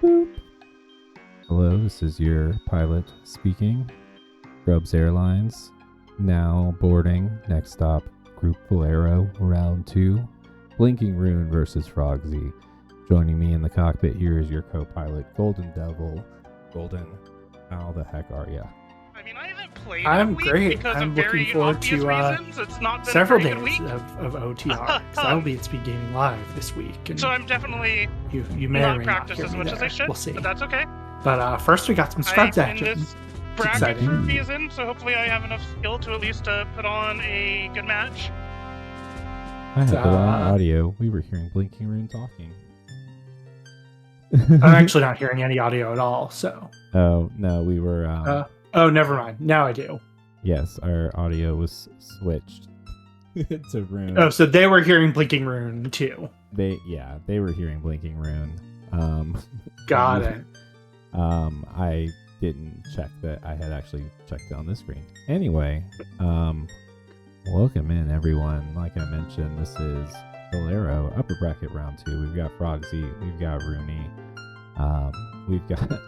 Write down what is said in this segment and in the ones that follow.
Boop. Hello, this is your pilot speaking. Grubs Airlines, now boarding. Next stop, Group Bolero, round 2. BlinkingRune versus Frogsy. Joining me in the cockpit here is your co-pilot, Golden Devil. Golden, how the heck are ya? I mean, I haven't played I'm week great. because I'm of looking very forward obvious to reasons. It's not been several a very days good week. of OTR. That'll be at Speed Gaming Live this week. And So I'm definitely you may or not may not practiced hear as me much as there. I should, We'll see. but that's okay. But first we got some Scrubs I'm in action. this bracket exciting. for season, so hopefully I have enough skill to at least put on a good match. I had the wrong audio. We were hearing BlinkingRune talking. I'm actually not hearing any audio at all, so... Oh, no, we were... oh, never mind. Now I do. Yes, our audio was switched to Rune. Oh, so they were hearing BlinkingRune too. They were hearing BlinkingRune. Got it. I didn't check that I had actually checked it on this screen. Anyway, welcome in everyone. Like I mentioned, this is Bolero, upper bracket round 2. We've got Frogsy, we've got Rooney, we've got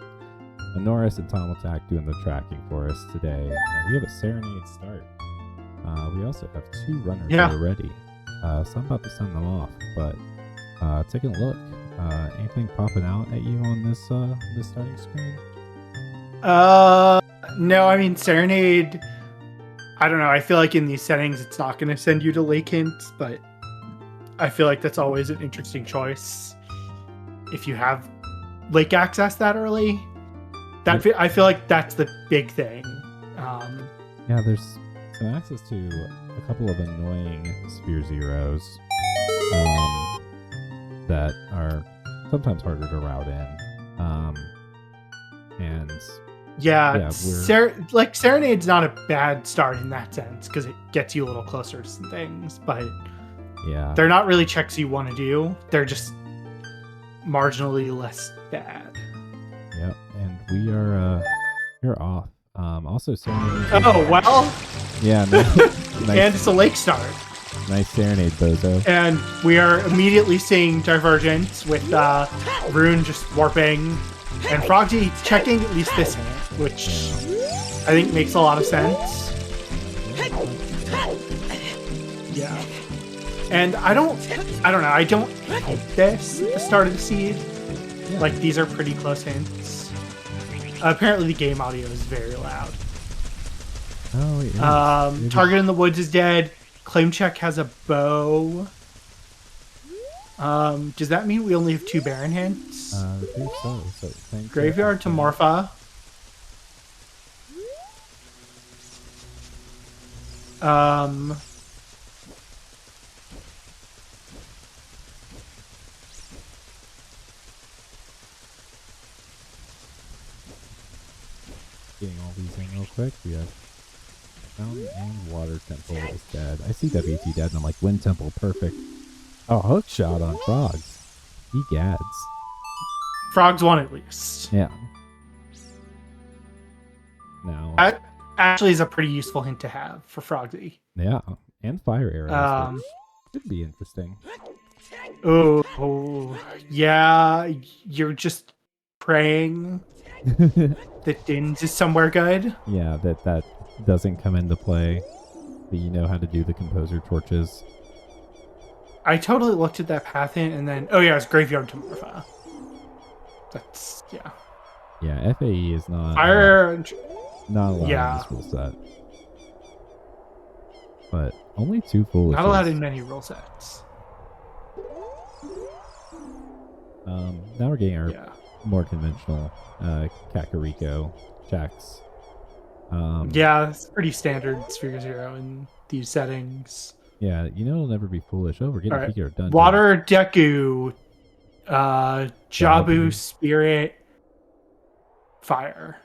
Norris and Tom Attack doing the tracking for us today. We have a Serenade start. We also have 2 runners already. So I'm about to send them off, but taking a look. Anything popping out at you on this starting screen? No, I mean, Serenade, I don't know. I feel like in these settings, it's not going to send you to Lake Hints, but I feel like that's always an interesting choice if you have lake access that early. I feel like that's the big thing. Yeah, there's some access to a couple of annoying Sphere Zeros that are sometimes harder to route in. And Serenade's not a bad start in that sense because it gets you a little closer to some things, but yeah, they're not really checks you want to do. They're just marginally less bad. Yep, and you're off. Also Serenade. Oh well. Yeah, nice, and it's a lake start. Nice Serenade, bozo. And we are immediately seeing Divergence with Rune just warping and Frogsy checking at least this hand, which I think makes a lot of sense. Yeah. And I don't know, I don't hate this at the start of the seed. Yeah. Like, these are pretty close hints. Apparently the game audio is very loud. Oh, yeah. Target in the Woods is dead. Claim Check has a bow. Does that mean we only have 2 Baron hints? I think so. Graveyard to Morpha. Getting all these in real quick. We have Fountain and Water Temple is dead. I see WT dead and I'm like, Wind Temple, perfect. Oh, hook shot on Frogs. Egads. Frogs won at least. Yeah. Now. That actually is a pretty useful hint to have for Frogsy. Yeah, and fire arrows. Could be interesting. Oh, yeah. You're just praying that Dins is somewhere good. Yeah, that doesn't come into play. But you know how to do the Composer Torches. I totally looked at that path hint and then... Oh, yeah, it's Graveyard to Morpha. That's... Yeah. Yeah, FAE is not... not allowed in this rule set. But only 2 foolishes. Not allowed in many rule sets. Now we're getting our more conventional Kakariko checks. Yeah, it's pretty standard Sphere Zero in these settings. Yeah, you know it'll never be foolish. Oh, we're getting a peek at our dungeon. Water Deku, Jabu Spirit, Fire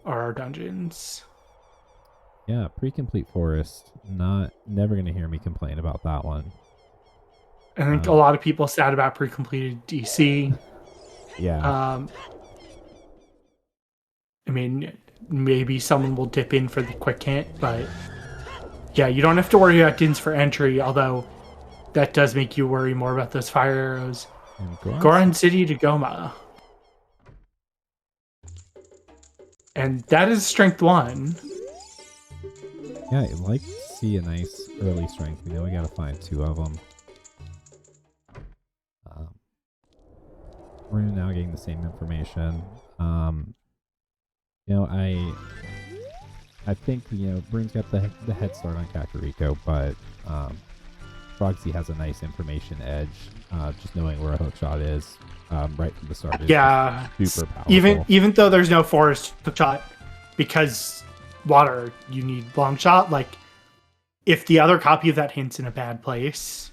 are our dungeons. Yeah, pre-complete forest. Never gonna hear me complain about that one. I think a lot of people sad about pre-completed DC. Yeah. I mean, maybe someone will dip in for the quick hint, but yeah, you don't have to worry about Dins for entry, although that does make you worry more about those fire arrows. And Goron City to Goma. And that is strength 1. Yeah, I'd like to see a nice early strength. We know we gotta find 2 of them. We're now getting the same information. You know, I think, you know, Brune's got the head start on Kakariko, but Frogsy has a nice information edge. Just knowing where a hookshot is right from the start is super powerful. Even though there's no forest hookshot, because water, you need long shot. Like, if the other copy of that hint's in a bad place,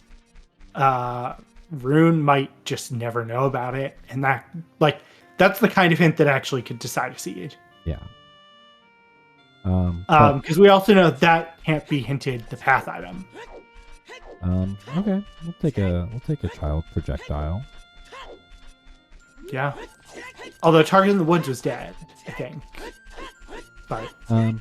Rune might just never know about it, and that's the kind of hint that actually could decide a seed. Yeah. Because we also know that can't be hinted the path item. Okay, we'll take a child projectile. Yeah. Although Target in the Woods was dead, I think. But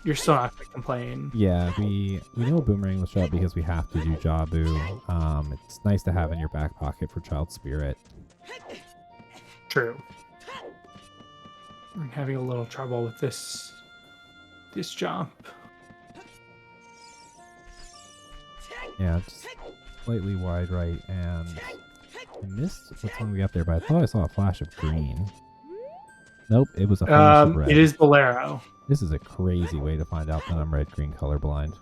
you're still not going to complain. Yeah, we know Boomerang will show up because we have to do Jabu. It's nice to have in your back pocket for Child Spirit. True. I'm having a little trouble with this jump. Yeah, just slightly wide right, and I missed what song we got there, but I thought I saw a flash of green. Nope, it was a flash of red. It is Bolero. This is a crazy way to find out that I'm red-green colorblind.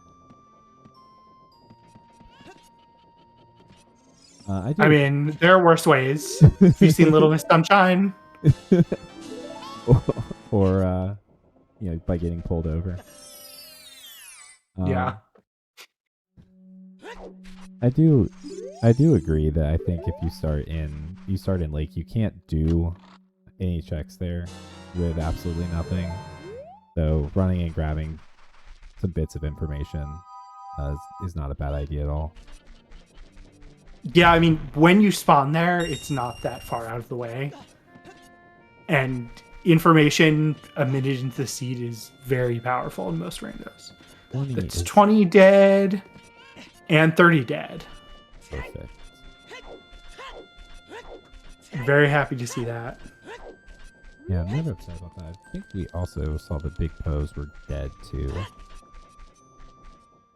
I mean, there are worse ways. Have you seen Little Miss Sunshine? or you know, by getting pulled over. Yeah. I do agree that I think if you start in Lake, you can't do any checks there with absolutely nothing. So running and grabbing some bits of information is not a bad idea at all. Yeah, I mean, when you spawn there, it's not that far out of the way. And information a minute into the seed is very powerful in most randos. It's 20 dead and 30 dead. Perfect. Very happy to see that. Yeah, I'm never upset about that. I think we also saw the big Poes were dead too.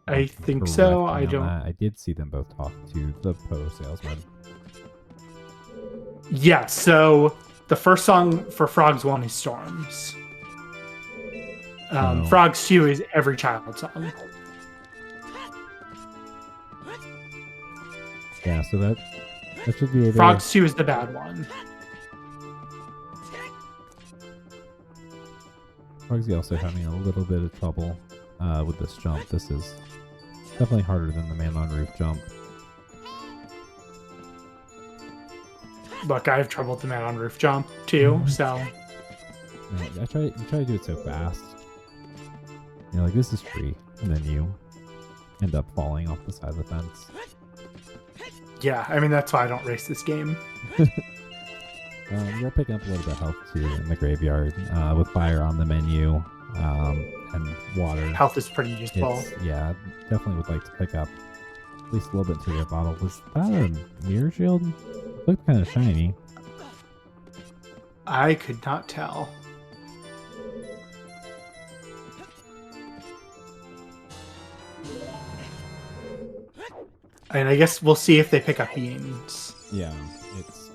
I think so. I don't. I did see them both talk to the Poe salesman. Yeah, so the first song for Frogs 1 is Storms. Frogs 2 is every child song. Yeah, so that should be a Frogs 2 is the bad one. Frogsy also having a little bit of trouble with this jump. This is definitely harder than the man on roof jump. Look, I have trouble with the man on roof jump too, so. Yeah, you try to do it so fast. You're like, this is free, and then you end up falling off the side of the fence. Yeah, I mean, that's why I don't race this game. You're picking up a little bit of health too in the graveyard with fire on the menu and water. Health is pretty useful. Yeah, definitely would like to pick up at least a little bit to your bottle. Was that a mirror shield? It looked kind of shiny. I could not tell. And I guess we'll see if they pick up beans. Yeah, it's...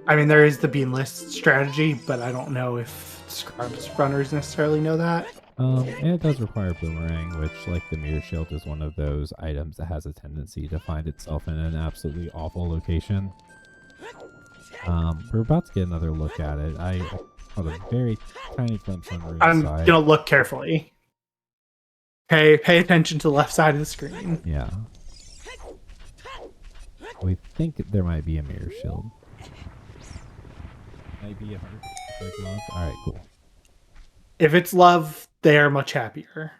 I mean, there is the bean list strategy, but I don't know if Scrubs runners necessarily know that. And it does require Boomerang, which, like the Mirror Shield, is one of those items that has a tendency to find itself in an absolutely awful location. We're about to get another look at it. I caught a very tiny glimpse on Rune's I'm side. gonna look carefully. Pay attention to the left side of the screen. Yeah. We think there might be a Mirror Shield. Might be a heart. Like love. Alright, cool. If it's love, they are much happier.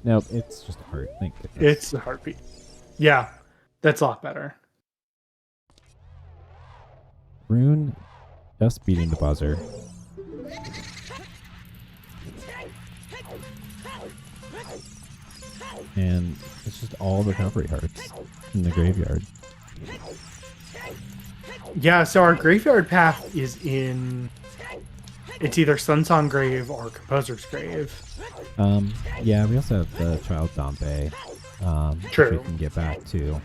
Nope, it's just a heart. Thank goodness. It's a heartbeat. Yeah, that's a lot better. Rune just beating the buzzer. And it's just all recovery hearts in the graveyard. Yeah, so our graveyard path is in... It's either Sunsong Grave or Composer's Grave. Yeah, we also have the Child Dompe. True. Which we can get back to.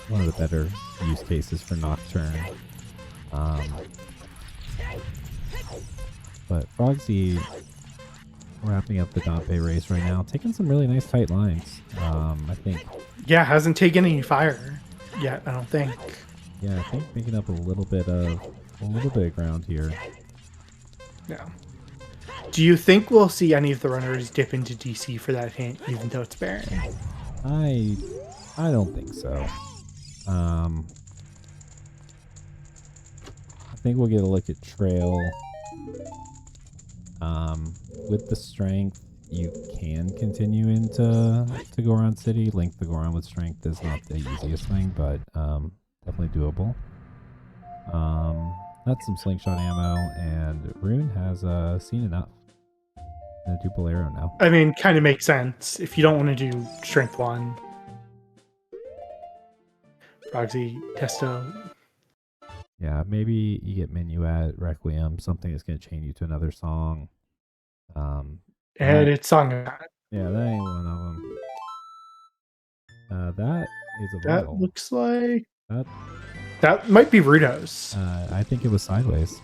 One of the better use cases for Nocturne. But Frogsy wrapping up the Dompe race right now, taking some really nice tight lines. I think. Yeah, hasn't taken any fire yet, I don't think. Yeah, I think making up a little bit of ground here. Yeah. Do you think we'll see any of the runners dip into DC for that hint, even though it's Baron? I don't think so. I think we'll get a look at Trail. With the strength, you can continue into Goron City. Link the Goron with strength is not the easiest thing, but definitely doable. That's some slingshot ammo, and Rune has seen enough. Gonna do Bolero now. I mean, kind of makes sense if you don't want to do strength 1. Frogsy, Testo. Yeah, maybe you get Minuet, Requiem, something that's gonna chain you to another song. And it's song. Yeah, that ain't one of them. That is a That vital. looks like That that might be Rudos. I think it was Sideways.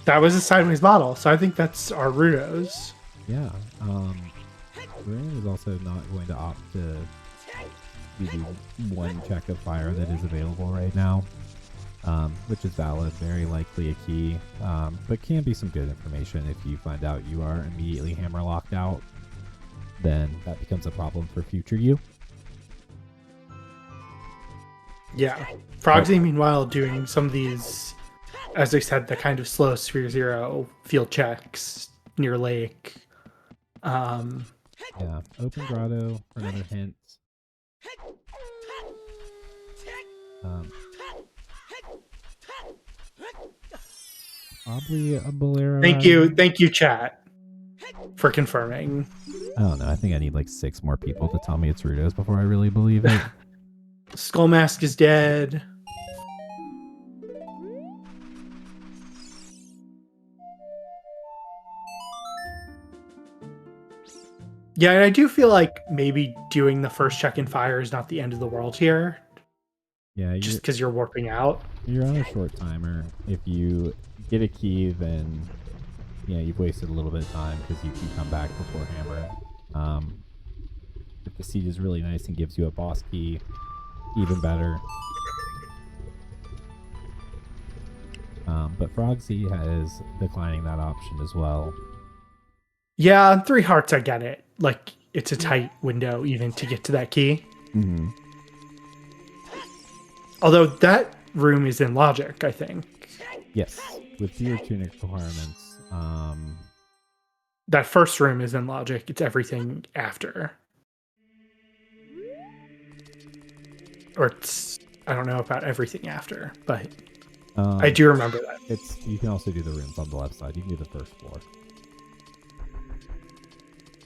That was a sideways model, so I think that's our Rudos. Yeah. Rune is also not going to opt to do the one check of fire that is available right now, which is valid, very likely a key, but can be some good information if you find out you are immediately hammer locked out. Then that becomes a problem for future you. Yeah. Frogsy, meanwhile, doing some of these, as I said, the kind of slow Sphere Zero field checks near Lake. Yeah, Open Grotto for another hint. Probably a Bolero. Thank you, chat, for confirming. I don't know. I think I need like 6 more people to tell me it's Rudos before I really believe it. Skull Mask is dead. Yeah, and I do feel like maybe doing the first check in fire is not the end of the world here. Yeah, Just because you're warping out. you're on a short timer. If you get a key, then yeah, you've wasted a little bit of time because you can come back before hammer. If the seed is really nice and gives you a boss key, even better. But Frogsy is declining that option as well. Yeah, on 3 hearts, I get it. Like, it's a tight window even to get to that key. Mm-hmm. Although that room is in Logic, I think. Yes, with fewer tunic requirements. That first room is in Logic. It's everything after. Or it's... I don't know about everything after, but I do remember that. You can also do the rooms on the left side. You can do the first floor.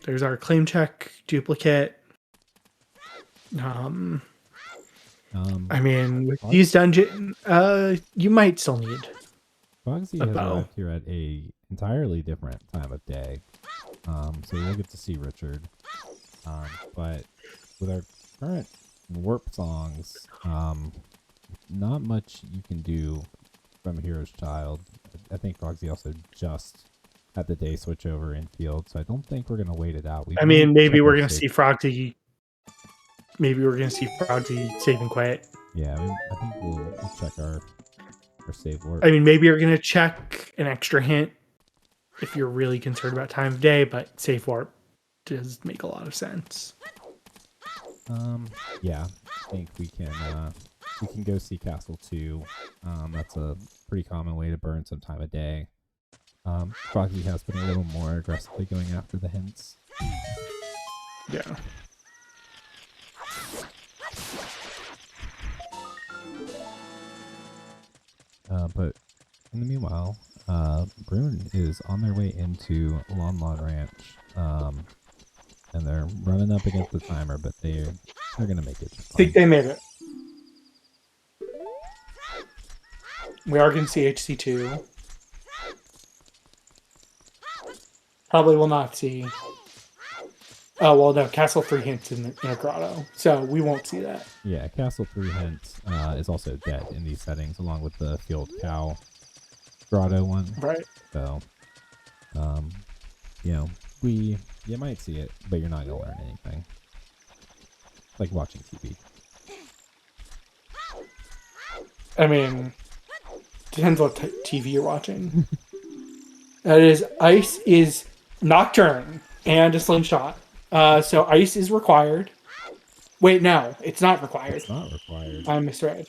There's our claim check duplicate. I mean, with these dungeons, you might still need Frogsy has arrived here at a entirely different time of day, so we'll get to see Richard. But with our current warp songs, not much you can do from Hero's Child. I think Frogsy also just had the day switch over in field, so I don't think we're gonna wait it out. I mean, maybe we're gonna see Frogsy. Maybe we're gonna see Frogsy save and quit. Yeah, I think we'll check our save warp. I mean, maybe you're gonna check an extra hint if you're really concerned about time of day, but save warp does make a lot of sense. Yeah, I think we can go see Castle 2. That's a pretty common way to burn some time of day. Frogsy has been a little more aggressively going after the hints. Yeah. But in the meanwhile, Brune is on their way into Lon Lon Ranch. And they're running up against the timer, but they're gonna make it just I think fine. they made it. We are going to see HC2. Probably will not see. Oh, well, no. Castle 3 hints in a grotto. So we won't see that. Yeah, Castle 3 Hint is also dead in these settings, along with the Field Cow grotto one. Right. So, you might see it, but you're not gonna learn anything. It's like watching TV. I mean, depends what TV you're watching. That is, ice is Nocturne and a slingshot. So ice is required. Wait, no, it's not required. It's not required. I misread.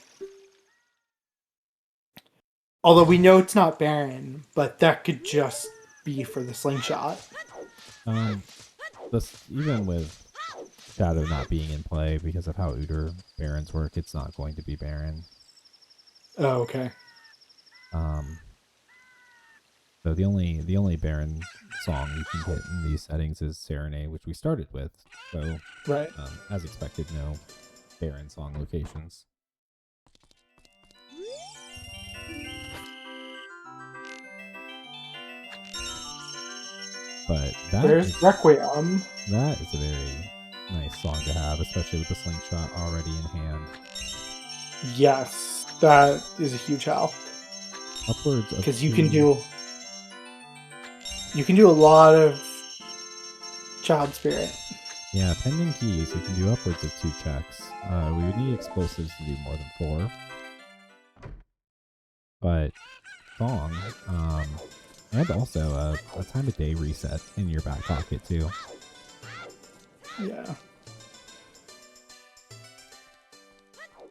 Although we know it's not Baron, but that could just be for the slingshot. Even with Shadow not being in play because of how Uter Barons work, it's not going to be Baron. Oh, okay. So the only Baron song you can get in these settings is Serenade, which we started with. So, Right. As expected, no Baron song locations. But there's Requiem. That is a very nice song to have, especially with the slingshot already in hand. Yes, that is a huge help. Upwards of because you can do a lot of Child Spirit. Yeah, pending keys, we can do upwards of 2 checks. We would need explosives to do more than 4. But song, and also a time of day reset in your back pocket too. Yeah.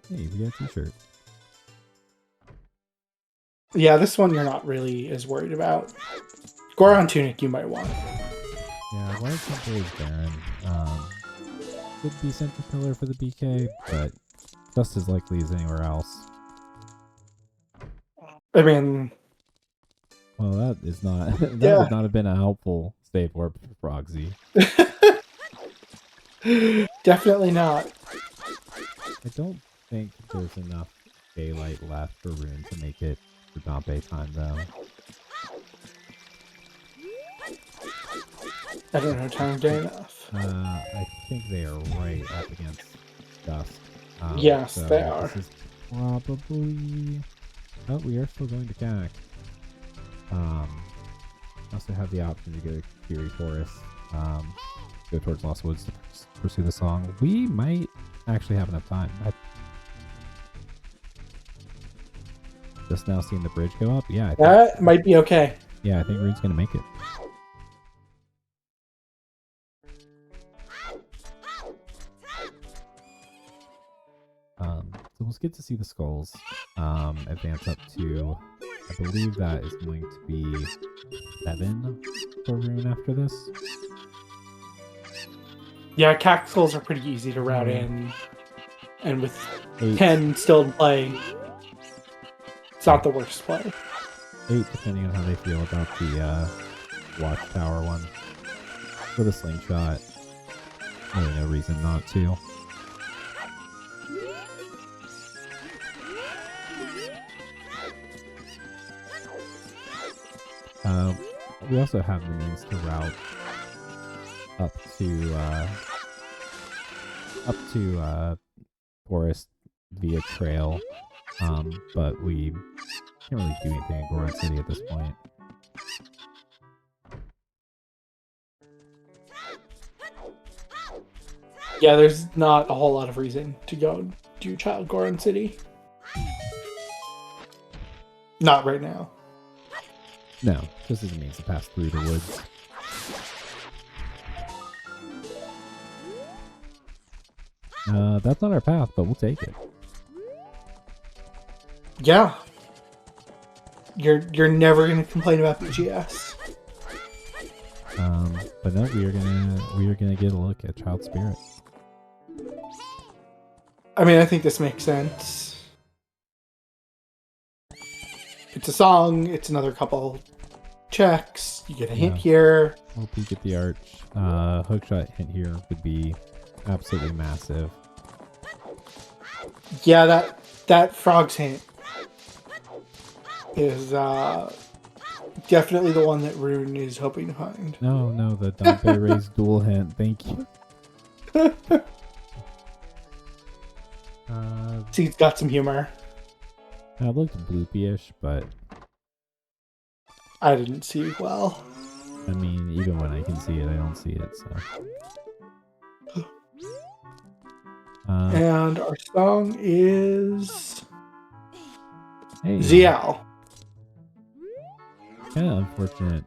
Hey, we got a t-shirt. Yeah, this one you're not really as worried about. Goron Tunic you might want. Yeah, White Temple is Baron. Could be Central Pillar for the BK, but just as likely as anywhere else. I mean, well, that is not that Yeah. would not have been a helpful save warp for Frogsy. Definitely not. I don't think there's enough daylight left for Rune to make it for Dompe time, though. I don't know time of day enough. I think they are right up against dusk. Yes, so they are. This is probably... Oh, we are still going to CAC. Also have the option to go to Fury Forest. Go towards Lost Woods to pursue the song. We might actually have enough time. Just now seeing the bridge go up. Yeah, I think, That might be okay. yeah, I think Rune's gonna make it. So we'll get to see the skulls advance up to, I believe that is going to be 7 for Rune after this. Yeah, Cactuals are pretty easy to route in. And with 8, 10 still in play, it's not the worst play. 8 depending on how they feel about the Watchtower one. For the slingshot, really no reason not to. We also have the means to route up to Forest via trail, but we can't really do anything in Goron City at this point. Yeah, there's not a whole lot of reason to go do Child Goron City. Not right now. No, this is a means to pass through the woods. That's not our path, but we'll take it. Yeah. You're never gonna complain about BGS. But no, we are gonna get a look at Child Spirit. I mean, I think this makes sense. it's a song. It's another couple checks. You get a hint Yeah. here. We'll peek at the arch. Hookshot hint here would be absolutely massive. Yeah, that frog's hint is definitely the one that Rune is hoping to find. No, the Dante raised dual hint. Thank you. See, it's got some humor. It looked bloopy-ish, but I didn't see well. I mean, even when I can see it, I don't see it. So. And our song is Hey, Zial. kind of unfortunate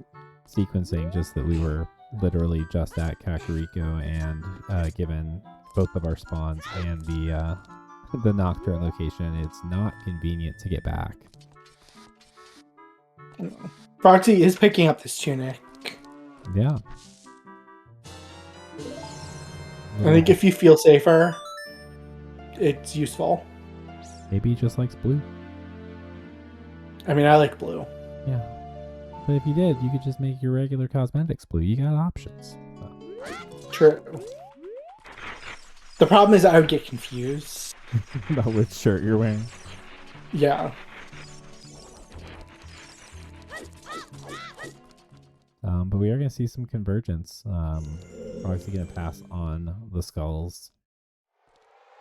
sequencing, just that we were literally just at Kakariko and given both of our spawns and the Nocturne location, it's not convenient to get back. Frogsy is picking up this tunic. Yeah. I think if you feel safer, it's useful. Maybe he just likes blue. I mean, I like blue. Yeah. But if you did, you could just make your regular cosmetics blue. You got options. So. True. The problem is I would get confused. About which shirt you're wearing. Yeah. But we are going to see some convergence. Obviously going to pass on the skulls.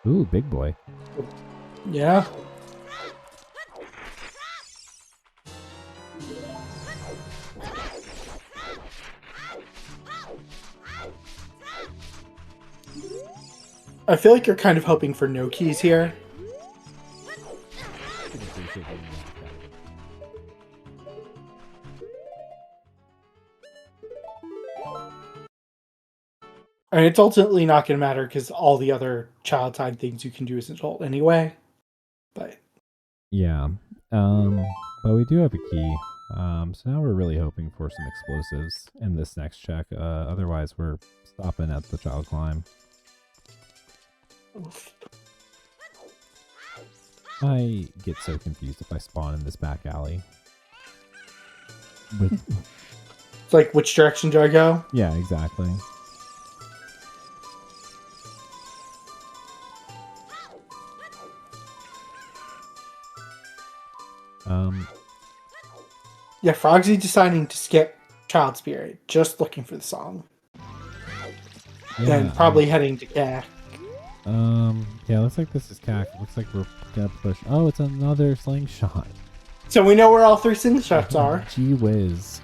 Ooh, big boy. Yeah. I feel like you're kind of hoping for no keys here. And it's ultimately not going to matter because all the other child side things you can do as an adult anyway. But Yeah. But we do have a key. So now we're really hoping for some explosives in this next check. Otherwise, we're stopping at the child climb. oof. I get so confused if I spawn in this back alley. With, It's like, which direction do I go? yeah, exactly. Yeah, Frogsy deciding to skip Child Spirit, just looking for the song. Then Yeah, probably heading to Gak. yeah, looks like this is CAC. Looks like we're gonna push. Oh, it's another slingshot. So we know where all three slingshots are. Gee whiz.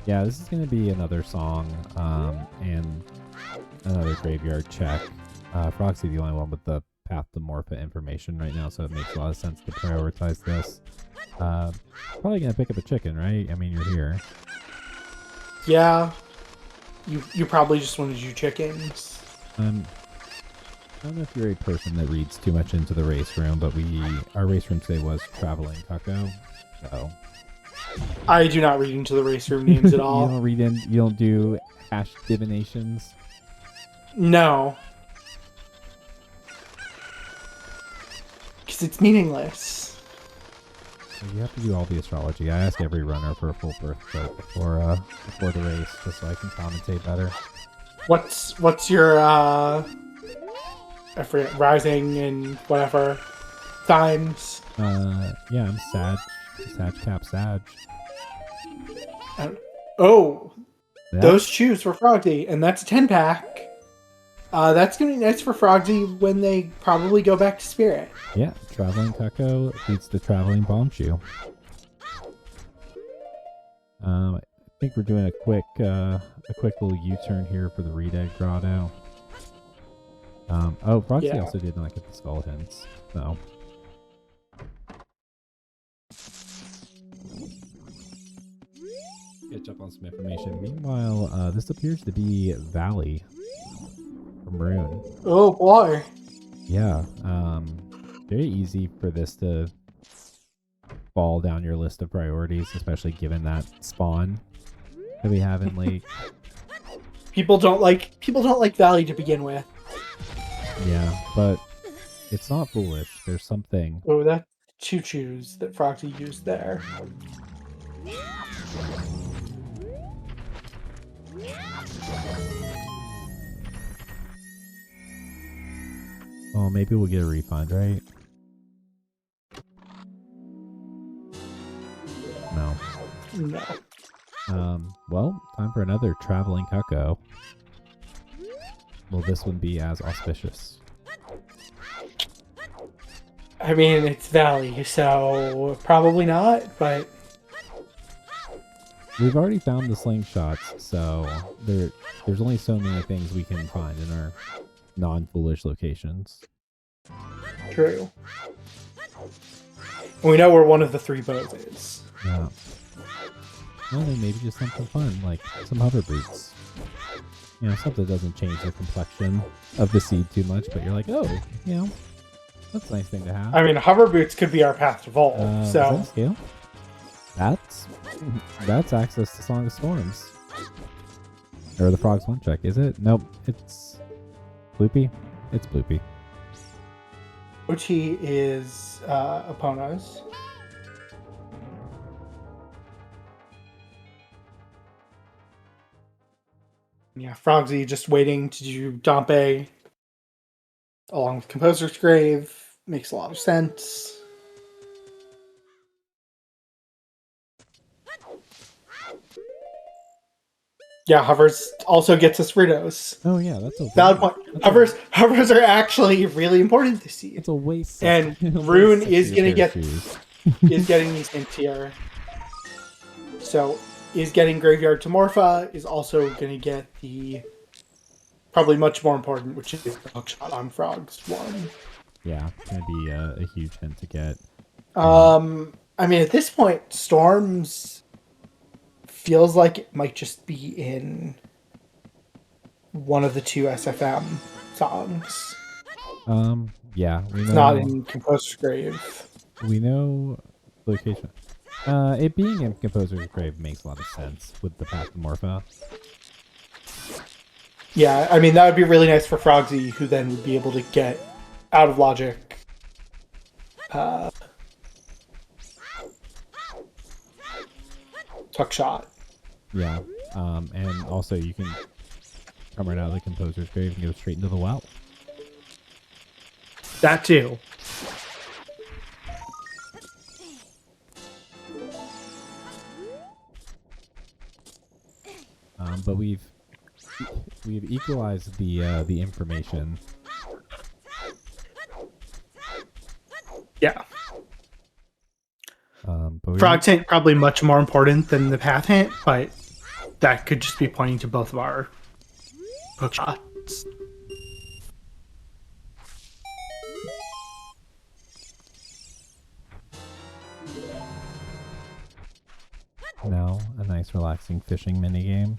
Yeah, this is gonna be another song, and another graveyard check. Frogsy the only one with the path to Morpha information right now, so it makes a lot of sense to prioritize this. Probably gonna pick up a chicken, right? I mean, you're here. Yeah. You probably just wanted your chickens. I don't know if you're a person that reads too much into the race room, but our race room today was Traveling Taco. So I do not read into the race room names at all. You don't do hash divinations. No. Because it's meaningless. You have to do all the astrology. I ask every runner for a full birth chart before the race, just so I can commentate better. What's your I forget, rising and whatever times? Yeah, I'm Sag Cap Sag. Oh, Yeah. those shoes for Frogsy, and that's a 10-pack. That's gonna be nice for Frogsy when they probably go back to Spirit. Yeah, Traveling Taco beats the Traveling Bomb Shoe. I think we're doing a quick little U-turn here for the Reed Egg Grotto. Frogsy Yeah. also did not get the skull hints, so. Catch up on some information. Meanwhile, this appears to be Valley from Rune. Oh boy. Yeah, very easy for this to fall down your list of priorities, especially given that spawn that we have in Lake. People don't like Valley to begin with. Yeah, but It's not foolish. There's something. Oh, that choo-choos that Frogsy used there. Well, maybe we'll get a refund, right? No. No. Well, time for another traveling cucko. Will this one be as auspicious? I mean, it's Valley, so probably not, but... We've already found the slingshots, so there's only so many things we can find in our non-foolish locations. True. We know where one of the 3 bows is. Yeah. Well, then maybe just something fun, like some hover boots. You know, something that doesn't change the complexion of the seed too much, but you're like, oh, you know, that's a nice thing to have. I mean, hover boots could be our path to Vault, Is so... that scale? That's access to Song of Storms. Or the Frogs one check, is it? Nope, it's Bloopy. It's Bloopy. Uchi is Epona's. Yeah, Frogsy just waiting to do Dompe along with Composer's Grave. Makes a lot of sense. Yeah, hovers also gets us Ritos. Oh yeah, that's a Valid point. Hovers are actually really important this season. It's a waste. And Rune is gonna get is getting these hints here. So is getting Graveyard to Morpha, is also gonna get the probably much more important, which is the hookshot on Frogs one. Yeah, it's gonna be a huge hint to get. I mean, at this point, Storms feels like it might just be in one of the 2 SFM songs. Yeah, we know. It's not in Composer's Grave. We know location. It being in Composer's Grave makes a lot of sense with the Path to Morpha. Yeah, I mean, that would be really nice for Frogsy, who then would be able to get out of logic. Tuck shot. Yeah, and also you can come right out of the Composer's Grave and go straight into the well. That too. But we've equalized the information. Yeah. But Frog's hint probably much more important than the path hint, but that could just be pointing to both of our hook shots. Now a nice relaxing fishing minigame.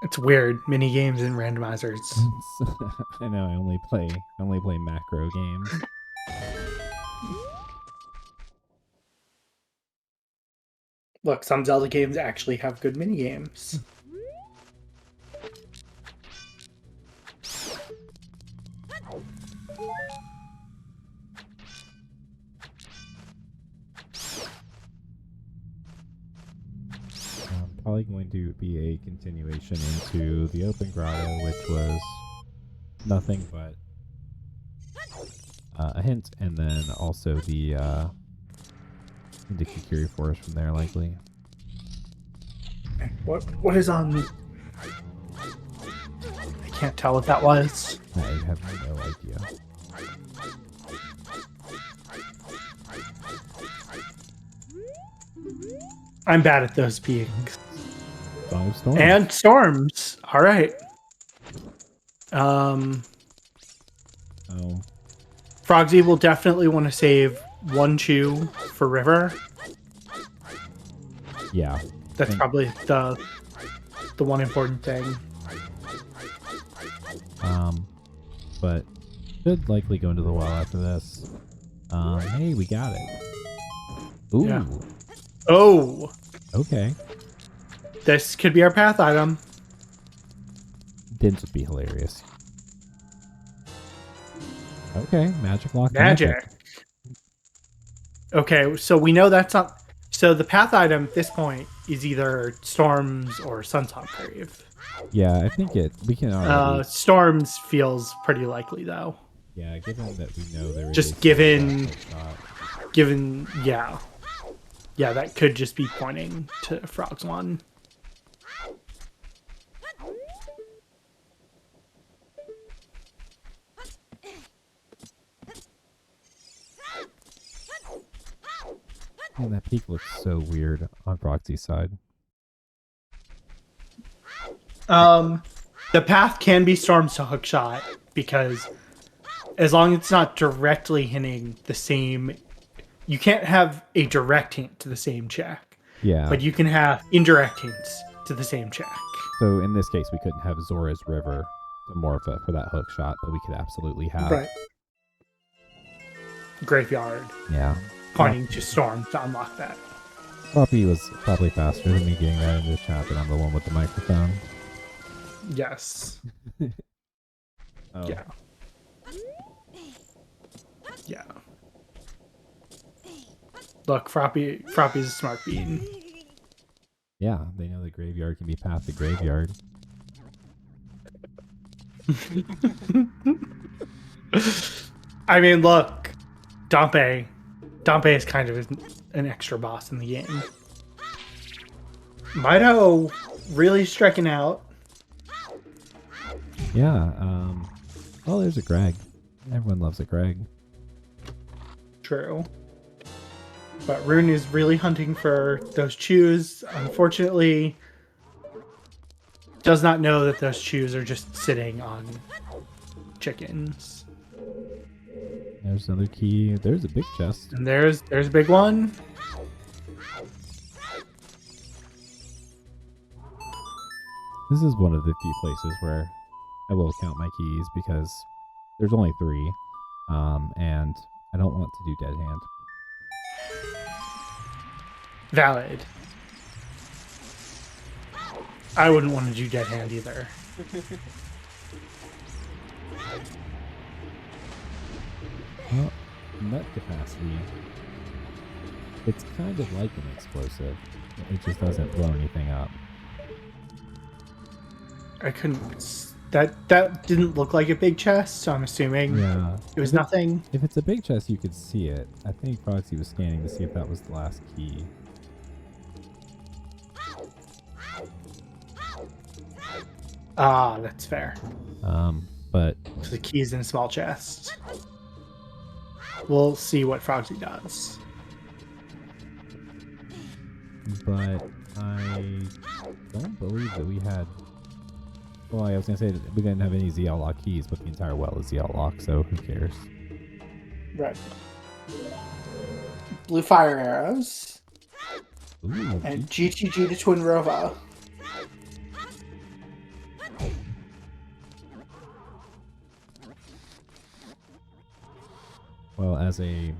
It's weird, mini games and randomizers. I know. I only play macro games. Look, some Zelda games actually have good mini games. Probably going to be a continuation into the open grotto, which was nothing but a hint, and then also the into Kikiri Forest from there, likely. What is on? I can't tell what that was. I have no idea. I'm bad at those beings. Song of Storms. And storms. All right. Oh. Frogsy will definitely want to save one chew for River. Yeah. That's probably the one important thing. But should likely go into the well after this. Hey, we got it. Ooh. Yeah. Oh, Okay. This could be our path item. Dins would be hilarious. Okay, magic lock. Magic. Okay, so we know that's not. So the path item at this point is either Storms or Sunsong Grave. Yeah, I think we can already. Storms feels pretty likely though. Yeah, given that we know there Just is. given, yeah, that could just be pointing to Frogs one. Man, that peak looks so weird on Froxy's side. The path can be Storms to Hookshot because as long as it's not directly hitting the same, you can't have a direct hint to the same check. Yeah. But you can have indirect hints to the same check. So in this case, we couldn't have Zora's River to Morpha for that hook shot, but we could absolutely have. Graveyard. Yeah. Pointing to Storm to unlock that. Floppy was probably faster than me getting that into the chat, but I'm the one with the microphone. Yes. Oh. Yeah. Yeah. Look, Froppy's a smart bean. Yeah, they know the graveyard can be path to graveyard. I mean, look, Dompe is kind of an extra boss in the game. Mido really striking out. Yeah, well, there's a Greg. Everyone loves a Greg. True. But Rune is really hunting for those chews. Unfortunately, does not know that those chews are just sitting on chickens. There's another key. There's a big chest. And there's a big one. This is one of the few places where I will count my keys because there's only 3, and I don't want to do dead hand. Valid. I wouldn't want to do dead hand either. Well, nut capacity. It's kind of like an explosive. It just doesn't blow anything up. I couldn't. That didn't look like a big chest, so I'm assuming it was nothing. If it's a big chest, you could see it. I think Frogsy was scanning to see if that was the last key. Ah, that's fair. But So the key's in a small chest. We'll see what Frogsy does. But I don't believe that we had. Well, I was gonna say that we didn't have any ZL lock keys, but the entire well is ZL lock, so who cares? Right. Blue fire arrows. Ooh, And GTG to Twin Rova. well, as a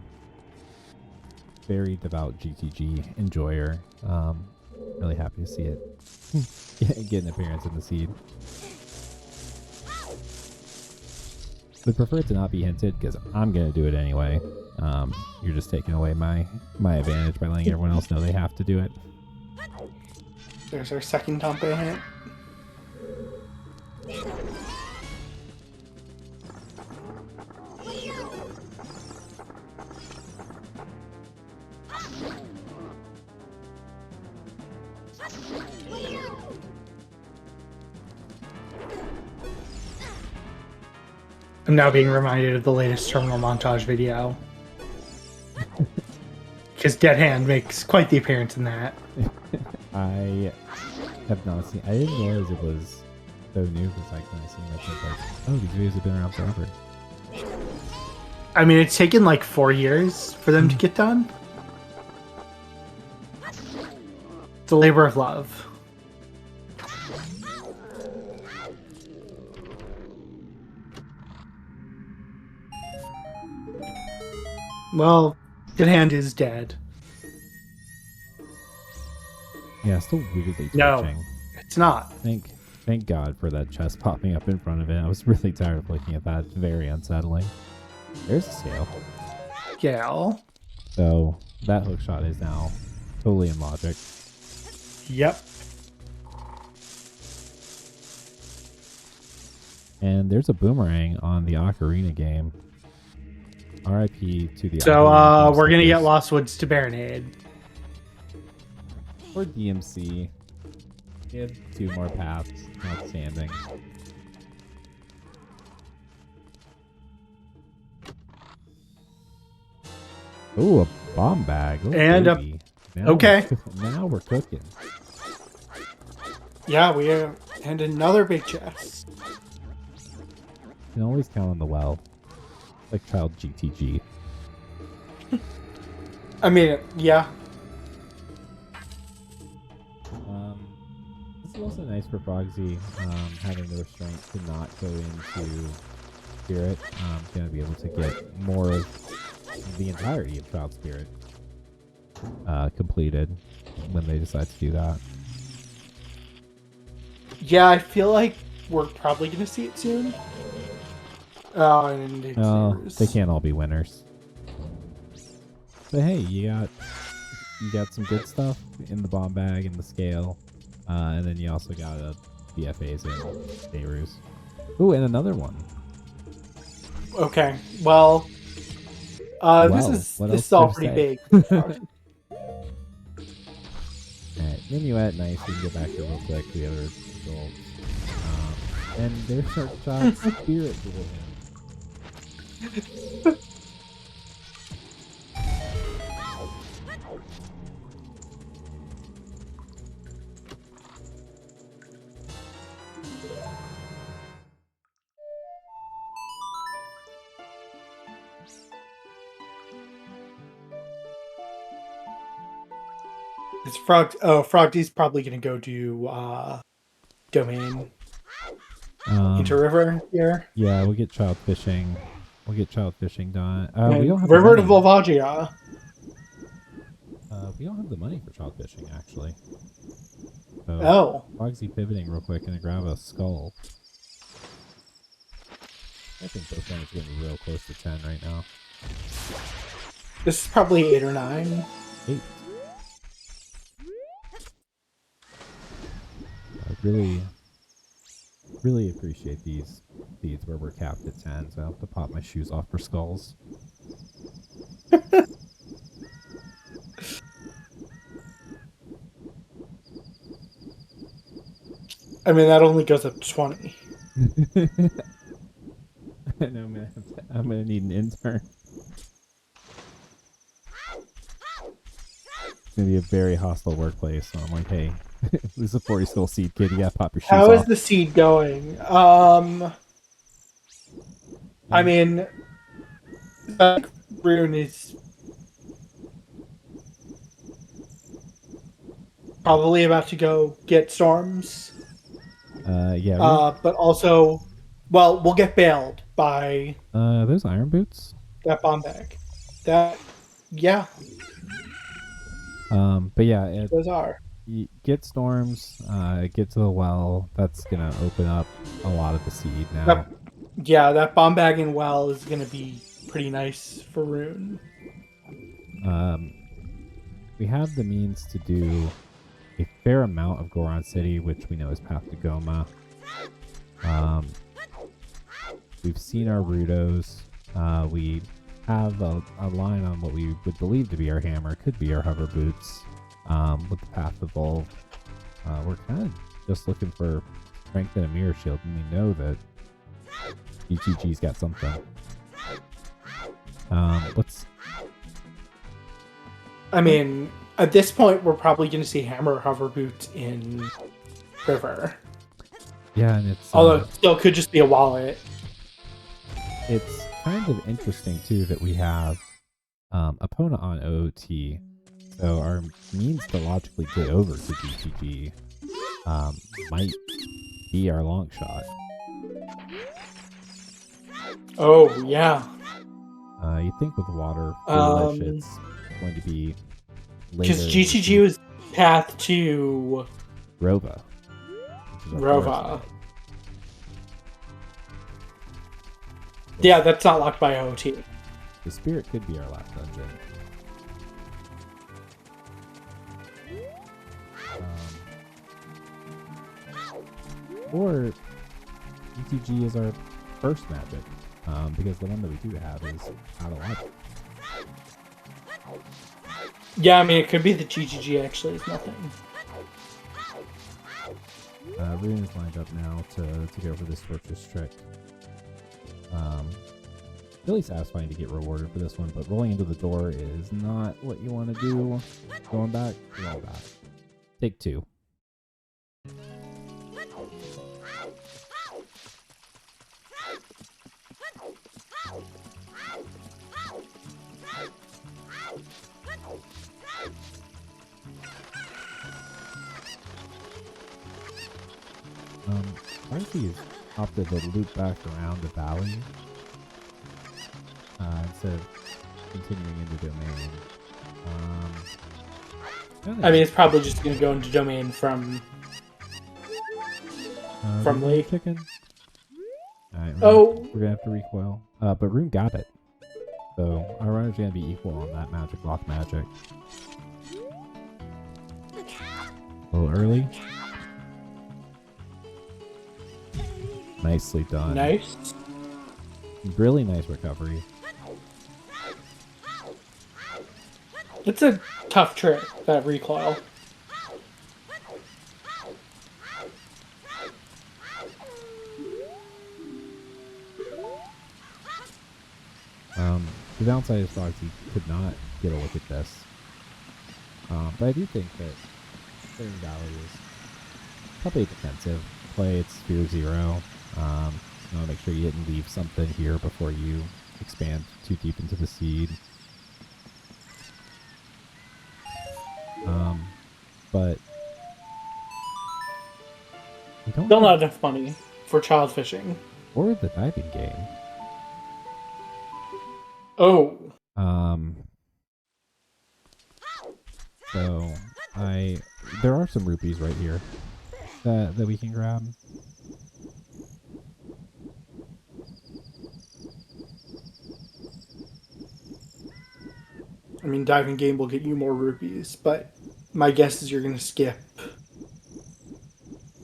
very devout GTG enjoyer, really happy to see it get an appearance in the seed. Would prefer it to not be hinted because I'm gonna do it anyway. You're just taking away my advantage by letting everyone else know they have to do it. There's our second Dompe hint. I'm now being reminded of the latest terminal montage video. Because Dead Hand makes quite the appearance in that. I have not seen. I didn't realize it was so new because I kind of seen that. I was like, oh, these videos have been around forever. I mean, it's taken like 4 years for them to get done. It's a labor of love. Well, Dead Hand is dead. Yeah, still weirdly No. twitching. It's not. Thank God for that chest popping up in front of it. I was really tired of looking at that. It's very unsettling. There's a scale. Gal. So that hook shot is now totally in logic. Yep. And there's a boomerang on the Ocarina game. RIP to the So Ocarina we're gonna get stickers. Lost Woods to Baronade. Or DMC. We have 2 more paths outstanding. Ooh, a bomb bag. Oh, And a- baby. okay. Now we're cooking. Yeah, we are, and another big chest. You can always count on the well. Like child GTG. I mean, yeah. This is also nice for Frogsy, having the restraint to not go into Spirit. Gonna be able to get more of the entirety of Child Spirit completed when they decide to do that. Yeah, I feel like we're probably gonna see it soon. Oh, and They can't all be winners. But hey, you got some good stuff in the bomb bag and the scale, and then you also got a BFAs and Beirus. Ooh, and another one. Okay, well, this what is else all to pretty say? big. Alright, Minuet, nice. We can get back here real quick. The other results. And there's our Child Spirit division. It's Frog. Oh, Frogdy's probably gonna go do domain into river here. Yeah, we'll get child fishing. We'll get child fishing done. We don't have river the to money. Volvagia. We don't have the money for child fishing, actually. So, Oh, Frogsy pivoting real quick and grab a skull. I think both guys are getting real close to 10 right now. this is probably 8 or 9. 8. I really appreciate these feeds where we're capped at 10, so I have to pop my shoes off for skulls. I mean, that only goes up to 20. I know, I'm gonna need an intern. It's gonna be a very hostile workplace, so I'm like, hey, this is a 40 skull seed, kid. You gotta pop your shoes How is off. the seed going? I mean, Rune is probably about to go get storms. Yeah. But also, well, we'll get bailed by Those iron boots. that bomb bag. That, yeah, But yeah, those are. get storms. Get to the well. That's gonna open up a lot of the seed now. That, yeah, that bomb bag and well is going to be pretty nice for Rune. We have the means to do a fair amount of Goron City, which we know is Path to Goma. We've seen our Rudos. We have a line on what we would believe to be our hammer, could be our hover boots, with the Path Evolved. We're kind of just looking for strength and a mirror shield, and we know that GGG's got something. I mean, at this point, we're probably going to see hammer hover boots in River. Yeah, and it's Although it still could just be a wallet. it's kind of interesting too that we have opponent on OOT, so our means to logically get over to GTG might be our long shot. Oh, yeah. You think with water foolish, it's going to be later. Because GTG was path to Rova. which is our Rova. forest. Yeah, that's not locked by OT. The spirit could be our last dungeon. Or ETG is our first magic, because the one that we do have is out of logic. Yeah, I mean, it could be the GGG actually is nothing. Rune is lined up now to go for this fortress trick. Really satisfying to get rewarded for this one, but rolling into the door is not what you want to do. Going back, take 2. Frogsy has opted to loop back around the valley instead of continuing into domain. I mean, it's probably just going to go into domain from Lake. Chicken. Alright, Oh. we're gonna have to recoil. But Rune got it. So our runner's gonna be equal on that magic lock magic. A little early. Nicely done. Nice. Really nice recovery. It's a tough trick, that recoil. The downside is Frogsy could not get a look at this. But I do think that Clearing Valley is probably a defensive play. It's Sphere 0. You want to make sure you didn't leave something here before you expand too deep into the seed. But we don't Still not enough money for child fishing. or the diving game. Oh. So there are some rupees right here that we can grab. I mean, diving game will get you more rupees, but my guess is you're going to skip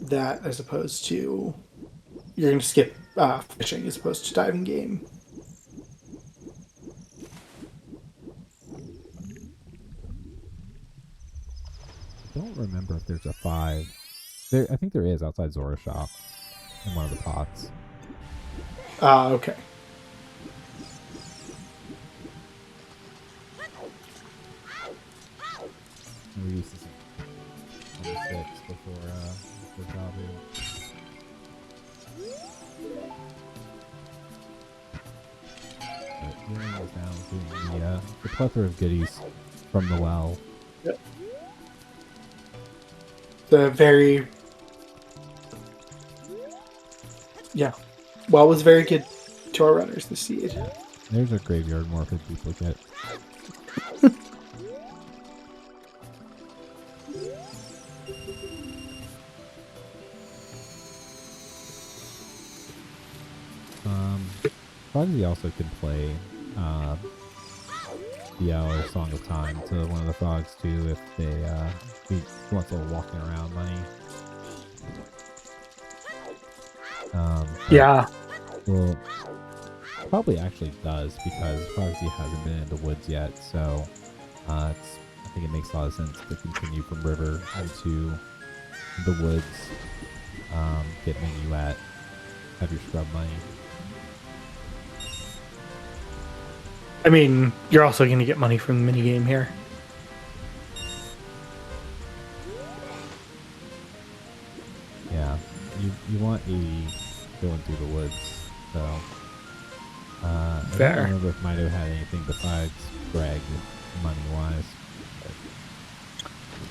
that as opposed to... You're going to skip fishing as opposed to diving game. I don't remember if there's a 5. I think there is outside Zora's shop in one of the pots. Okay. We used to see on the 6 before Jabu. But healing is now doing the plethora of goodies from the well. Yep. The very... Yeah. Well was very good to our runners this seed. There's a graveyard morphed duplicate. Frogsy also can play the Hour Song of Time to one of the frogs too if he wants a little walking around money. Yeah. Well, probably actually does because Frogsy hasn't been in the woods yet, so I think it makes a lot of sense to continue from river into the woods, get minuet, have your scrub money. I mean, you're also going to get money from the minigame here. Yeah, you want 80 going through the woods, so I Fair. don't remember if Mido had anything besides Greg money-wise.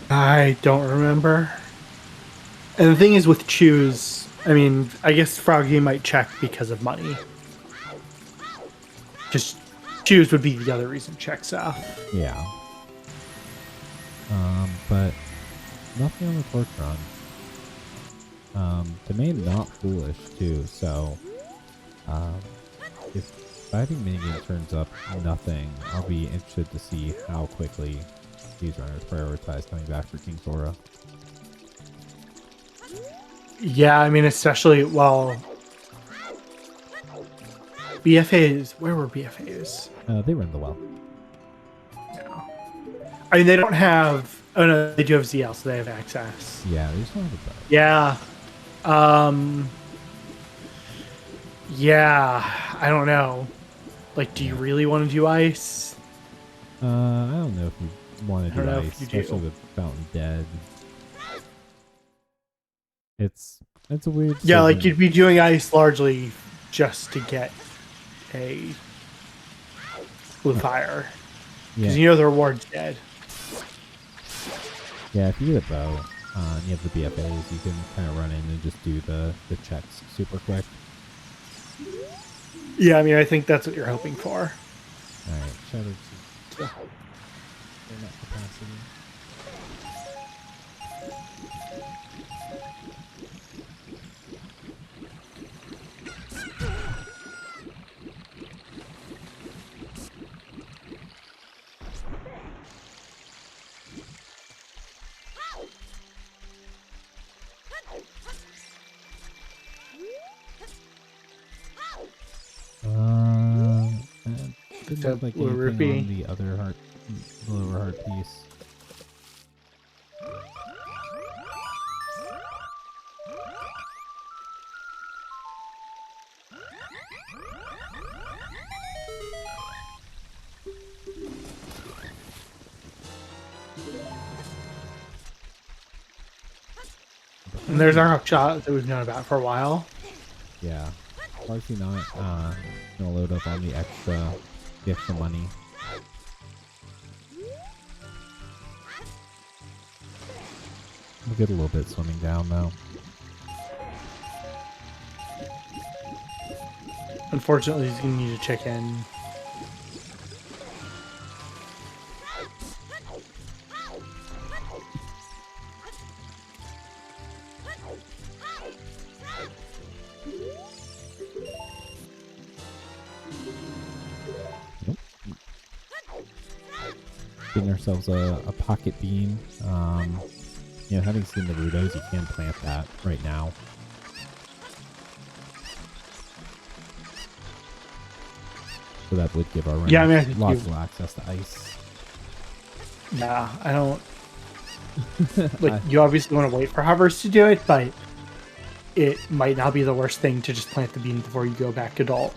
I don't remember. And the thing is with choose, I mean, I guess Froggy might check because of money. Just choose would be the other reason checks off. Yeah. But nothing on the torch run. Domain not foolish too, so if fighting minigame turns up nothing, I'll be interested to see how quickly these runners prioritize coming back for King Sora. Yeah, I mean, especially, well, BFAs, where were BFAs? They were in the well. No. I mean, they don't have, oh no, they do have ZL, so they have access. Yeah, they just don't have a bow. Yeah. Yeah, I don't know. Like, do you really want to do ice? I don't know if you want to do ice, especially with Fountain Dead. It's a weird Yeah, like decision. you'd be doing ice largely just to get a blue fire. Because you know the reward's dead. Yeah, if you get a bow and you have the BFAs, you can kind of run in and just do the checks super quick. Yeah, I mean, I think that's what you're hoping for. Alright, Shadow to that capacity. It didn't look like anything on the other heart, the lower heart piece. And there's our hook shot that we've known about for a while. Yeah. Frogsy not gonna load up on the extra money. We'll get a little bit swimming down though. Unfortunately, he's gonna need a chicken. Getting ourselves a pocket bean. You know, having seen the Rudos, you can plant that right now. So that would give our runners lots of access to ice. Yeah, I don't. Like, you obviously want to wait for hovers to do it, but it might not be the worst thing to just plant the bean before you go back adult.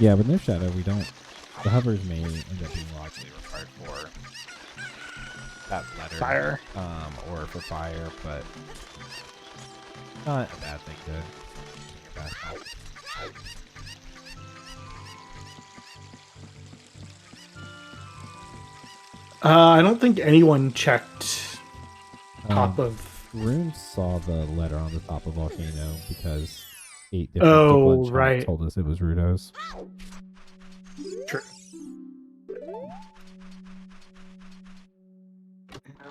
Yeah, with no shadow, we don't. The hovers may end up being largely required for that letter, Fire, or for fire, but not a bad thing to. I don't think anyone checked top of. Rune saw the letter on the top of Volcano because 8 different right. told us it was Rudos. True.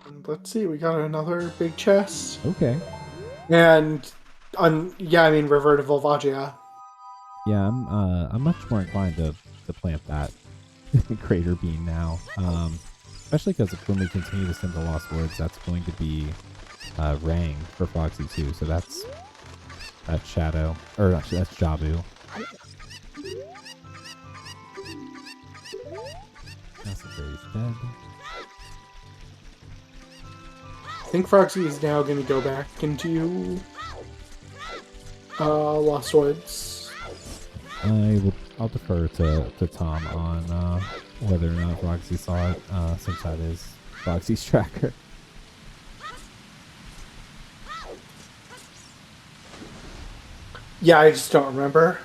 And let's see, we got another big chest. Okay. And yeah, I mean River to Volvagia. Yeah, I'm much more inclined to plant that crater bean now. Especially because when we continue to send the Lost Woods, that's going to be Rang for Frogsy too. So that's Shadow, or actually that's Jabu. Fairy's dead. I think Frogsy is now going to go back into Lost Woods. I'll defer to Tom on whether or not Frogsy saw it, since that is Frogsy's tracker. Yeah, I just don't remember.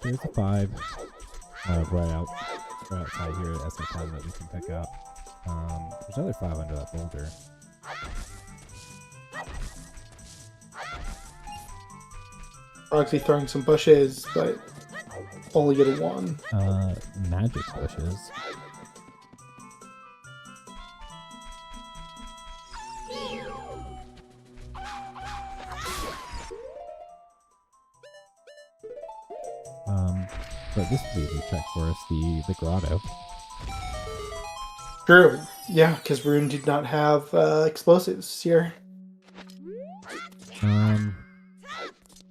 There's a 5 right outside here at SF10 that we can pick up. There's another 5 under that boulder. Frogsy throwing some bushes, but only getting one. Magic bushes. But this would be a check for us, the grotto. True. Yeah, because Rune did not have explosives here.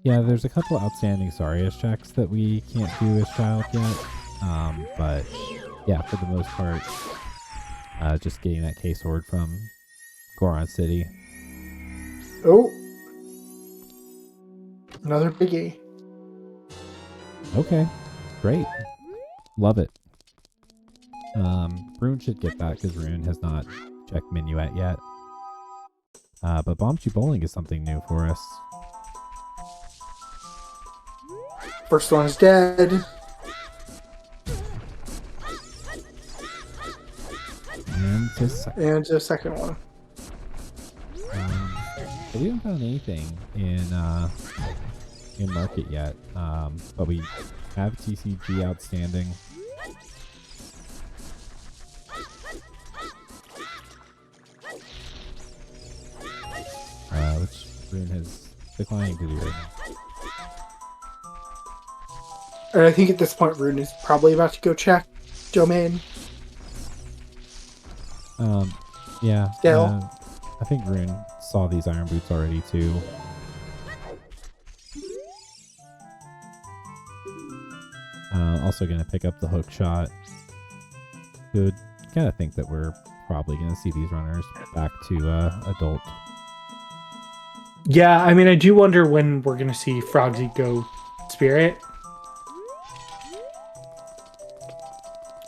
Yeah, there's a couple outstanding Sarius checks that we can't do as child yet. But yeah, for the most part, just getting that K-Sword from Goron City. Oh. Another biggie. Okay, great. Love it. Rune should get that because Rune has not checked Minuet yet. But Bombchu Bowling is something new for us. First one's dead. And And the second one. But we haven't found anything in market yet. But we have TCG outstanding. Which Rune has declined to do right now. And I think at this point, Rune is probably about to go check domain. Yeah. Still. I think Rune saw these iron boots already too. Also gonna pick up the hook shot. Good. Gotta think that we're probably gonna see these runners back to adult. Yeah, I mean, I do wonder when we're going to see Frogsy go Spirit.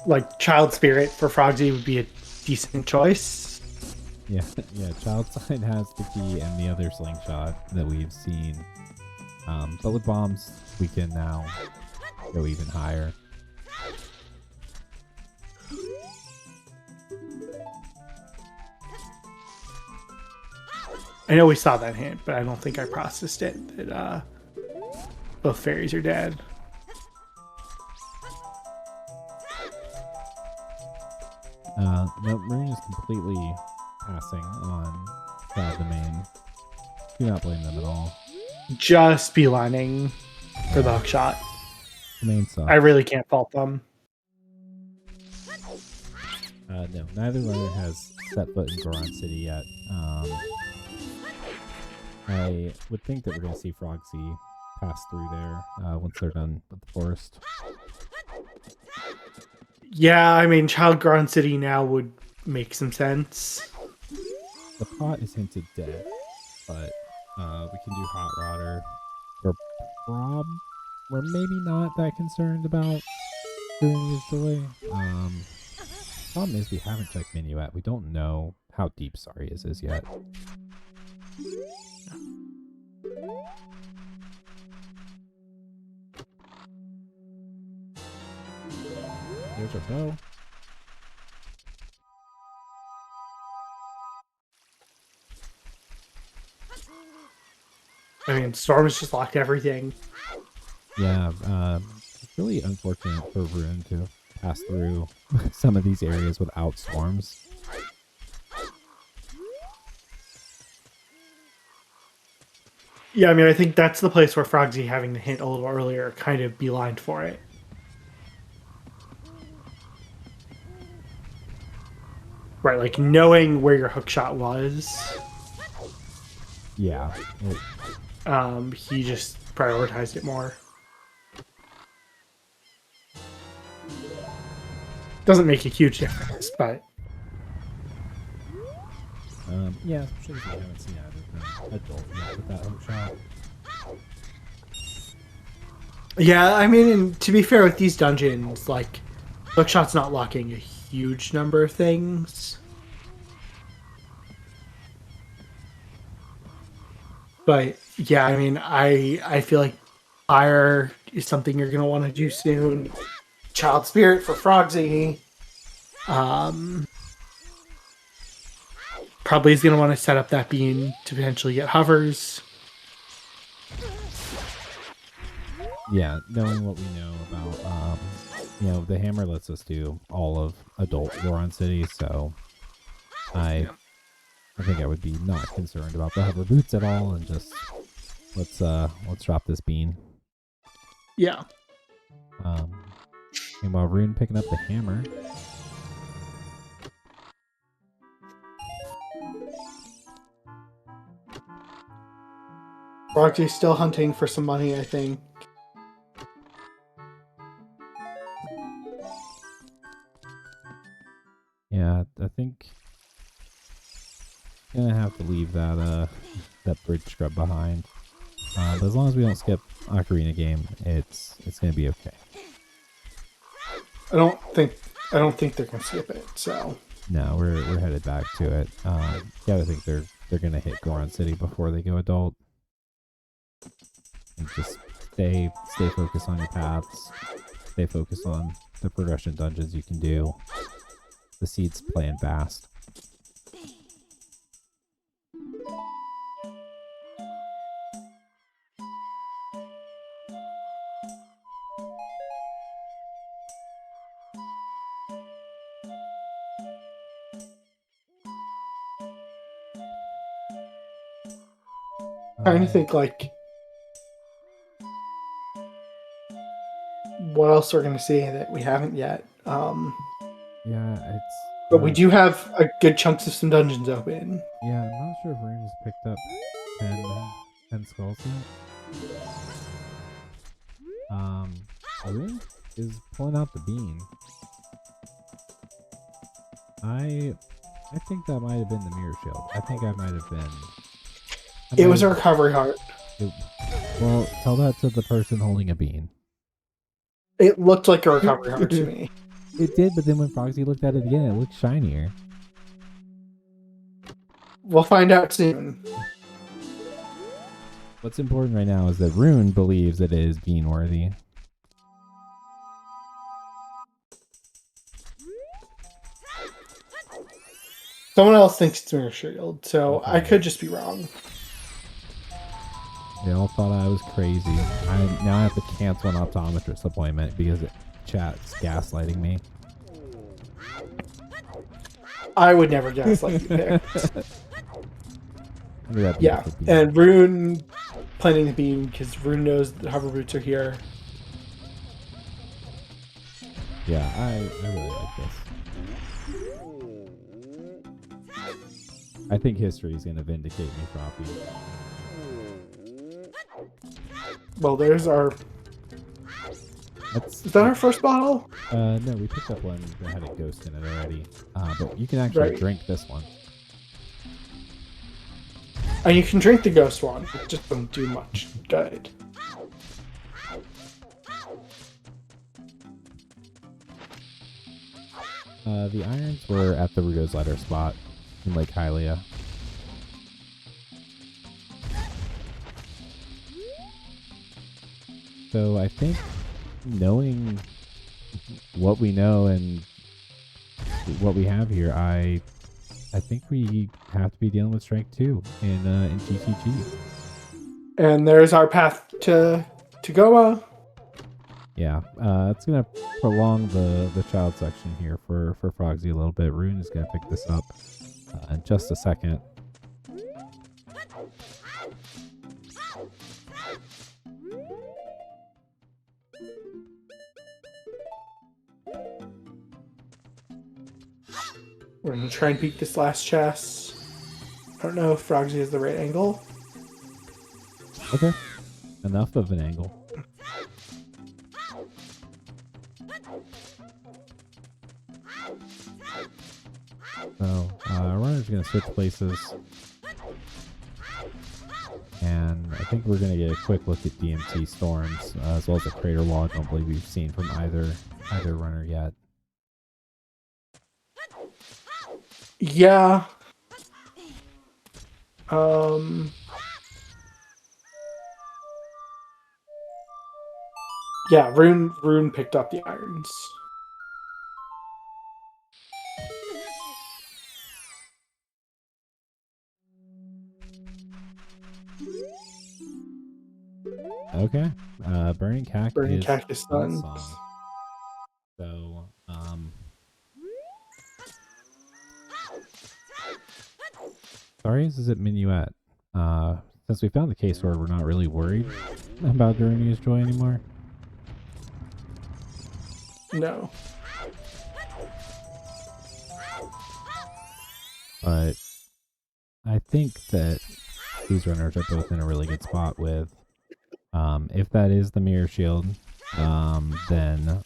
Like, Child Spirit for Frogsy would be a decent choice. Yeah, yeah. Child Sign has the key and the other slingshot that we've seen. But with bombs, we can now go even higher. I know we saw that hint, but I don't think I processed it. That both fairies are dead. No, Marine is completely passing on Child Domain. Do not blame them at all. Just beelining for the hook shot. The main sucks. I really can't fault them. No, neither runner has set foot in Goron City yet. I would think that we're going to see Frogsy pass through there once they're done with the forest. Yeah, I mean, Child Goron City now would make some sense. The pot is hinted dead, but we can do Hot Rodder. We're maybe not that concerned about doing his joy. Problem is we haven't checked Minuet. We don't know how deep Sarius is yet. There's our bow. I mean, Storm has just locked everything. Yeah, it's really unfortunate for Rune to pass through some of these areas without storms. Yeah, I mean, I think that's the place where Frogsy having the hint a little earlier kind of beelined for it. Right, like knowing where your hook shot was. Yeah. He just prioritized it more. Doesn't make a huge difference, but yeah, especially if we haven't seen either adult yet with that hook shot. yeah, I mean, and to be fair with these dungeons, like hookshot's not locking a huge number of things. But yeah, I mean, I feel like fire is something you're gonna want to do soon. Child Spirit for Frogsy. Probably is going to want to set up that beam to potentially get hovers. Yeah, knowing what we know about, the hammer lets us do all of adult Goron City, so I think I would be not concerned about the hover boots at all, and just let's drop this bean. Yeah. And while Rune picking up the hammer. Frogsy's still hunting for some money, I think. Yeah, I think gonna have to leave that bridge scrub behind. But as long as we don't skip Ocarina game, it's gonna be okay. I don't think they're gonna skip it. So no, we're headed back to it. I think they're gonna hit Goron City before they go adult. And just stay focused on your paths. Stay focused on the progression dungeons you can do. The seeds playing fast. trying to think like what else we're gonna see that we haven't yet. Yeah, it's. But we do have a good chunks of some dungeons open. Yeah, I'm not sure if Rune's picked up 10 skulls yet. Rune is pulling out the bean. I think that might have been the mirror shield. I think I might have been. It was a recovery heart. Well, tell that to the person holding a bean. It looked like a recovery heart to me. It did, but then when Frogsy looked at it again, it looked shinier. We'll find out soon. What's important right now is that Rune believes it is bean worthy. Someone else thinks it's Mirror Shield, so Okay. I could just be wrong. They all thought I was crazy. Now I have to cancel an optometrist appointment because chat's gaslighting me. I would never guess like you picked. Look at that Yeah, beautiful bean. and Rune planting the beam because Rune knows the hover boots are here. Yeah, I really like this. I think history is going to vindicate me, Froppy. Well, there's our... Is that our first bottle? No, we picked up one that had a ghost in it already. But you can actually drink this one. And you can drink the ghost one. It just doesn't do much good. The irons were at the Rudo's Letter spot in Lake Hylia. So I think knowing what we know and what we have here, I think we have to be dealing with Strength 2 in GTG. And there's our path to Goa. Yeah, it's gonna prolong the child section here for Frogsy a little bit. Rune is gonna pick this up in just a second. We're gonna try and beat this last chest. I don't know if Frogsy has the right angle. Okay, enough of an angle. So, runner's gonna switch places. And I think we're gonna get a quick look at DMT storms, as well as a crater wall. I don't believe we've seen from either runner yet. Yeah. Yeah, Rune picked up the irons. Okay. Burning Cactus. Burning Cactus Sun Suns. Song. So, sorry, is it Minuet? Since we found the case sword, we're not really worried about Garunia's Joy anymore. No. But I think that these runners are both in a really good spot with, if that is the Mirror Shield, then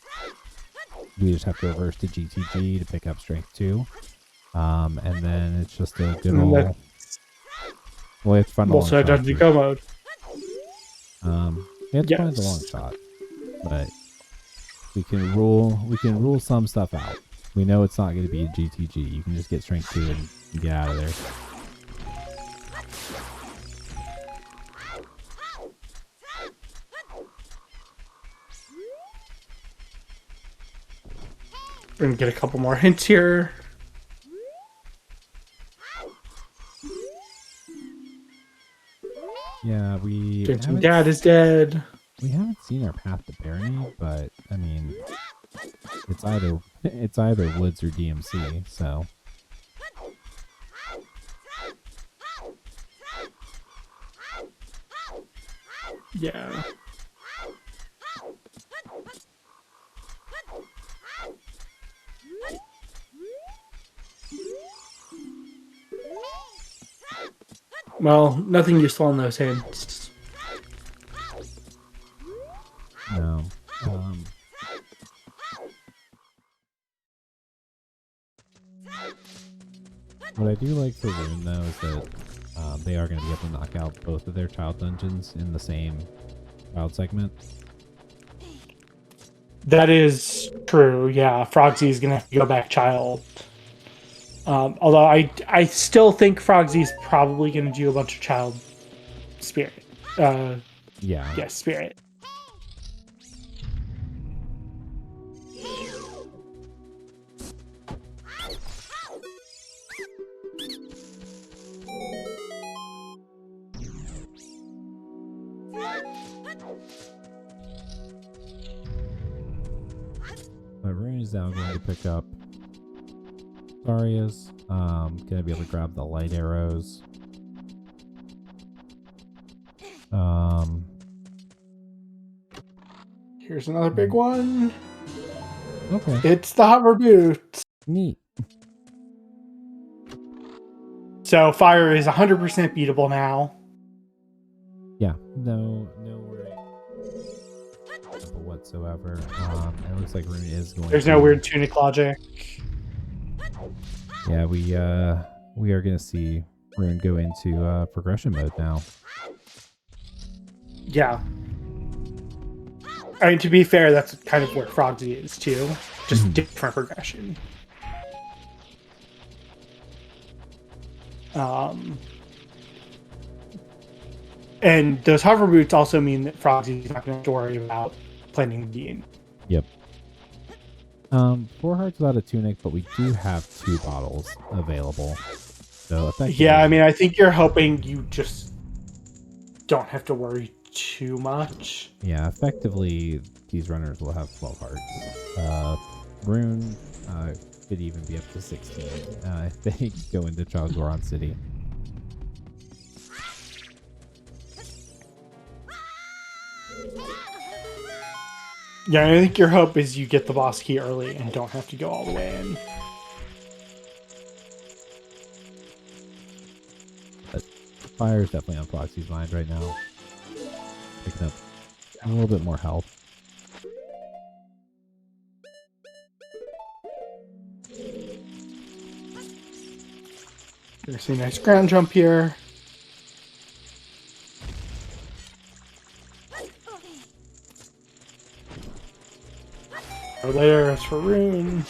we just have to reverse to GTG to pick up Strength 2. And then it's just a good old... Well, we have to find the long shot. Doesn't go mode. We have to find the long shot. But we can rule some stuff out. We know it's not going to be a GTG. You can just get Strength 2 and get out of there. We're gonna get a couple more hints here. Yeah, Drinking Dad is dead. We haven't seen our path to Barony, but I mean, it's either Woods or DMC. So yeah. Well, nothing useful in those hints. no. What I do like for Rune though is that they are going to be able to knock out both of their child dungeons in the same child segment. That is true. Yeah, Frogsy is gonna have to go back child. Although I still think Frogsy's probably gonna do a bunch of child spirit. Yeah. Spirit. But Rune is now going to pick up Darius. Gonna be able to grab the light arrows. Here's another big one. Okay. It's the hover boot. Neat. So fire is 100% beatable now. Yeah. No worry whatsoever. It looks like Rune is going. There's no weird tunic logic. Yeah, we are gonna see Rune go into progression mode now. Yeah. I mean, to be fair, that's kind of where Frogsy is too. Just different progression. And those hover boots also mean that Frogsy's not going to worry about planting the bean. Yep. 4 hearts without a tunic, but we do have 2 bottles available. So effectively, yeah, I mean, I think you're hoping you just don't have to worry too much. Yeah, effectively, these runners will have 12 hearts. Rune could even be up to 16 if they go into Chalgoron City. Yeah, I think your hope is you get the boss key early and don't have to go all the way in. But fire is definitely on Froxy's mind right now. Picking up a little bit more health. There's a nice ground jump here. There, it's for Rune.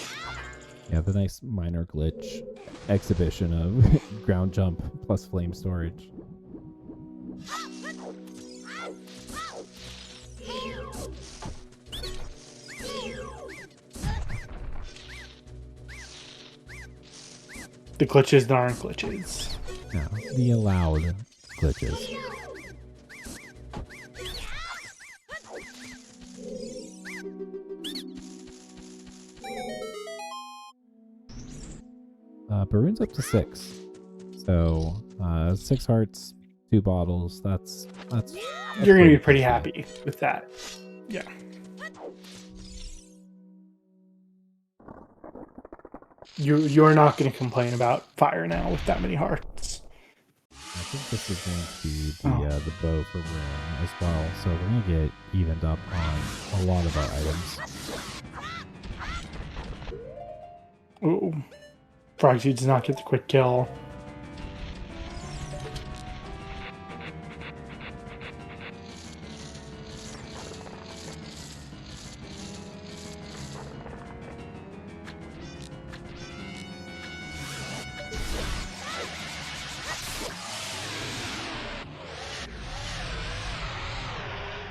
Yeah, the nice minor glitch exhibition of ground jump plus flame storage. The glitches that aren't glitches. No, the allowed glitches. Baroon's up to 6. So 6 hearts, 2 bottles. That's You're gonna be decent. pretty happy with that. Yeah. You're not gonna complain about fire now with that many hearts. I think this is going to be the bow for Rune as well. So we're gonna get evened up on a lot of our items. Ooh. Frogsy does not get the quick kill.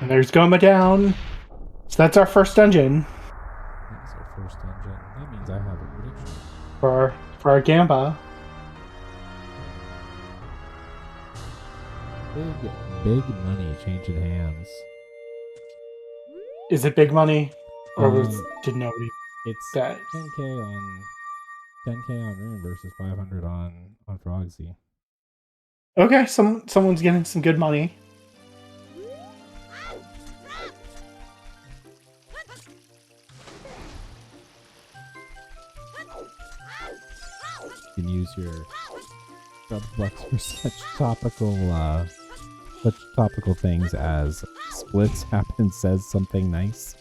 And there's Goma down. So that's our first dungeon That's our first dungeon. That means I have a prediction. for our Gamba. Big money changing hands. Is it big money? Or Um, did nobody It's bet? 10k on Rune versus 500 on Frogsy. Okay, someone's getting some good money. You can use your bucks for such topical things as splits happen says something nice.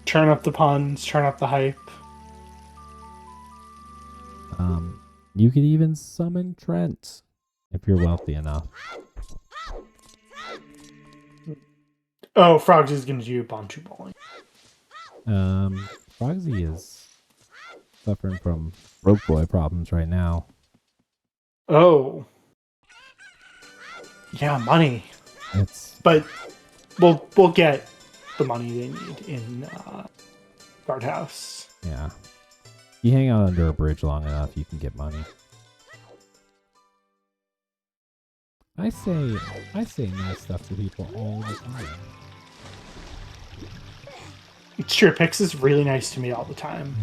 Turn up the puns, turn up the hype. You could even summon Trent if you're wealthy enough. Oh, Frogsy's gonna do Bonchu bowling. Frogsy is suffering from broke boy problems right now. Oh. Yeah, money. But we'll get the money they need in guardhouse. Yeah. You hang out under a bridge long enough, you can get money. I say nice stuff to people all the time. It's true, Pix is really nice to me all the time.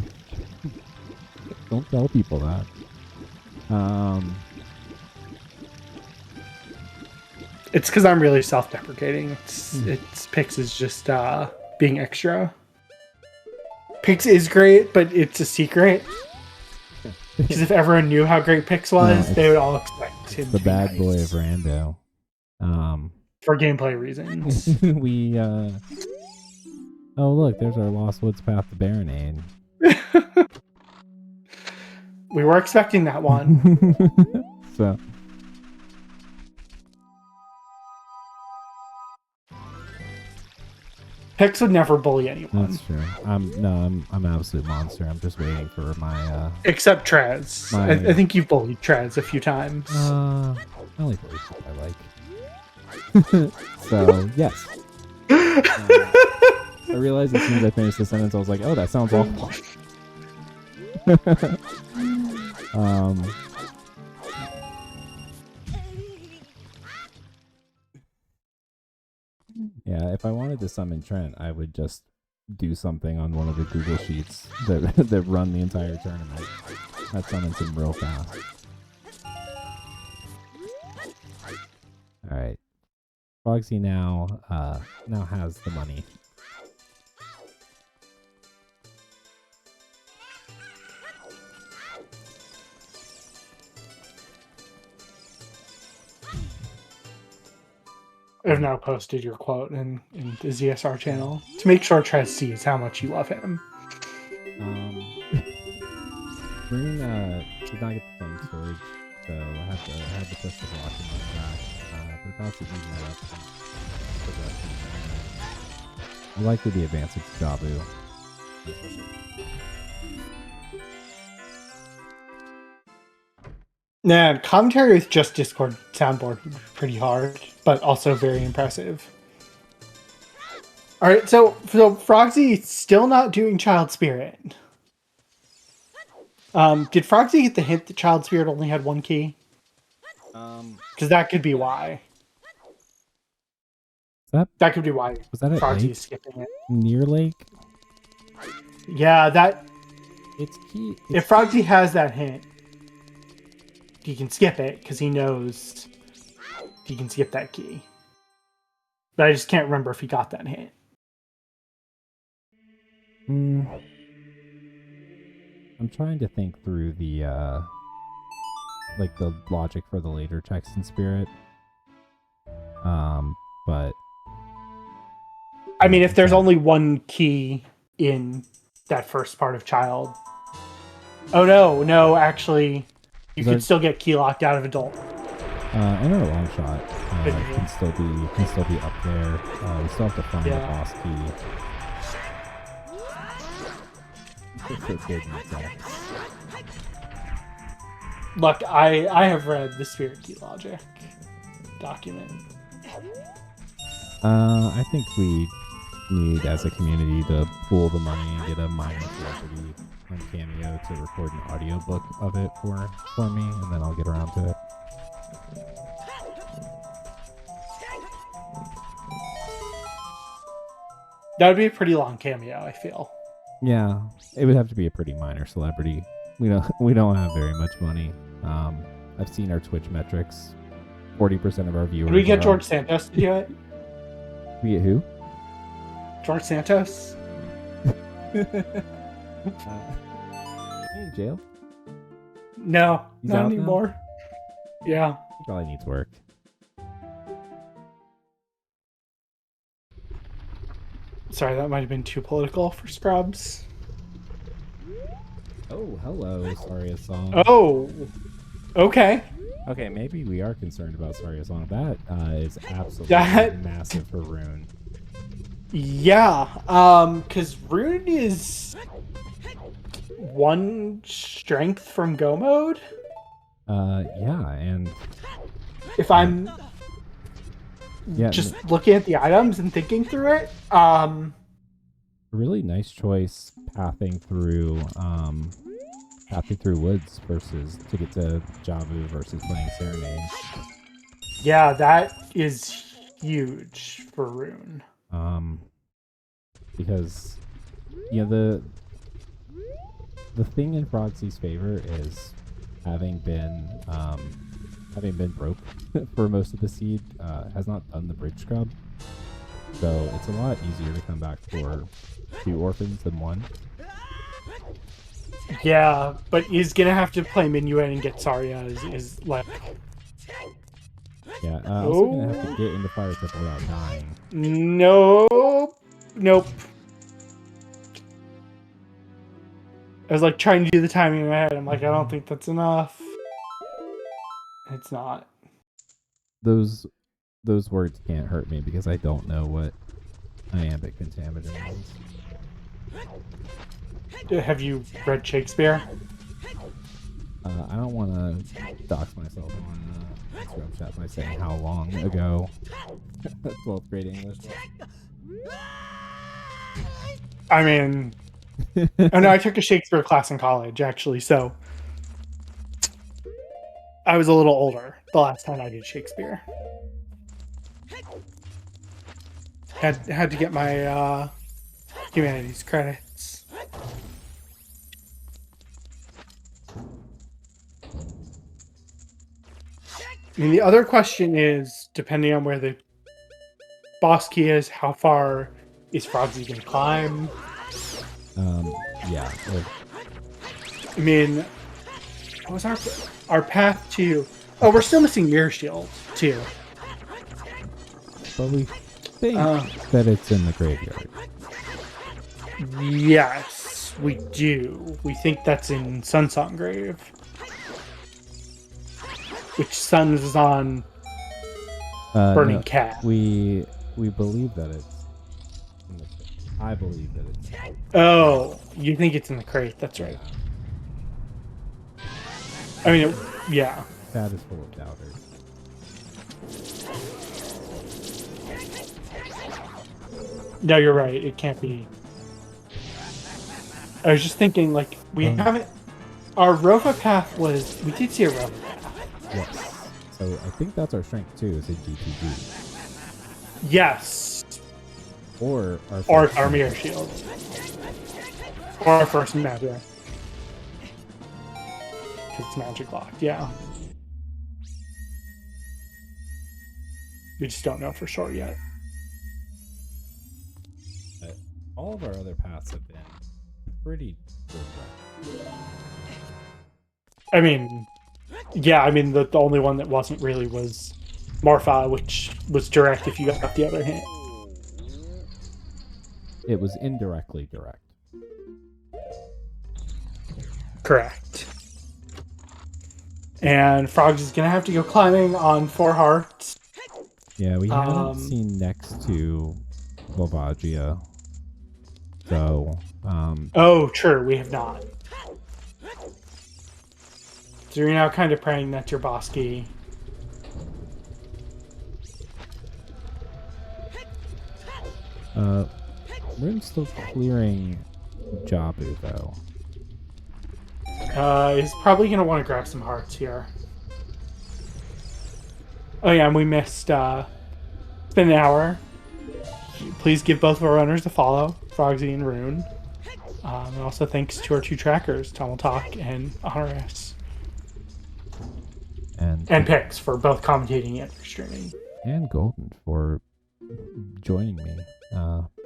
Don't tell people that. It's because I'm really self-deprecating. It's Pix is just being extra. Pix is great, but it's a secret. Because if everyone knew how great Pix was, they would all expect him the to be bad nice. boy of Rando. For gameplay reasons. We oh look, there's our Lost Woods path to Baronade. We were expecting that one. So Pix would never bully anyone. that's true. I'm an absolute monster. I'm just waiting for my Except Trez. I think you've bullied Trez a few times. I only bully people I like. So yes. I realized as soon as I finished the sentence, I was like, "Oh, that sounds awful." Yeah, if I wanted to summon Trent, I would just do something on one of the Google Sheets that run the entire tournament. That summons him real fast. All right, Frogsy now has the money. I've now posted your quote in the ZSR channel to make sure Trez sees how much you love him. Rune did not get the flame storage, so I had to push the block in my back. But about to even that up. I like the advancing to Jabu. Nah, commentary with just Discord soundboard would be pretty hard, but also very impressive. Alright, so Frogsy still not doing Child Spirit. Did Frogsy get the hint that Child Spirit only had one key? Because that could be why. That could be why Was that at Frogsy Lake? is skipping it. Near Lake? Yeah, that It's key. if Frogsy has that hint, he can skip it because he knows he can skip that key. But I just can't remember if he got that hint. I'm trying to think through the like the logic for the later checks in Spirit. But I mean, if there's only one key in that first part of Child. Oh no, actually, you could still get key locked out of Adult. enter a long shot can still be up there. We still have to find the boss key. Look, I have read the Spirit Key Logic document. I think we need, as a community, to pool the money and get a minor celebrity on Cameo to record an audiobook of it for me, and then I'll get around to it. That would be a pretty long cameo, I feel. Yeah, it would have to be a pretty minor celebrity. We don't have very much money. I've seen our Twitch metrics. 40% of our viewers. Did we get George Santos to do it? We get who? George Santos? In jail? No, He's not out anymore. now? Yeah. He probably needs work. Sorry, that might have been too political for Scrubs. Oh, hello, Saria Song. Oh, okay. Okay, maybe we are concerned about Saria Song. That is absolutely massive for Rune. Yeah, because Rune is one strength from Go mode. Yeah, and if I'm just looking at the items and thinking through it, really nice choice pathing through woods versus to get to Javu versus playing Serenade. Yeah, that is huge for Rune. Because the thing in Frogsy's favor is having been broke for most of the seed, has not done the bridge scrub, so it's a lot easier to come back for 2 orphans than 1. Yeah, but he's gonna have to play Minuet and get Saria is like. Yeah, also gonna have to get into Fire Temple without dying. Nope. I was like trying to do the timing in my head. I'm like, I don't think that's enough. It's not. Those words can't hurt me because I don't know what iambic pentameter is. Have you read Shakespeare? I don't want to dox myself on Instagram chat by saying how long ago 12th grade English was. I mean, oh no, I took a Shakespeare class in college actually, so I was a little older the last time I did Shakespeare. Had to get my humanities credits. I mean, the other question is, depending on where the boss key is, how far is Frogsy going to climb? Yeah. I mean, what was our path to... Oh, we're still missing Mirror Shield, too. But we think that it's in the graveyard. Yes, we do. We think that's in Sunsong Grave. Which Sun is on Burning Cat. We believe that it's in the crate. I believe that it's... Oh, you think it's in the crate. That's right. I mean, yeah. That is full of doubters. No, you're right. It can't be. I was just thinking, like, we haven't... Our Rova path was... We did see a Rova path. Yes. So I think that's our strength too, is a GTG. Yes. Or our Mirror Shield. Or first magic. Because it's magic locked, yeah. We just don't know for sure yet. But all of our other paths have been pretty direct. I mean, yeah, I mean, the only one that wasn't really was Morpha, which was direct if you got the other hint. It was indirectly direct. Correct. And Frogs is going to have to go climbing on 4 hearts. Yeah, we haven't seen next to Volvagia. So, Oh, true, we have not. So you're now kind of praying that your Bosky. Rune's still clearing Jabu, though. He's probably going to want to grab some hearts here. Oh yeah, and we missed, it's been an hour. Please give both of our runners a follow, Frogsy and Rune. And also thanks to our 2 trackers, Talk and Honoris. And Pix for both commentating and for streaming. And Golden for joining me,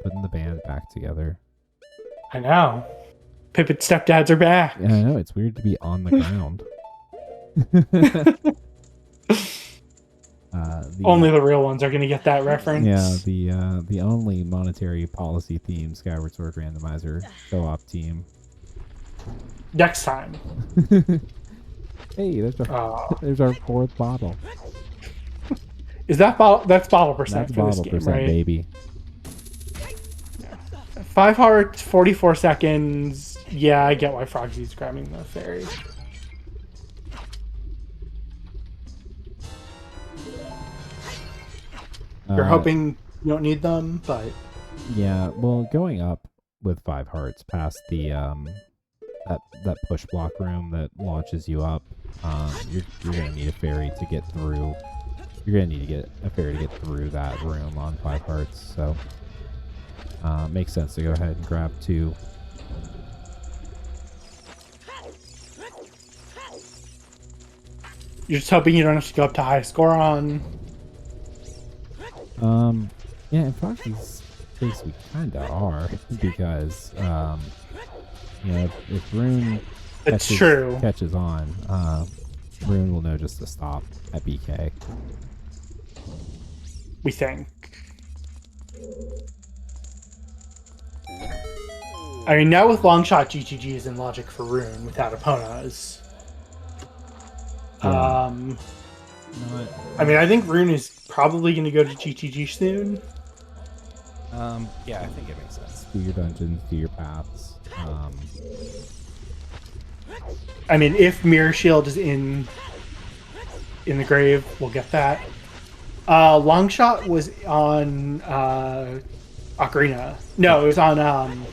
putting the band back together. I know. Pippet stepdads are back. Yeah, I know, it's weird to be on the ground. Only the real ones are going to get that reference. Yeah, the only monetary policy theme Skyward Sword Randomizer co-op team. Next time. Hey, there's our 4th bottle. Is that bottle? That's bottle percent That's for bottle this game, percent, right? baby. 5 hearts, 44 seconds. Yeah, I get why Frogsy's grabbing the fairy. You're hoping you don't need them, but yeah. Well, going up with 5 hearts past the that push block room that launches you up, you're gonna need a fairy to get through. You're gonna need to get a fairy to get through that room on 5 hearts. So makes sense to go ahead and grab 2. you're just hoping you don't have to go up to high score on. Yeah, in Frogsy's case, we kind of are, because, you know, if Rune catches on, Rune will know just to stop at BK. We think. I mean, now with Longshot, GTG is in logic for Rune without Epona's. Yeah. I mean, I think Rune is probably going to go to GTG soon. Yeah, I think it makes sense. Do your dungeons, do your paths. I mean, if Mirror Shield is in the grave, we'll get that. Longshot was on Ocarina. No, it was on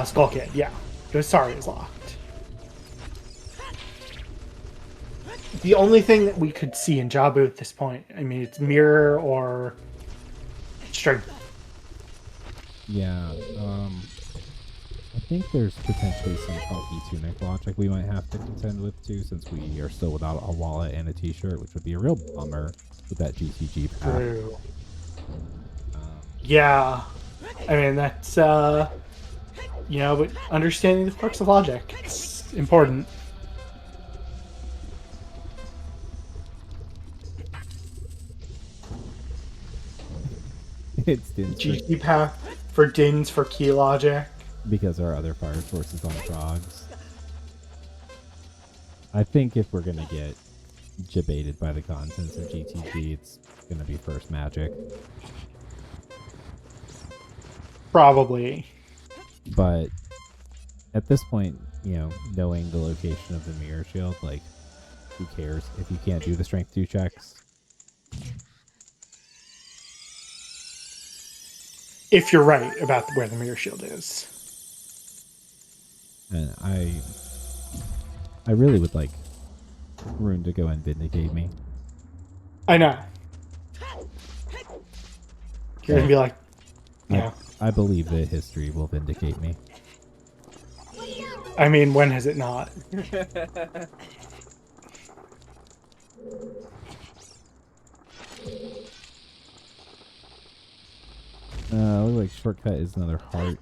Skull Kid. Yeah, it was Sorry is locked. The only thing that we could see in Jabu at this point, I mean, it's Mirror or Strength. Yeah, I think there's potentially some Funky Tunic logic we might have to contend with too, since we are still without a wallet and a t-shirt, which would be a real bummer with that GTG path. True. Yeah, I mean, that's, you know, but understanding the quirks of logic, it's important. It's Din's GT path for Dins for key logic. because our other fire source is on Frogs. I think if we're gonna get jebaited by the contents of GTG, it's gonna be first magic. Probably. But at this point, you know, knowing the location of the mirror shield, like, who cares if you can't do the strength 2 checks? If you're right about where the mirror shield is. And I really would like Rune to go and vindicate me. I know. You're gonna be like, yeah. I believe that history will vindicate me. I mean, when has it not? Looks like shortcut is another heart.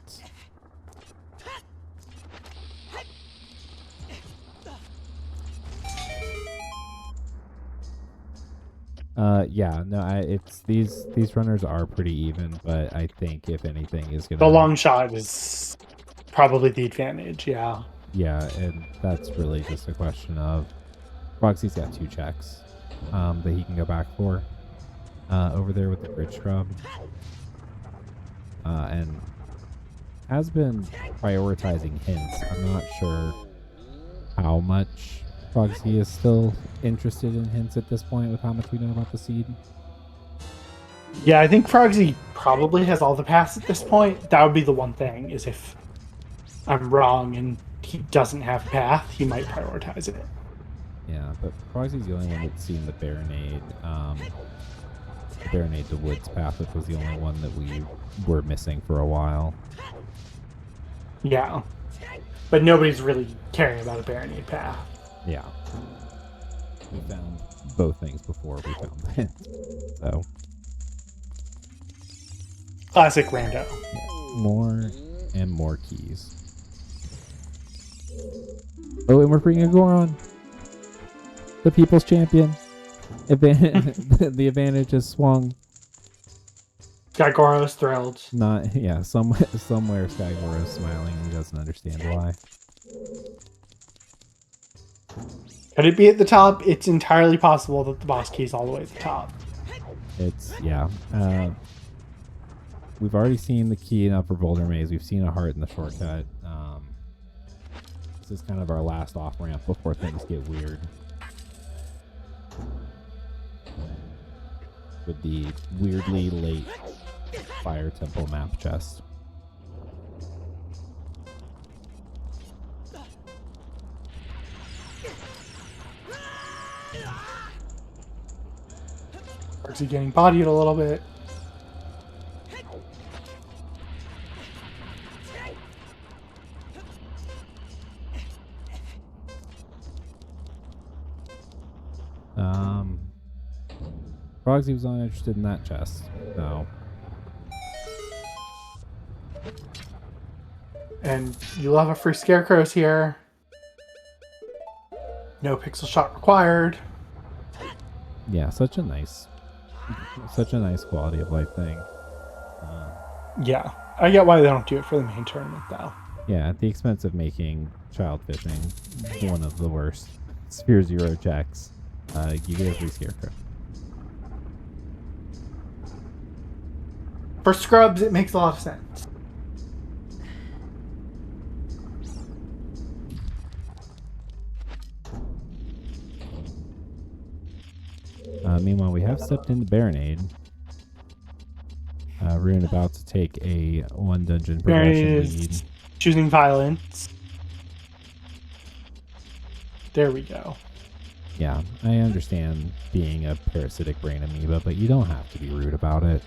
Yeah, no, it's these runners are pretty even, but I think if anything is gonna The long shot is probably the advantage, yeah. Yeah, and that's really just a question of Frogsy's got 2 checks that he can go back for over there with the bridge scrub. And has been prioritizing hints. I'm not sure how much Frogsy is still interested in hints at this point with how much we know about the seed. Yeah, I think Frogsy probably has all the pass at this point. That would be the one thing, is if I'm wrong and he doesn't have a path, he might prioritize it. Yeah, but Frogsy's the only one that's seen the Baronade. Baronade to Woods path, which was the only one that we were missing for a while. Yeah. But nobody's really caring about a Baronade path. Yeah. We found both things before we found the hint. So. Classic rando. Yeah, more and more keys. Oh, and we're bringing Goron. The people's champion. The advantage is swung. Skygoro's thrilled. Not, yeah, somewhere Skygoro's smiling. He doesn't understand why. Could it be at the top? It's entirely possible that the boss key is all the way at the top. It's, yeah. We've already seen the key in Upper Boulder Maze. We've seen a heart in the shortcut. This is kind of our last off-ramp before things get weird. With the weirdly late Fire Temple map chest. Frogsy getting bodied a little bit. Frogsy was not interested in that chest, no. And you love a free scarecrows here. No pixel shot required. Yeah, such a nice quality of life thing. Yeah, I get why they don't do it for the main tournament though. Yeah, at the expense of making child fishing one of the worst Sphere Zero checks. You get a free scarecrow. For scrubs, it makes a lot of sense. Meanwhile, we have stepped into Baronade. Rune about to take a 1 dungeon progression lead. Choosing violence. There we go. Yeah, I understand being a parasitic brain amoeba, but you don't have to be rude about it.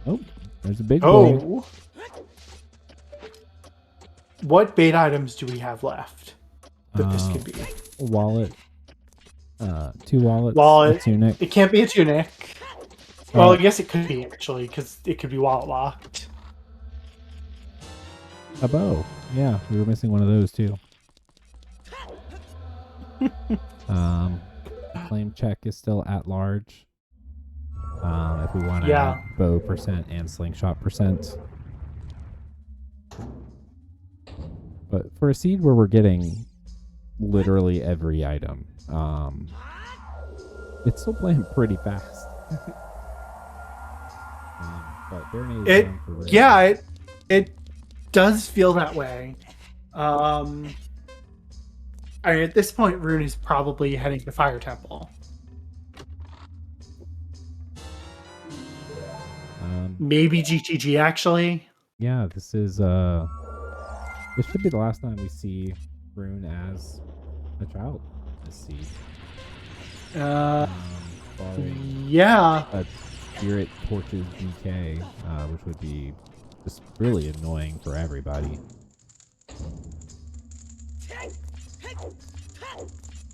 Oh, there's a big boy. What bait items do we have left that this could be? Wallet. 2 wallets. Wallet. A tunic. It can't be a tunic. Well, I guess it could be, actually, because it could be wallet locked. A bow. Yeah, we were missing one of those, too. Claim check is still at large. If we want to add bow percent and slingshot percent. But for a seed where we're getting literally every item, it's still playing pretty fast. But it does feel that way. I mean, at this point, Rune is probably heading to Fire Temple. Maybe GTG, actually. Yeah, this should be the last time we see Rune as a child this seed. Following Yeah. a Spirit Torches BK, which would be just really annoying for everybody.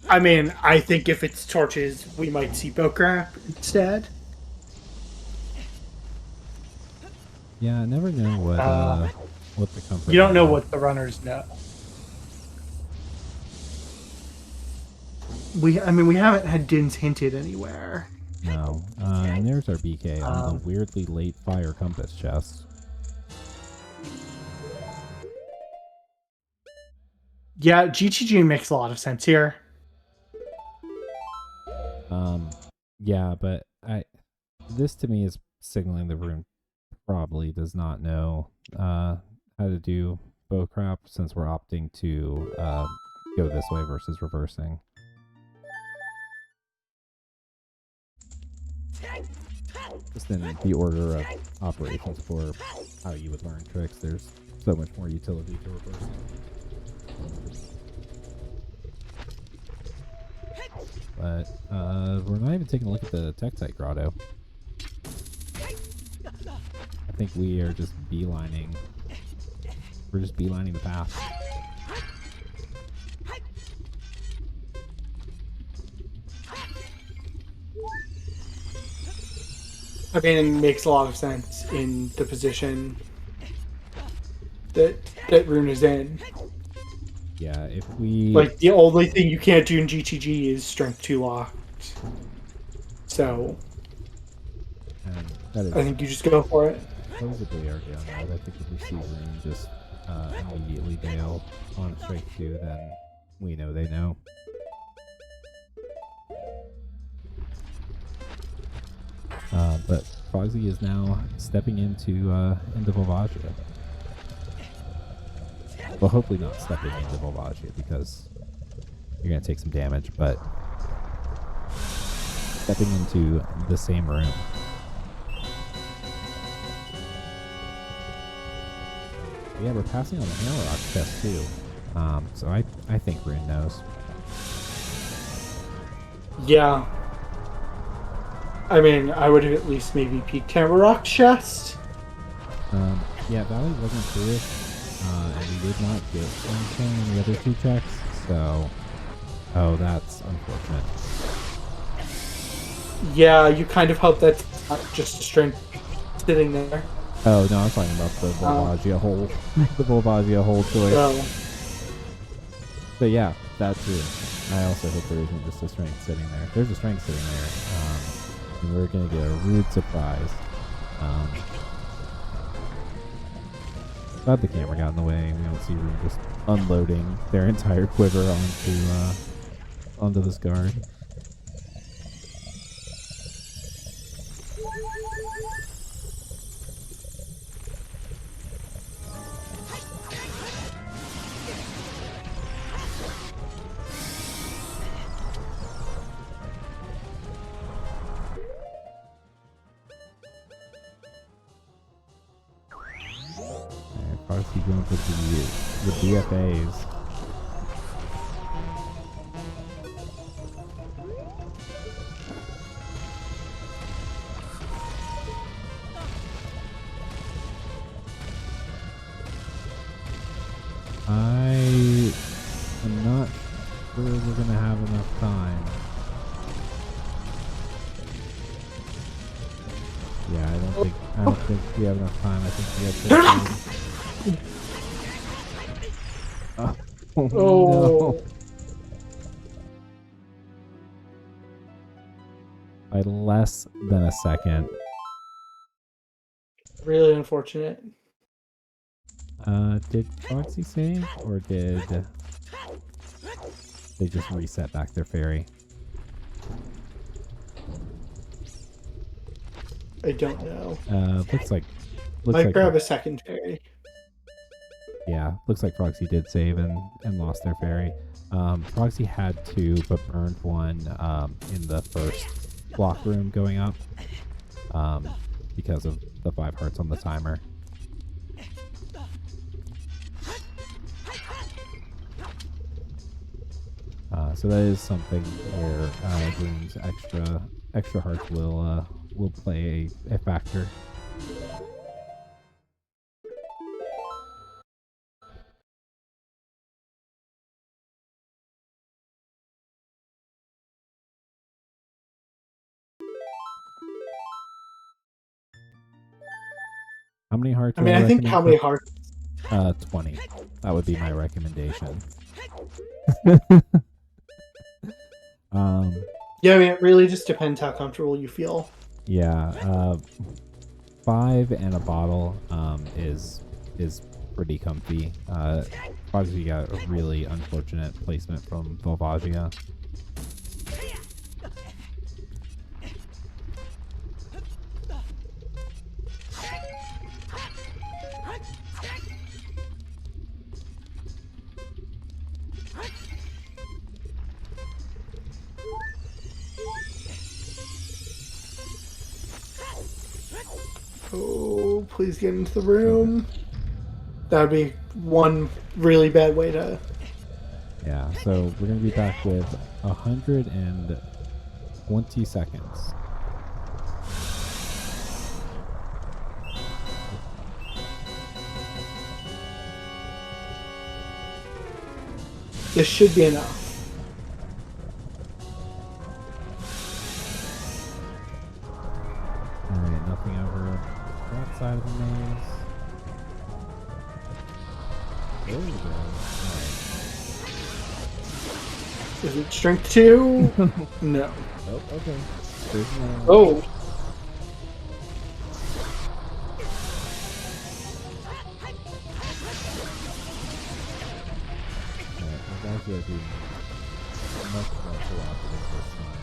I mean, I think if it's torches, we might see boat grab instead. Yeah, I never know what the comfort. You don't know level- what the runners know. We haven't had Dins hinted anywhere. No, and there's our BK on the weirdly late fire compass chest. Yeah, GTG makes a lot of sense here. Yeah, but this to me is signaling the rune probably does not know how to do bow crap since we're opting to go this way versus reversing. Just in the order of operations for how you would learn tricks, there's so much more utility to reversing. But we're not even taking a look at the Tektite Grotto. I think we are just beelining. We're just beelining the path. I mean, it makes a lot of sense in the position that Rune is in. Yeah, if we Like, the only thing you can't do in GTG is Strength 2 locked. So, and that is I think you just go for it. supposedly our download. I think if we see Rune just immediately bail on strike 2, then we know they know. But Frogsy is now stepping into Volvagia. Well, hopefully not stepping into Volvagia because you're going to take some damage, but stepping into the same room. Yeah, we're passing on the Hammerrock chest too. So I think Rune knows. Yeah. I mean, I would have at least maybe peeked Hammerrock chest. Yeah, Valley wasn't curious. And we did not get anything in the other 2 checks, so... Oh, that's unfortunate. Yeah, you kind of hope that's not just a strength sitting there. Oh, no, I was talking about the Volvagia hole. The Volvagia hole choice. So, So yeah, that too. I also hope there isn't just a strength sitting there. There's a strength sitting there. And we're going to get a rude surprise. Glad the camera got in the way. We don't see Rune just unloading their entire quiver onto this guard. Frogsy going for the BFAs. I am not sure we're gonna have enough time. Yeah, I don't think we have enough time. I think we have to. Oh, no. By less than a second. really unfortunate. Did Frogsy save, or did they just reset back their fairy? I don't know. Looks like Might grab a second fairy. Yeah, looks like Frogsy did save and lost their fairy. Frogsy had 2, but burned 1 in the first block room going up because of the 5 hearts on the timer. So that is something where Rune's extra hearts will play a factor. How many hearts? I mean, I think how many hearts? 20. That would be my recommendation. Yeah, I mean, it really just depends how comfortable you feel. Yeah, 5 and a bottle is pretty comfy. Frogsy got a really unfortunate placement from Volvagia. Oh, please get into the room. That would be one really bad way to... Yeah, so we're going to be back with 120 seconds. This should be enough. Alright, nothing over that side of the maze. There we go. Alright. Is it strength 2? No. Oh, okay. There's no... Oh. Alright, we're being much more cooperative this time.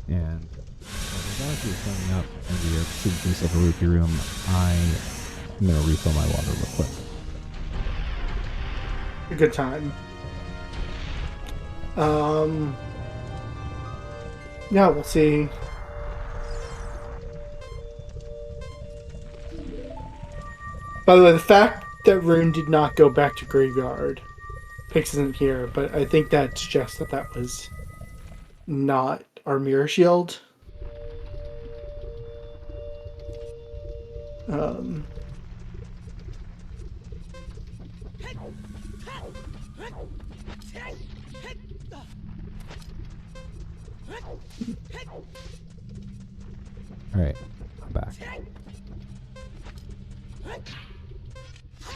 And as you're coming up into your piece of a rupee room, I'm gonna refill my water real quick. A good time. Yeah, we'll see. By the way, the fact that Rune did not go back to Graveyard, Pix isn't here, but I think that suggests that that was not our mirror shield. Alright, I'm back.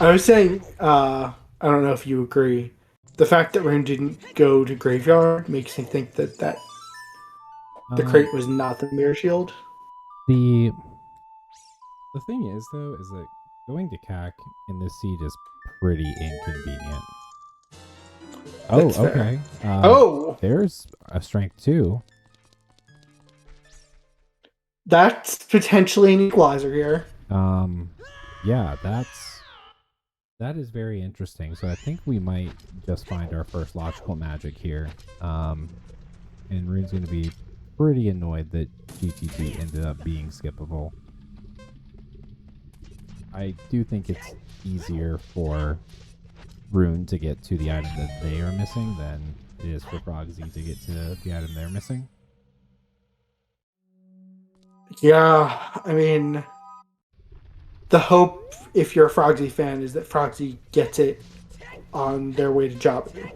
I was saying, I don't know if you agree, the fact that Rune didn't go to Graveyard makes me think that the crate was not the mirror shield. The thing is, though, is that going to CAC in this seed is pretty inconvenient. Oh, That's fair. okay. Oh! There's a strength 2. That's potentially an equalizer here. Yeah, that is very interesting. So I think we might just find our first logical magic here. And Rune's going to be pretty annoyed that GTG ended up being skippable. I do think it's easier for Rune to get to the item that they are missing than it is for Frogsy to get to the item they're missing. Yeah, I mean, the hope, if you're a Frogsy fan, is that Frogsy gets it on their way to Jabu.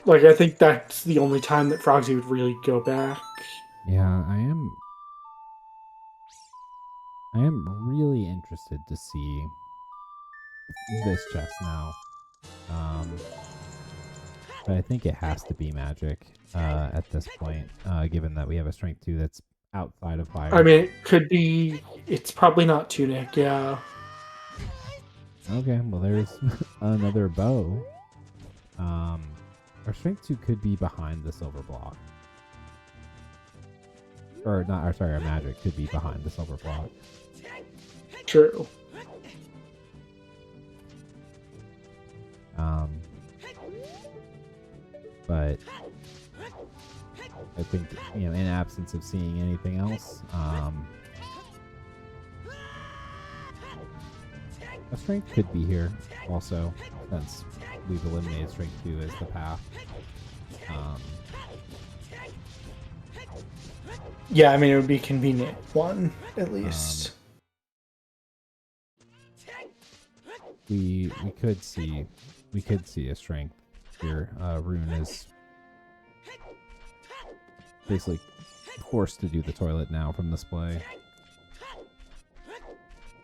Like, I think that's the only time that Frogsy would really go back. Yeah, I am really interested to see this chest now. But I think it has to be magic at this point, given that we have a strength 2 that's outside of fire. I mean, it could be... It's probably not Tunic, yeah. Okay, well there's another bow. Our strength 2 could be behind the silver block. Or not, or sorry, our magic could be behind the silver block. True. But I think, in absence of seeing anything else, a strength could be here also, since we've eliminated strength 2 as the path. Yeah, I mean, it would be convenient one, at least. We could see a strength here. Rune is basically forced to do the toilet now from this play.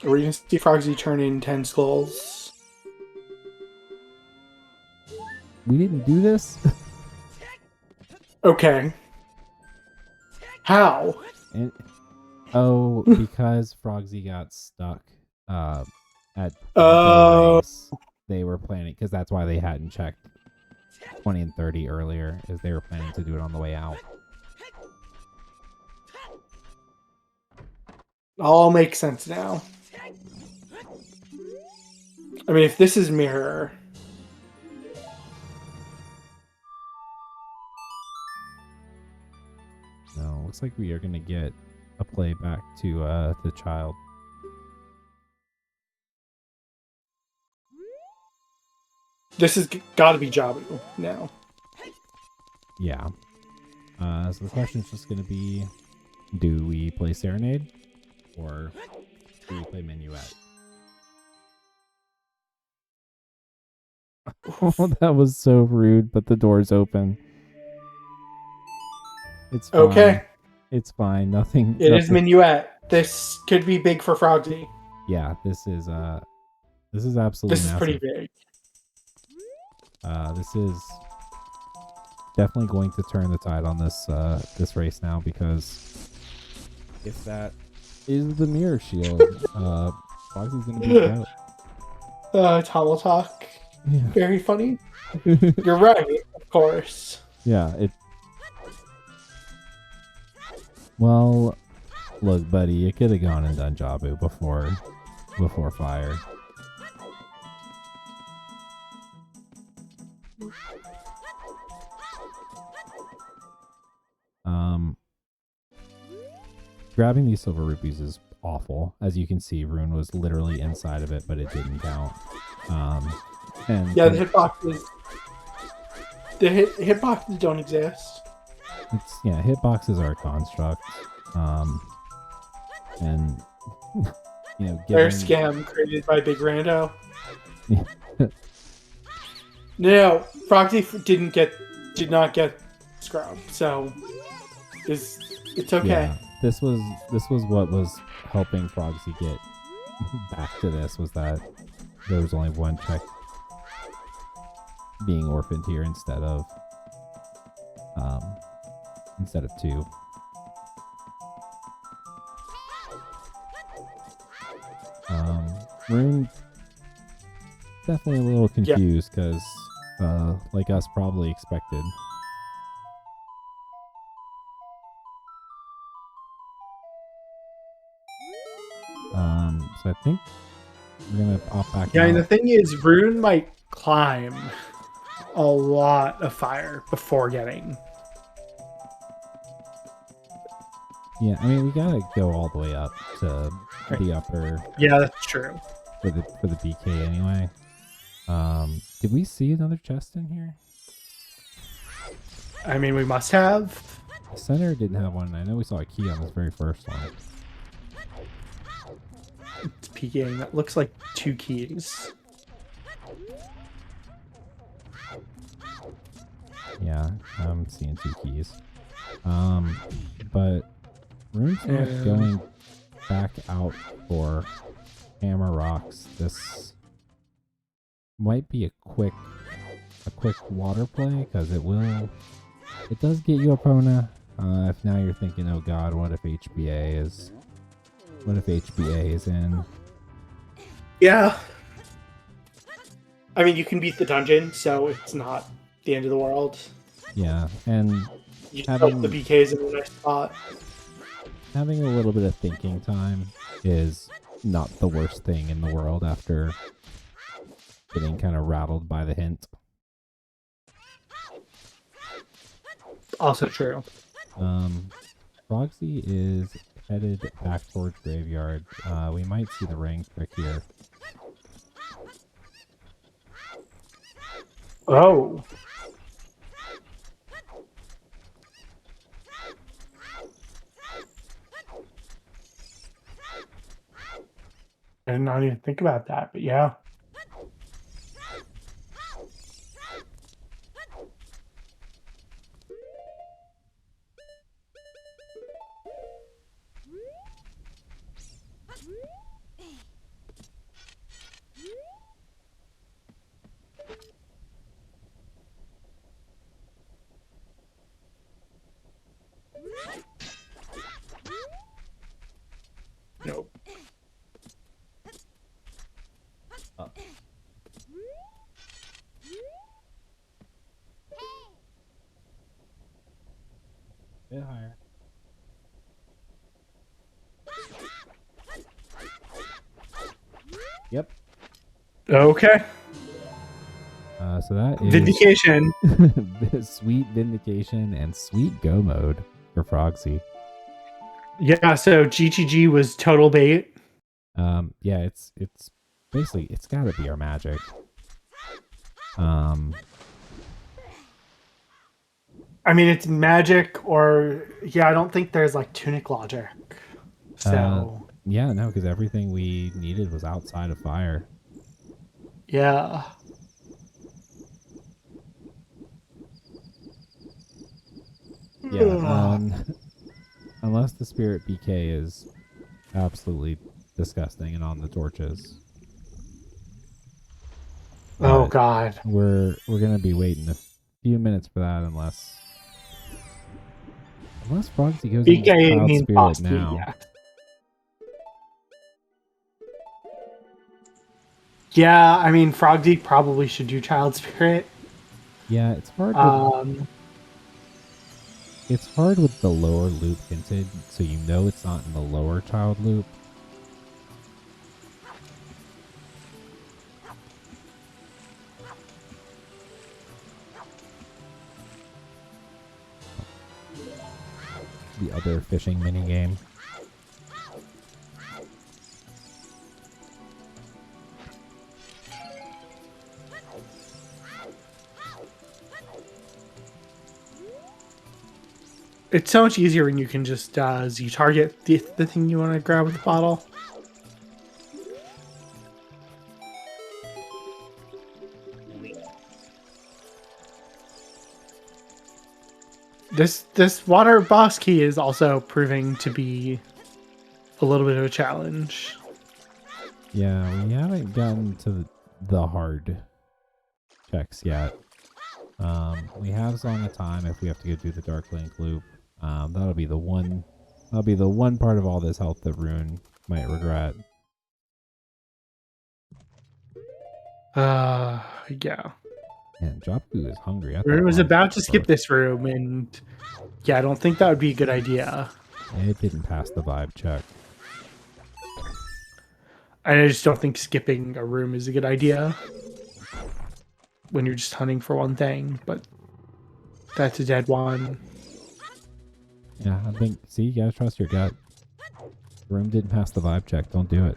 Are we going to see Frogsy turn in 10 skulls? We didn't do this? Okay. How? Because Frogsy got stuck at Oh. race. They were planning, because that's why they hadn't checked 20 and 30 earlier, is they were planning to do it on the way out. All makes sense now. I mean, if this is mirror... No, looks like we are going to get a play back to the child. This has got to be Jabu now. Yeah. So the question is just going to be, do we play Serenade or do we play Minuet? Oh, that was so rude, but the door's open. It's fine. Okay. It's fine. Nothing. It is Minuet. This could be big for Frogsy. Yeah, this is absolutely This is massive. pretty big. This is definitely going to turn the tide on this race now, because if that is the mirror shield, Froxy's gonna be out. Tomel talk. Yeah. Very funny. You're right, of course. Yeah, well, look, buddy, you could have gone and done Jabu before fire. Grabbing these silver rupees is awful. As you can see, Rune was literally inside of it, but it didn't count. And yeah, the hitboxes. The hitboxes don't exist. Hitboxes are a construct. And they're a scam created by Big Rando. No, Frogsy did not get scrubbed, so it's okay. Yeah, this was what was helping Frogsy get back to this, was that there was only one check being orphaned here instead of two. Rune definitely a little confused because, like us, probably expected. So I think we're gonna pop back. Yeah, out. and the thing is, Rune might climb a lot of fire before getting. Yeah, I mean, we gotta go all the way up to the upper. Yeah, that's true. For the BK anyway. Did we see another chest in here? I mean, we must have. The center didn't have one. I know we saw a key on this very first one. It's peeking. That looks like 2 keys. Yeah, I'm seeing 2 keys. But Rune's not going back out for hammer rocks. This might be a quick water play, because it does get you a Pona. If now you're thinking, oh god, what if HBA is in? Yeah. I mean, you can beat the dungeon, so it's not the end of the world. Yeah, and You just hope the BK's in a nice spot. having a little bit of thinking time is not the worst thing in the world after getting kind of rattled by the hint. Also true. Frogsy is headed back towards Graveyard. We might see the ring trick here. Oh. I did not even think about that, but yeah. Nope. Oh. Bit higher. Yep. Okay. So that is Vindication. sweet vindication and sweet go mode for Frogsy. Yeah, so GTG was total bait. Yeah, it's basically it's got to be our magic. I mean, it's magic, or yeah, I don't think there's like tunic logic. So yeah, no, because everything we needed was outside of fire. yeah. Yeah, unless the spirit BK is absolutely disgusting and on the torches. Oh But God. we're gonna be waiting a few minutes for that unless Frogsy goes into BK Cloud means Spirit boss now. yeah. Yeah, I mean, Frogsy probably should do Child Spirit. Yeah, it's hard. It's hard with the lower loop hinted, so you know it's not in the lower child loop. The other fishing minigame. It's so much easier when you can just you target the thing you want to grab with the bottle. This water boss key is also proving to be a little bit of a challenge. Yeah, we haven't gotten to the hard checks yet. We have Song of Time if we have to go do the Dark Link loop. That'll be the one part of all this health that Rune might regret. Yeah. And Jopku is hungry. Rune was about to skip this room, and yeah, I don't think that would be a good idea. It didn't pass the vibe check. I just don't think skipping a room is a good idea when you're just hunting for one thing, but that's a dead one. Yeah, I think, see, you gotta trust your gut. Room didn't pass the vibe check. Don't do it.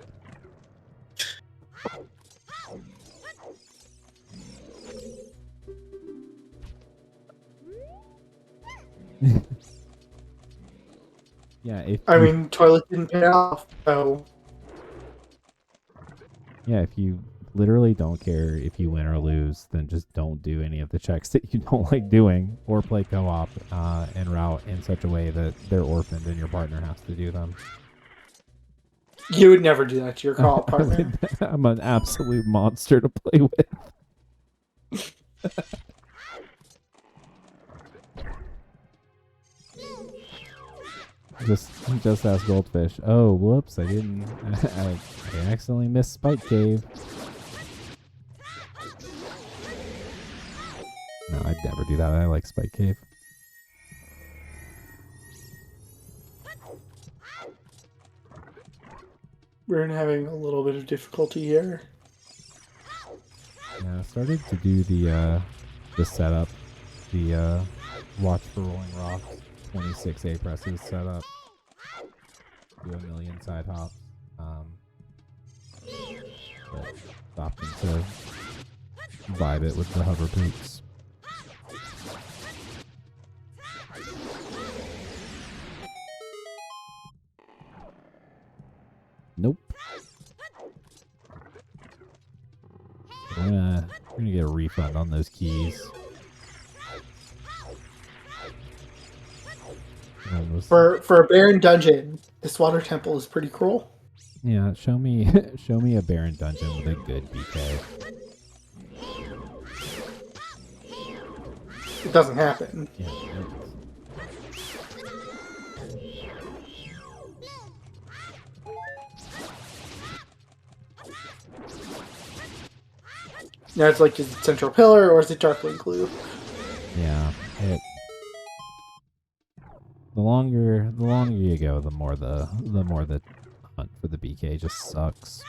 Yeah, I mean, toilet didn't pay off, so yeah, if you literally don't care if you win or lose, then just don't do any of the checks that you don't like doing, or play co-op and route in such a way that they're orphaned and your partner has to do them. you would never do that to your co-op partner. I'm an absolute monster to play with. Just ask Goldfish. Oh, whoops! I didn't. I accidentally missed Spike Cave. No, I'd never do that. I like Spike Cave. We're having a little bit of difficulty here. Yeah, I started to do the setup, the watch for rolling rocks, 26 A presses setup, do a million side hops, but opting to vibe it with the hover boots. Nope. We're gonna get a refund on those keys. For a barren dungeon, this water temple is pretty cruel. Yeah, show me a barren dungeon with a good BK. It doesn't happen. Yeah. Now it's like, is it Central Pillar or is it Darkling Glue? Yeah. The longer you go, the more the hunt for the BK just sucks.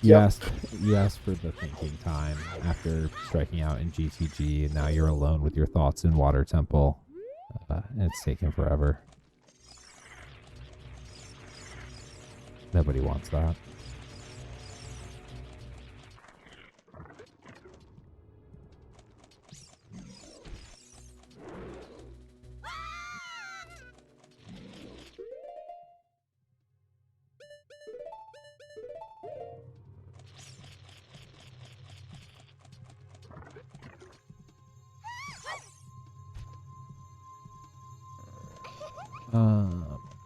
You asked for the thinking time after striking out in GTG, and now you're alone with your thoughts in Water Temple, and it's taken forever. Nobody wants that.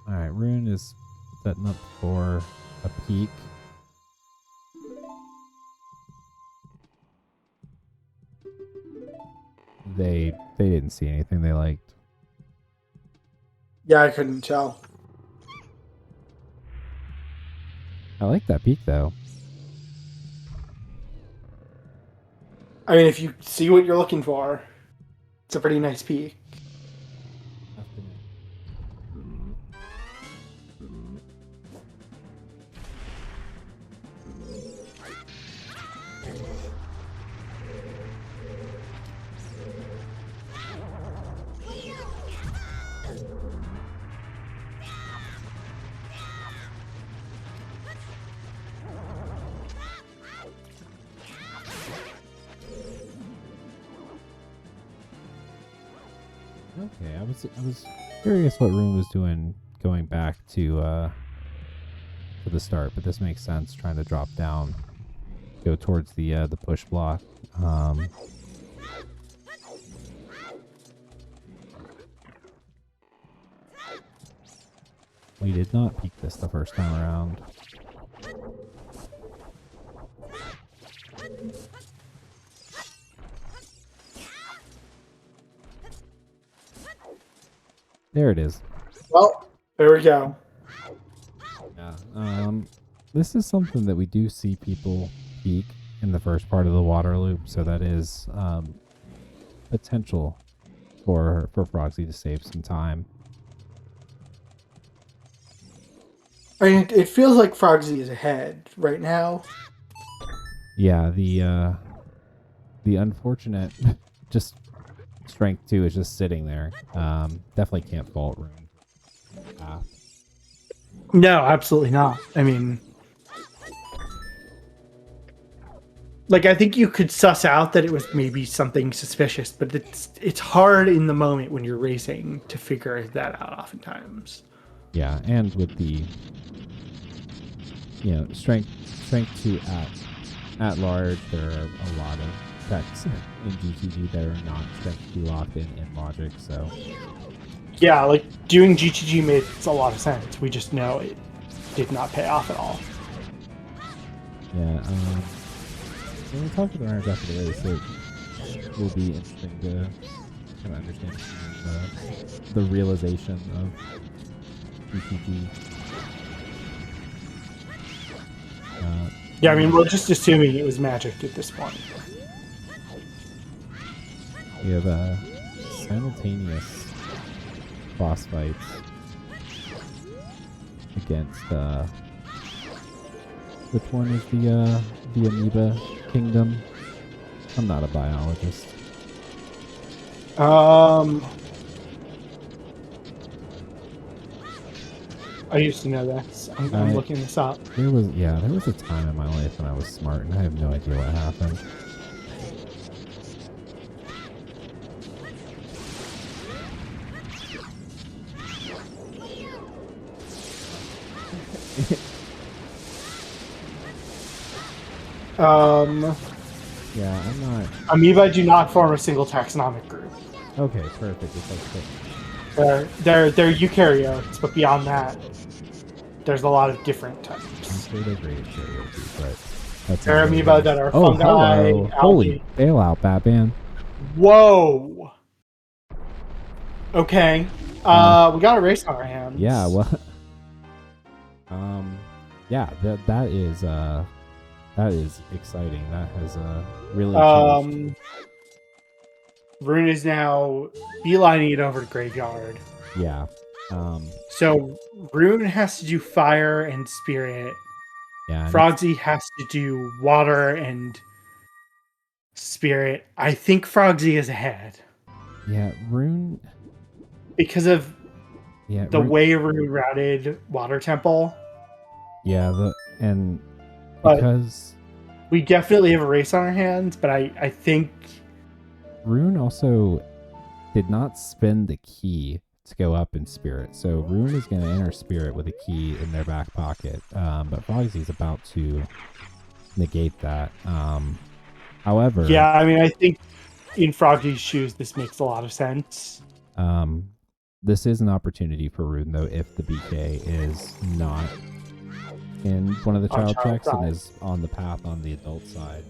Alright, Rune is setting up for a peak. They didn't see anything they liked. Yeah, I couldn't tell. I like that peak though. I mean, if you see what you're looking for, it's a pretty nice peak. Okay, I was curious what Rune was doing going back to the start, but this makes sense. Trying to drop down, go towards the push block. We did not peek this the first time around. There it is. Well, there we go. Yeah. This is something that we do see people peek in the first part of the water loop, so that is potential for Frogsy to save some time. I mean, it feels like Frogsy is ahead right now. Yeah, the unfortunate just strength 2 is just sitting there. Definitely can't fault Rune. No, absolutely not. I mean, like, I think you could suss out that it was maybe something suspicious, but it's hard in the moment when you're racing to figure that out oftentimes. Yeah, and with the strength 2 at large, there are a lot of techs in GTG that are not strength 2 locked in logic, so yeah, like doing GTG makes a lot of sense. We just know it did not pay off at all. Yeah, when we talk about our after the race, it will be interesting to kind of understand the realization of GTG. Yeah, I mean, we're just assuming it was magic at this point. We have simultaneous boss fights against which one is the amoeba kingdom? I'm not a biologist. I used to know this. I'm looking this up. There was a time in my life when I was smart and I have no idea what happened. Yeah, I'm not. Amoeba do not form a single taxonomic group. Okay, perfect. It's like They're eukaryotes, but beyond that, there's a lot of different types. I'm sure they're great at karaoke, but that's There are not amoeba really that are Oh, fungi. hello. Holy algae. bailout, Batman. Whoa. Okay. We got a race on our hands. Yeah, well, yeah, that is exciting. That has really changed. Rune is now beelining it over to Graveyard. Yeah. So Rune has to do fire and spirit. Yeah. Frogsy has to do water and spirit. I think Frogsy is ahead. Yeah, Rune. Because of the Rune, way Rune routed Water Temple. Yeah, But because we definitely have a race on our hands, but I think Rune also did not spend the key to go up in spirit. So Rune is going to enter spirit with a key in their back pocket. But Frogsy's about to negate that. However... Yeah, I mean, I think in Frogsy's shoes, this makes a lot of sense. This is an opportunity for Rune, though, if the BK is not in one of the child checks and is on the path on the adult side.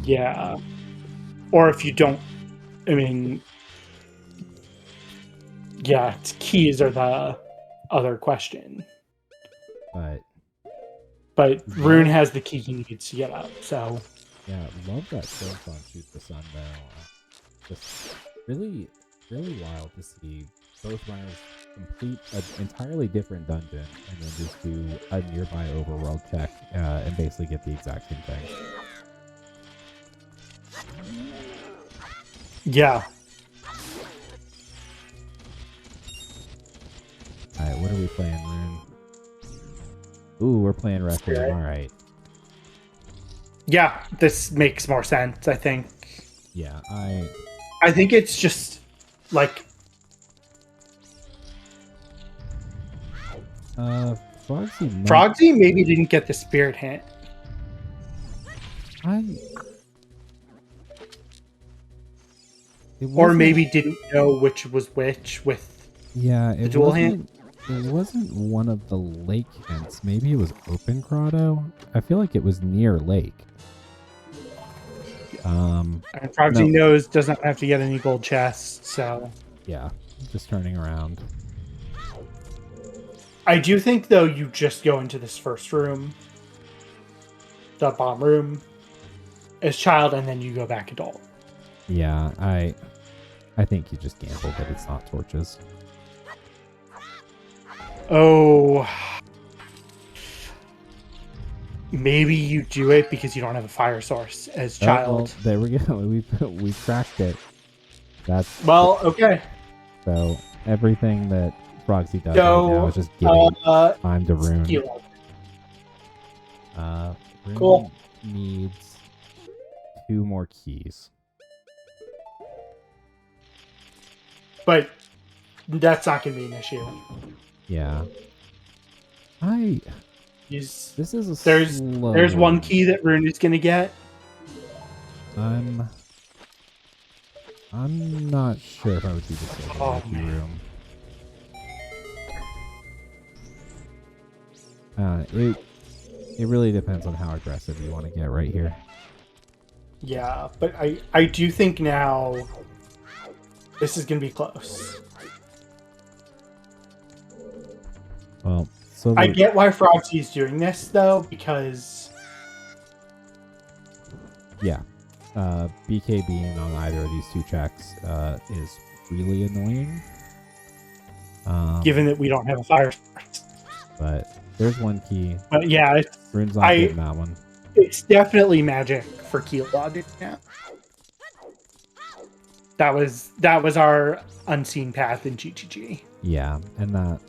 Yeah. Or if you don't, I mean, yeah, keys are the other question. But Rune has the key he needs to get up, so. Yeah, love that Silk on Shoot the Sun, though. Just really, really wild to see both runners complete an entirely different dungeon and then just do a nearby overworld check and basically get the exact same thing. Yeah. Alright, what are we playing, Rune? Ooh, we're playing Requiem, alright. Yeah, this makes more sense, I think. Yeah, I think it's just, like... Frogsy maybe didn't get the spirit hint. Or maybe didn't know which was which with the dual hint. It wasn't one of the lake hints. Maybe it was open grotto. I feel like it was near lake. And Frogsy knows doesn't have to get any gold chests, so... Yeah, just turning around. I do think, though, you just go into this first room, the bomb room, as child, and then you go back adult. Yeah, I think you just gamble that it's not torches. Oh. Maybe you do it because you don't have a fire source as child. Well, there we go. We cracked it. That's okay. So everything that Frogsy does right now is just giving time to Rune. Rune Cool. Needs 2 more keys. But that's not going to be an issue. Yeah. This is a there's one key that Rune is going to get. I'm not sure if I would do this in the key room. It really depends on how aggressive you want to get right here. Yeah, but I do think now this is going to be close. Well, so I get why Frogsy's doing this, though, because... Yeah. BK being on either of these two checks is really annoying. Given that we don't have a fire. But there's one key. But yeah, Rune's not getting that one. it's definitely magic for Keylog. Yeah. That was our unseen path in GGG. Yeah, and that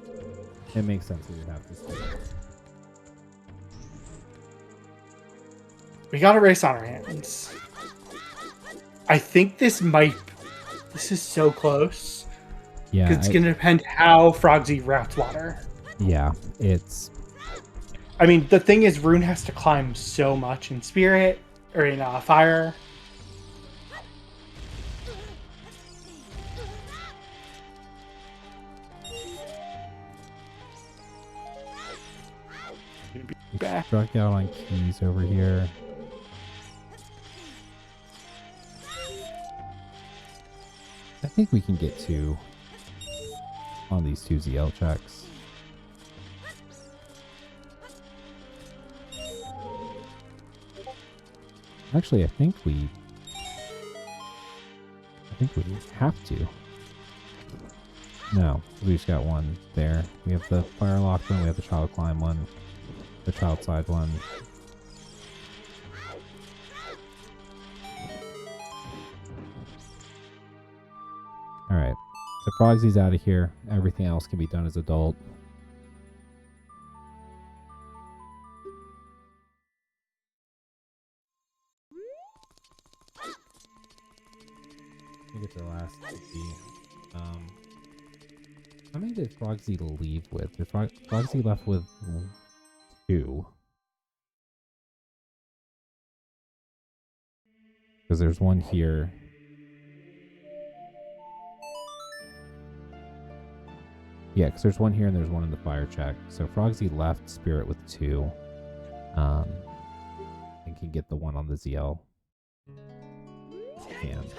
it makes sense that you have this. We got a race on our hands. I think this is so close. Yeah. It's going to depend how Frogsy routes water. Yeah, it's... I mean, the thing is, Rune has to climb so much in Spirit, or in Fire. Struck out on keys over here. I think we can get 2 on these 2 ZL checks. Actually, I think we have to. No, we just got 1 there. We have the fire lock one, we have the child climb one, the child side one. Alright, so Frogsy's out of here. Everything else can be done as adult. Let me get to the last key. How many did Frogsy leave with? Did Frogsy left with 2? Because there's one here. Yeah, because there's one here and there's one in the fire check. So Frogsy left Spirit with 2. And can get the one on the ZL. And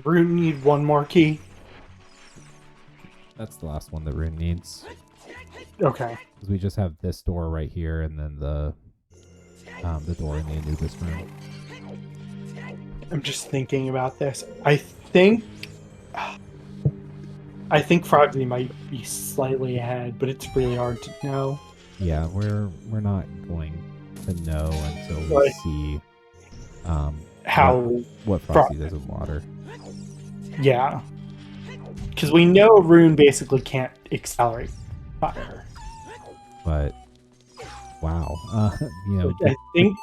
Rune need 1 more key. that's the last one that Rune needs. Okay. Because we just have this door right here and then the door in the Anubis room. I'm just thinking about this. I think Frogsy might be slightly ahead, but it's really hard to know. Yeah, we're not going to know until we see how what Frogsy does with water. Yeah. Because we know Rune basically can't accelerate fire. But wow, you know, I think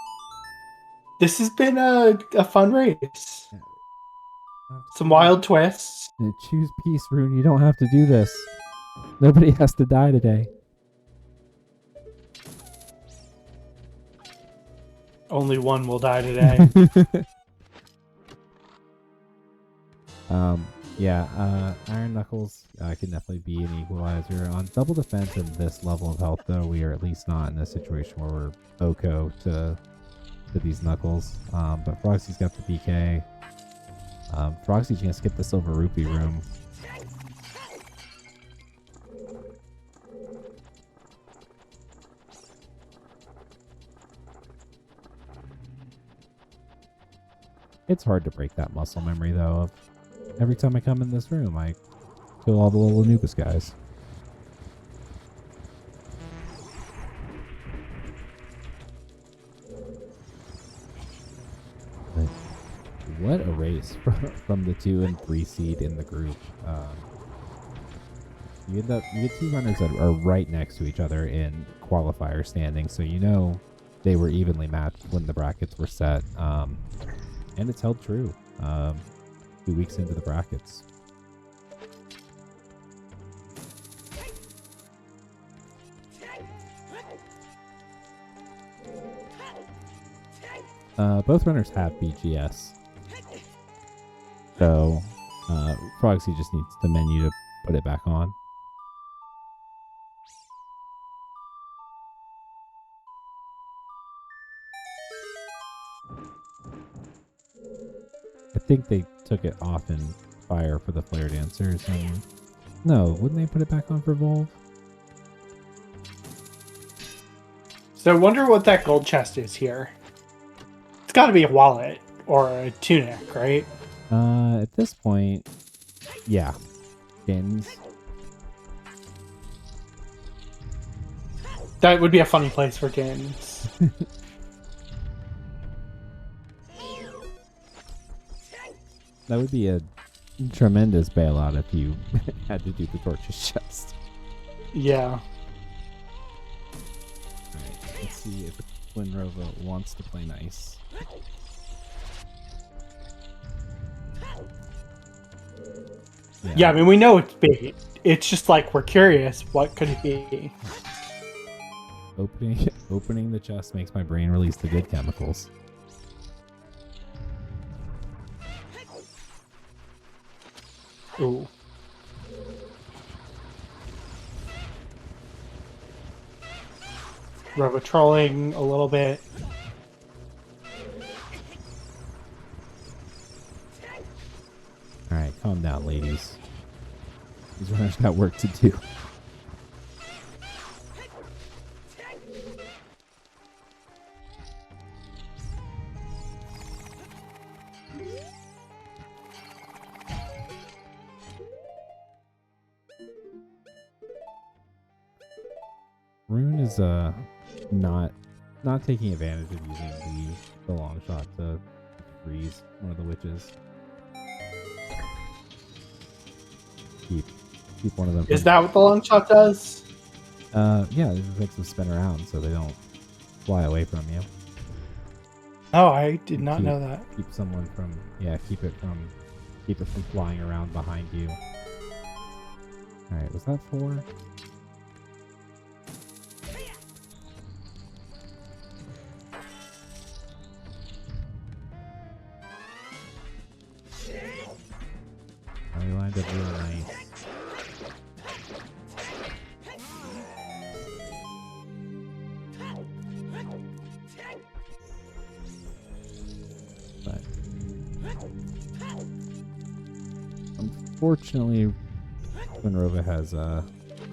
this has been a fun race. Some wild twists. Choose peace, Rune. You don't have to do this. Nobody has to die today. Only one will die today. Yeah, Iron Knuckles can definitely be an equalizer. On double defense and this level of health, though, we are at least not in a situation where we're OHKO to these Knuckles. But Frogsy's got the BK. Frogsy's gonna skip the Silver Rupee room. It's hard to break that muscle memory, though, of every time I come in this room, I kill all the little Anubis guys. But what a race from the 2 and 3 seed in the group. You get 2 runners that are right next to each other in qualifier standing, so you know they were evenly matched when the brackets were set. And it's held true 2 weeks into the brackets. Both runners have BGS. So Frogsy just needs the menu to put it back on. I think they took it off in fire for the flare dancers. And no, wouldn't they put it back on for Volve? So I wonder what that gold chest is here. It's got to be a wallet or a tunic, right? At this point, yeah. Skins. That would be a funny place for Gins. That would be a tremendous bailout if you had to do the torches chest. Yeah. Alright, let's see if Winrova wants to play nice. Yeah, I mean, we know it's big. It's just like we're curious. What could it be? Opening the chest makes my brain release the good chemicals. Ooh. Robo trolling a little bit. Alright, calm down, ladies. These runners got work to do. Rune is not taking advantage of using the long shot to freeze one of the witches. Keep one of them. Is that what the long shot does? Yeah, it makes them spin around so they don't fly away from you. Oh, I did not know that. Keep someone from keep it from flying around behind you. Alright, was that 4? We lined up real nice. But unfortunately, Winrova has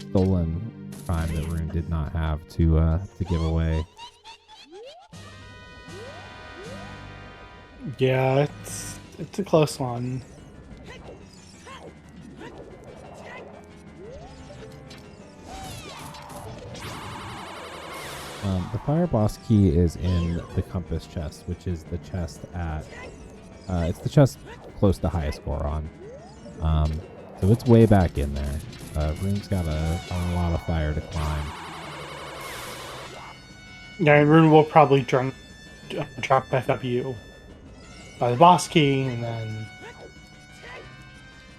stolen time that Rune did not have to give away. Yeah, it's a close one. The fire boss key is in the compass chest, which is the chest at it's the chest close to highest score on. So it's way back in there. Rune's got a lot of fire to climb. Yeah, Rune will probably drop FW by the boss key and then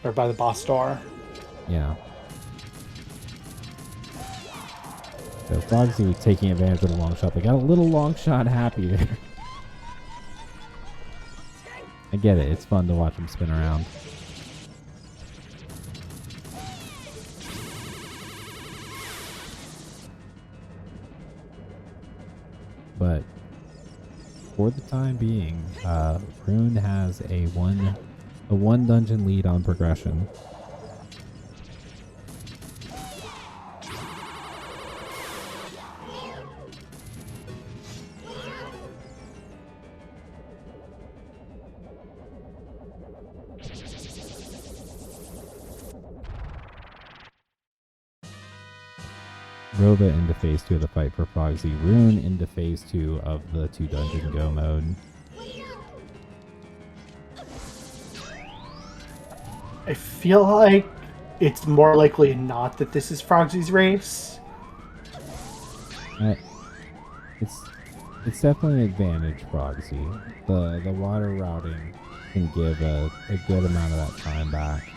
or by the boss door. Yeah. So Frogsy was taking advantage of the long shot. They got a little long shot happy there. I get it. It's fun to watch him spin around. But for the time being, Rune has a one dungeon lead on progression. Rova into phase 2 of the fight for Frogsy. Rune into phase 2 of the 2 dungeon go mode. I feel like it's more likely not that this is Frogsy's race. It's definitely an advantage, Frogsy. The water routing can give a good amount of that time back.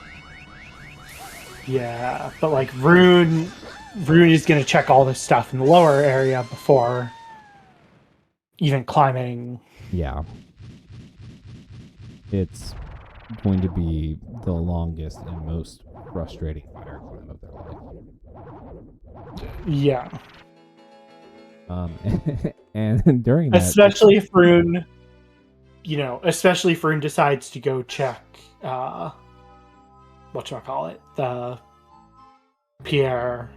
Yeah, but like Rune is going to check all this stuff in the lower area before even climbing. Yeah. It's going to be the longest and most frustrating fire climb of their life. Yeah. And during that... Especially if Rune decides to go check, whatchamacallit, the Pierre.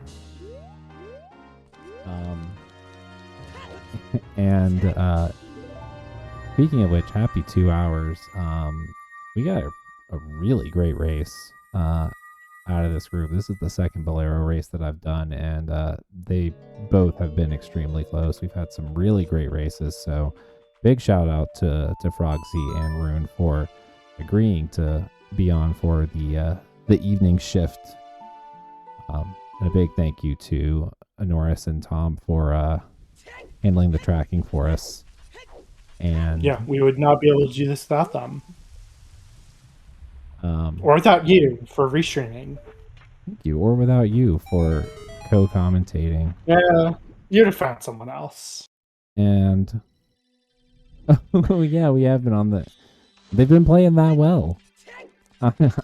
And speaking of which, happy 2 hours. We got a really great race out of this group. This is the second Bolero race that I've done, and they both have been extremely close. We've had some really great races, so big shout out to Frogsy and Rune for agreeing to be on for the evening shift. And a big thank you to Norris and Tom for handling the tracking for us. And Yeah, we would not be able to do this without them. Or without you for restreaming. Thank you, or without you for co-commentating. Yeah, you'd have found someone else. And oh yeah, we have been on the. They've been playing that well.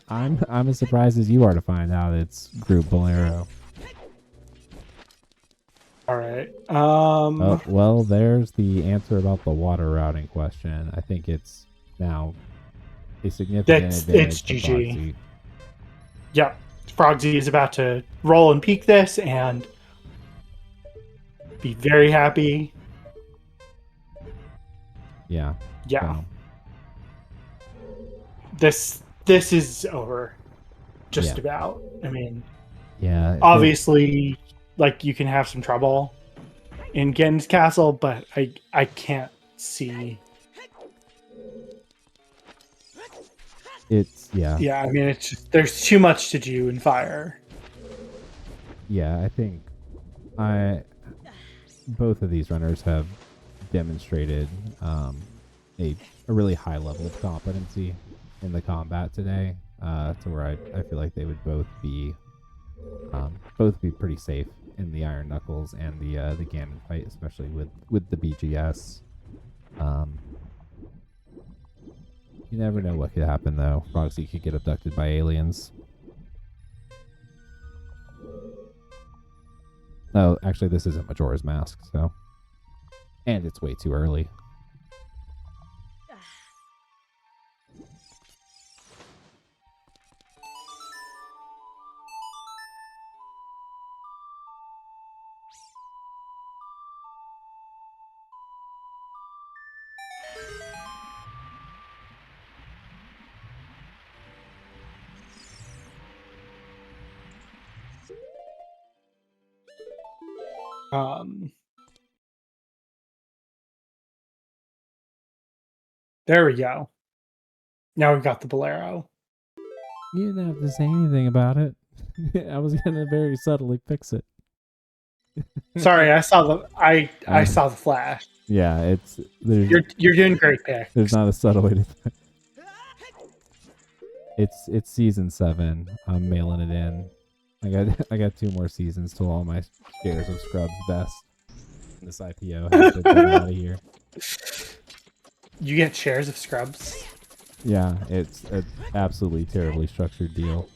I'm as surprised as you are to find out it's Group Bolero. All right. Oh, well, there's the answer about the water routing question. I think it's now a significant advantage it's to GG. Frogsy. Yep. Frogsy is about to roll and peak this and be very happy. Yeah. Yeah. So, This is over. Just Yeah. about. I mean, yeah. obviously, like, you can have some trouble in Gen's castle, but I can't see. It's yeah. Yeah, I mean, it's just, there's too much to do in fire. Yeah, I think both of these runners have demonstrated a really high level of competency in the combat today, to where I feel like they would both be pretty safe in the Iron Knuckles and the Ganon fight, especially with the BGS. You never know what could happen, though. Frogsy could get abducted by aliens. Oh, actually, this isn't Majora's Mask, so. And it's way too early. There we go. Now we got the Bolero. You didn't have to say anything about it. I was gonna very subtly fix it. Sorry, I saw the flash. Yeah, You're doing great, Pick. there's not a subtle way to. It's season 7. I'm mailing it in. I got 2 more seasons till all my shares of Scrubs vest. This IPO has to get out of here. You get shares of Scrubs. Yeah, it's an absolutely terribly structured deal.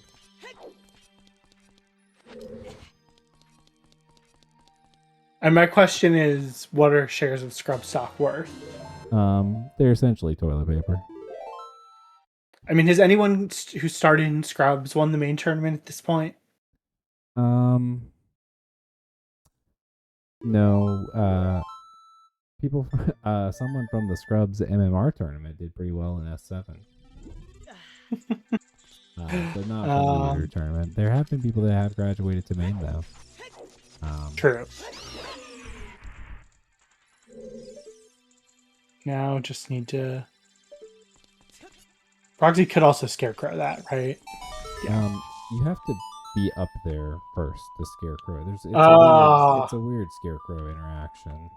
And my question is, what are shares of Scrubs stock worth? They're essentially toilet paper. I mean, has anyone who started in Scrubs won the main tournament at this point? No. People, someone from the Scrubs MMR tournament did pretty well in S7. But not from the leader tournament. There have been people that have graduated to main though. True. Now just need to. Frogsy could also scarecrow that, right? You have to be up there first to scarecrow. It's a weird scarecrow interaction.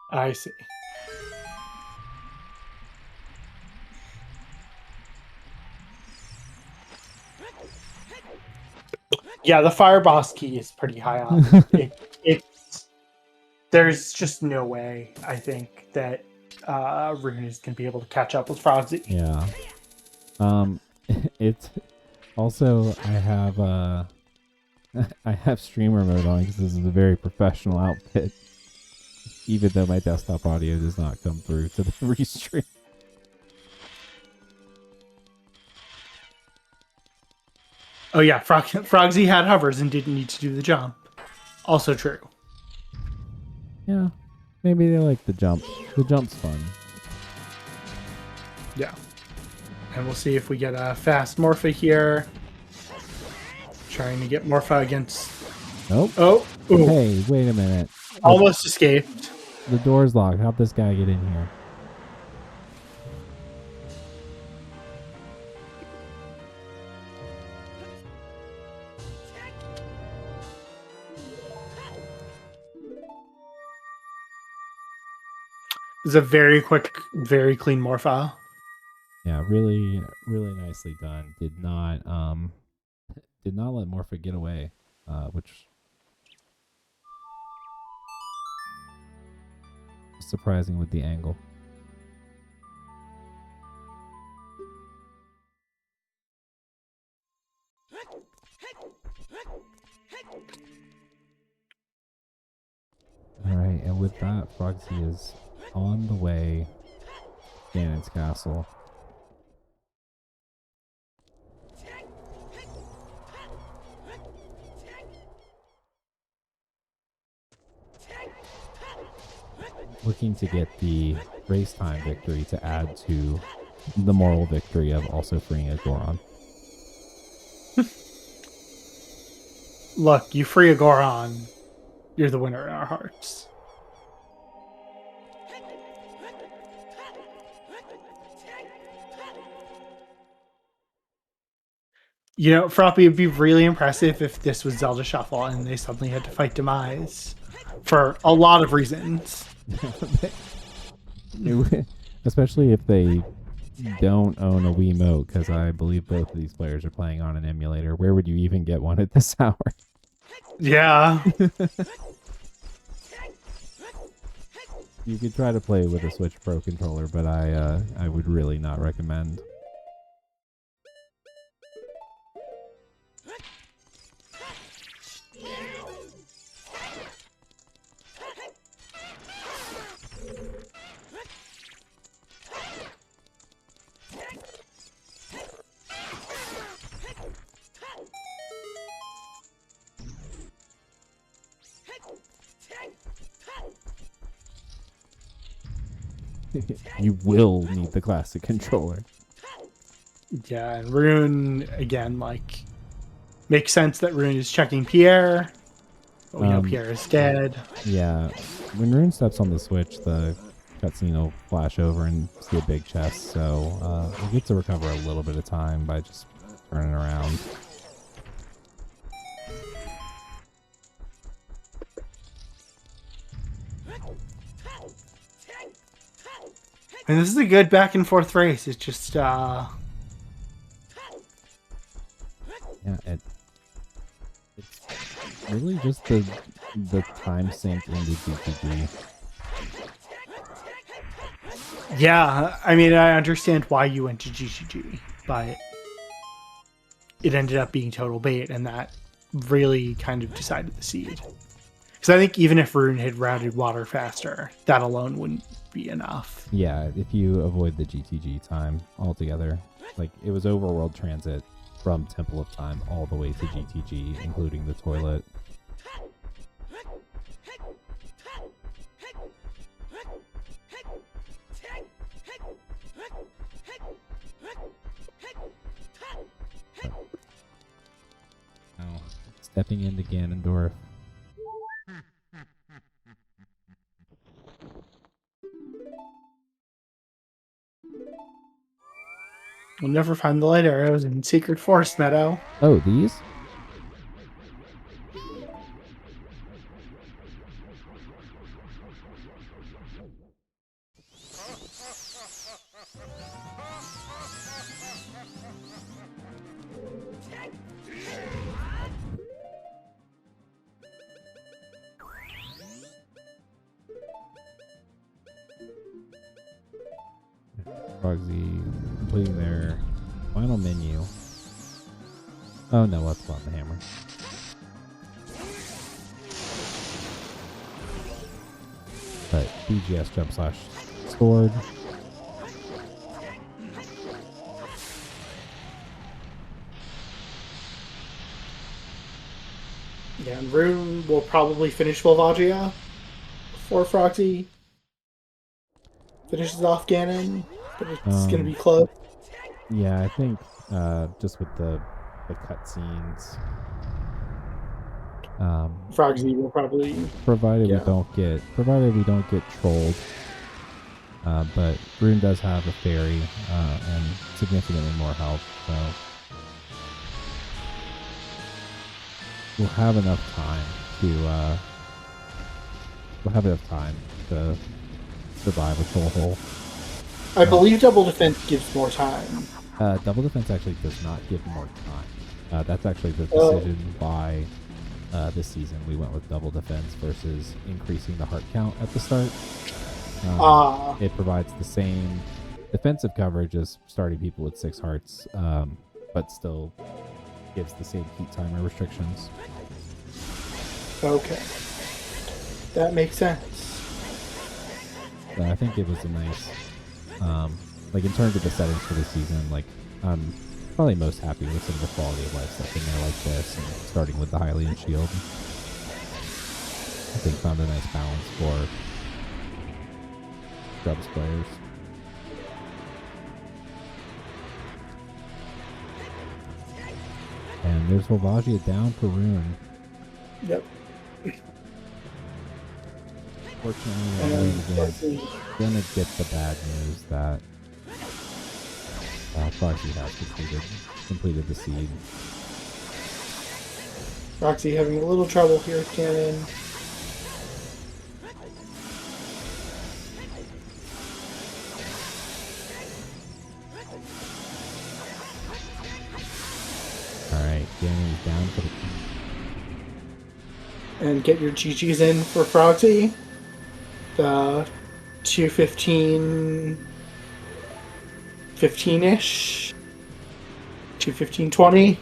I see. Yeah, the fire boss key is pretty high on. There's just no way, I think, that Rune is going to be able to catch up with Frogsy. Yeah. It's also I have streamer mode on because this is a very professional outfit. Even though my desktop audio does not come through to the restream. Oh yeah, Frogsy had hovers and didn't need to do the jump. Also true. Yeah. Maybe they like the jump. The jump's fun. Yeah. And we'll see if we get a fast Morpha here. Trying to get Morpha against... Nope. Oh! Ooh. Hey, wait a minute. Almost escaped. The door's locked. How'd this guy get in here? It's a very quick, very clean Morpha. Yeah, really, really nicely done. Did not let Morpha get away, which is surprising with the angle. All right, and with that, Frogsy is on the way to Ganon's castle. Looking to get the race time victory to add to the moral victory of also freeing a Goron. Look, you free a Goron, you're the winner in our hearts. You know, Froppy, it'd be really impressive if this was Zelda Shuffle and they suddenly had to fight Demise. For a lot of reasons. Especially if they don't own a Wiimote, because I believe both of these players are playing on an emulator. Where would you even get one at this hour? Yeah. You could try to play with a Switch Pro controller, but I would really not recommend. You will need the classic controller. Yeah, and Rune, again, like, makes sense that Rune is checking Pierre. But we know Pierre is dead. Yeah, when Rune steps on the Switch, the cutscene will flash over and see a big chest, so we get to recover a little bit of time by just turning around. And this is a good back and forth race. It's just, Yeah, it's really just the time sink into GTG. yeah, I mean, I understand why you went to GGG, but it ended up being total bait, and that really kind of decided the seed. Because I think even if Rune had routed water faster, that alone wouldn't be enough. Yeah, if you avoid the GTG time altogether. Like, it was overworld transit from Temple of Time all the way to GTG, including the toilet. Now, stepping into Ganondorf. We'll never find the light arrows in Secret Forest Meadow. Oh, these? Frogsy completing their final menu. Oh no, let's go on the hammer. But BGS jump slash sword. Yeah, and Rune will probably finish Volvagia before Frogsy finishes off Ganon, but it's gonna Um, be close. Yeah, I think just with the cutscenes, Frogsy will probably provided yeah. we don't get trolled. But Rune does have a fairy and significantly more health, so we'll have enough time to survive a troll hole. I believe double defense gives more time. Double defense actually does not give more time. That's actually the Oh. decision why this season we went with double defense versus increasing the heart count at the start. It provides the same defensive coverage as starting people with 6 hearts, but still gives the same heat timer restrictions. Okay. That makes sense. So I think it was a nice, like in terms of the settings for the season, like I'm probably most happy with some of the quality of life stuff in there like this, and starting with the Hylian shield. I think found a nice balance for Scrubs players. And there's Volvagia down for Rune. Yep. Fortunately, again, gonna get the bad news that Frogsy has completed the seed. Frogsy having a little trouble here with Ganon. Alright, Ganon's down for the... And get your GGs in for Frogsy. The 215... 15-ish? 215-20?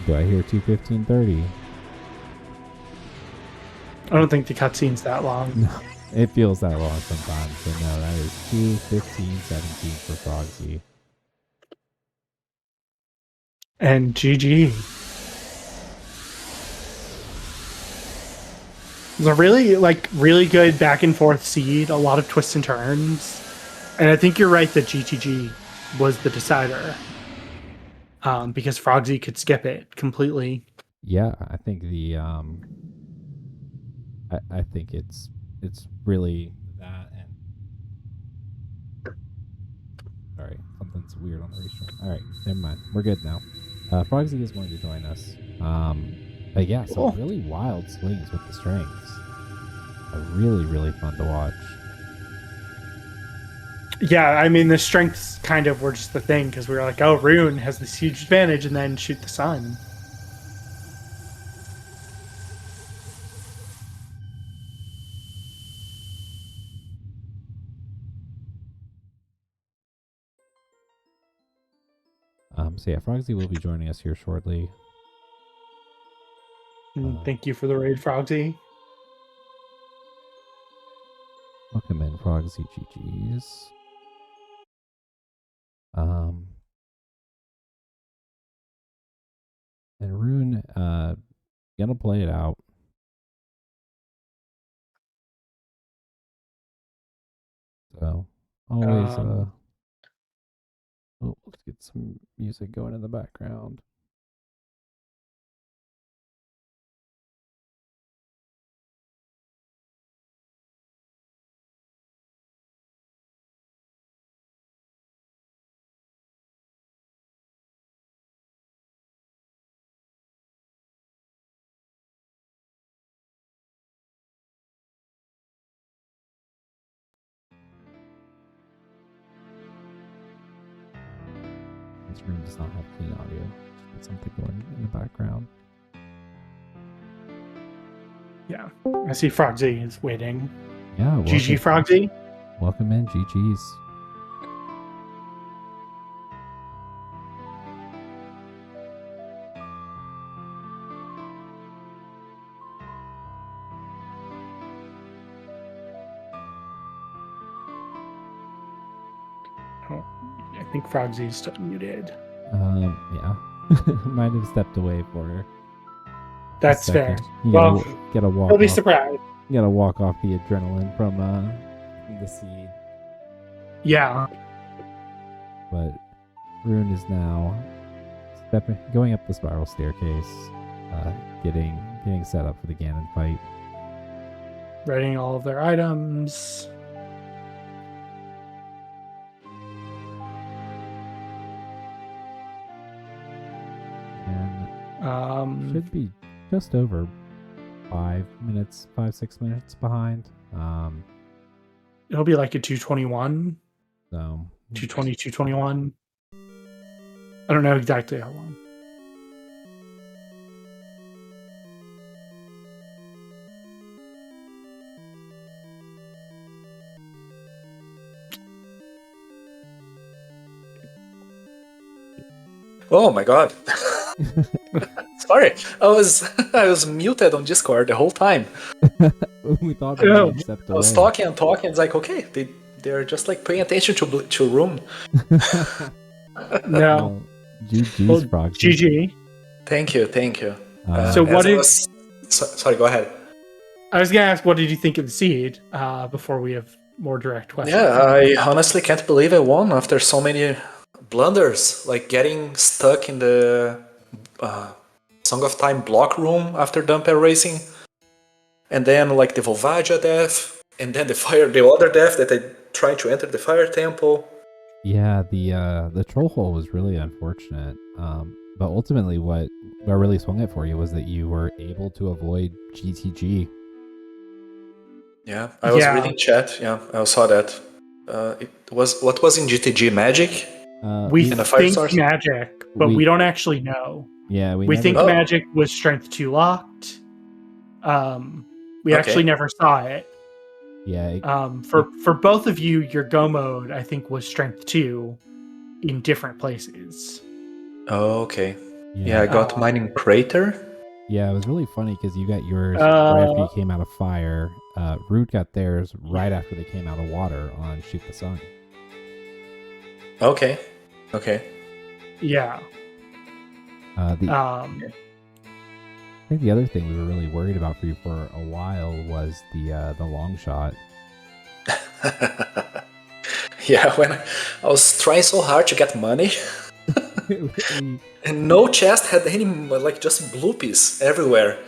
Do I hear 2:15:30? I don't think the cutscene's that long. No, it feels that long sometimes, but no, that is 2:15:17 for Frogsy. And GG. It was a really good back and forth seed, a lot of twists and turns. And I think you're right that GTG was the decider. Because Frogsy could skip it completely. Yeah, I think the I think it's really that, and sorry, something's weird on the restream. All right, never mind. We're good now. Frogsy is going to join us. But yeah, Cool. some really wild swings with the strings. Really fun to watch. Yeah, I mean, the strengths kind of were just the thing, because we were like, oh, Rune has this huge advantage, and then shoot the sun. So yeah, Frogsy will be joining us here shortly. Thank you for the raid, Frogsy. Welcome in, Frogsy. GG's. And Rune, gonna play it out. So always, let's get some music going in the background. This room does not have clean audio. Just get something going in the background. Yeah, I see Frogsy is waiting. Yeah, GG, Frogsy. Welcome in, GG's. Oh, I think Frogsy's still muted. Yeah. Might have stepped away for That's fair. second. You Well, gotta walk He'll be off. surprised. You gotta walk off the adrenaline from the seed. Yeah. But Rune is now going up the spiral staircase, getting set up for the Ganon fight. Reading all of their items. And should be just over 5-6 minutes behind. It'll be like a 221. So 220, 221. I don't know exactly how long. Oh my god. Sorry, I was muted on Discord the whole time. we thought Oh. we stepped I was away. talking and talking. It's like, okay, they're just like paying attention to room. No. Well, GG's, Well, Frogsy. GG. Thank you. So what Sorry, go ahead. I was gonna ask, what did you think of the seed? Before we have more direct questions. Yeah, I honestly can't believe I won after so many blunders, like getting stuck in the Song of Time block room after Dumper Racing, and then like the Volvagia death, and then the other death that I tried to enter the Fire Temple. Yeah, the troll hole was really unfortunate. But ultimately, what really swung it for you was that you were able to avoid GTG. Yeah, I was Yeah. reading chat. Yeah, I saw that. What was in GTG Magic? We In a fire think source? magic, but we don't actually know. Yeah, We never- think Oh. magic was strength 2 locked. We Okay. actually never saw it. Yeah, For both of you, your go mode I think was strength 2 in different places. Oh, okay. Yeah, I got mine in Crater. Yeah, it was really funny because you got yours right after you came out of fire. Root got theirs right after they came out of water on Shoot the Sun. Okay. Yeah. I think the other thing we were really worried about for you for a while was the long shot. Yeah, when I was trying so hard to get money, We- and no chest had any, like, just bloopies everywhere.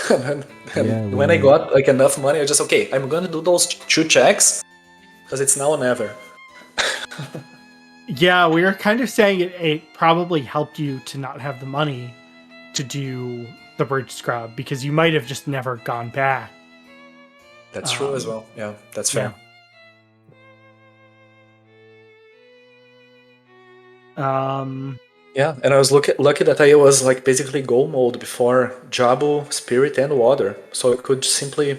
and Yeah, when I got like enough money, I just, okay, I'm gonna do those 2 checks because it's now or never. Yeah, we were kind of saying it probably helped you to not have the money to do the bridge scrub because you might have just never gone back. That's true as well. Yeah, that's fair. Yeah, and I was lucky that I was like basically go mode before Jabu, Spirit, and Water, so I could simply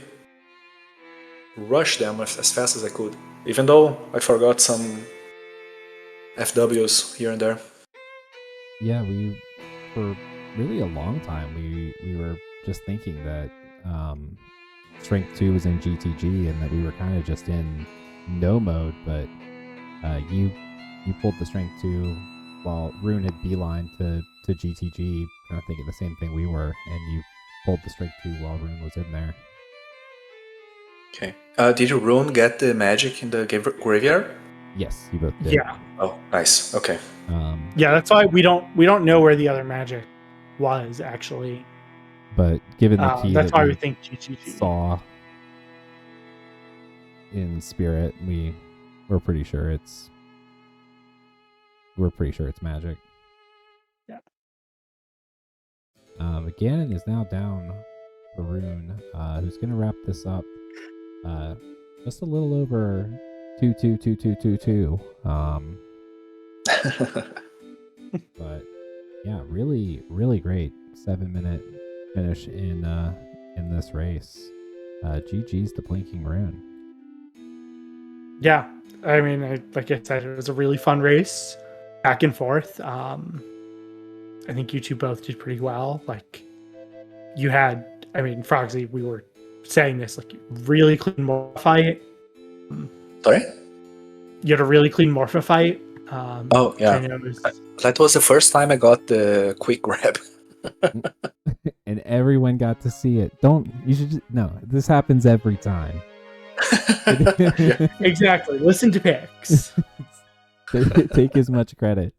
rush them as fast as I could, even though I forgot some FWs here and there. Yeah, we for really a long time we were just thinking that Strength 2 was in GTG and that we were kind of just in no mode, but you pulled the Strength 2 while Rune had beeline to GTG, kind of thinking the same thing we were, and you pulled the Strength 2 while Rune was in there. Okay. Did you Rune get the magic in the graveyard? Yes, you both did. Yeah. Oh, nice. Okay. Yeah, that's why we don't know where the other magic was actually. But given the key That's that why we we think GTG. saw in Spirit, we're pretty sure it's magic. Yeah. Ganon is now down for Rune, who's gonna wrap this up. Just a little over 2-2-2-2-2-2. But yeah, really, really great 7-minute finish in this race. GG's to BlinkingRune. Yeah, I mean, like I said, it was a really fun race, back and forth. I think you two both did pretty well. Like, you had, I mean, Frogsy, we were saying this, like, really clean morph fight. Sorry? You had a really clean morph fight. Oh, yeah. I know it was, That was the first time I got the quick grab. And Everyone got to see it. You should just, no, this happens every time. Yeah. Exactly. Listen to picks. Take as much credit.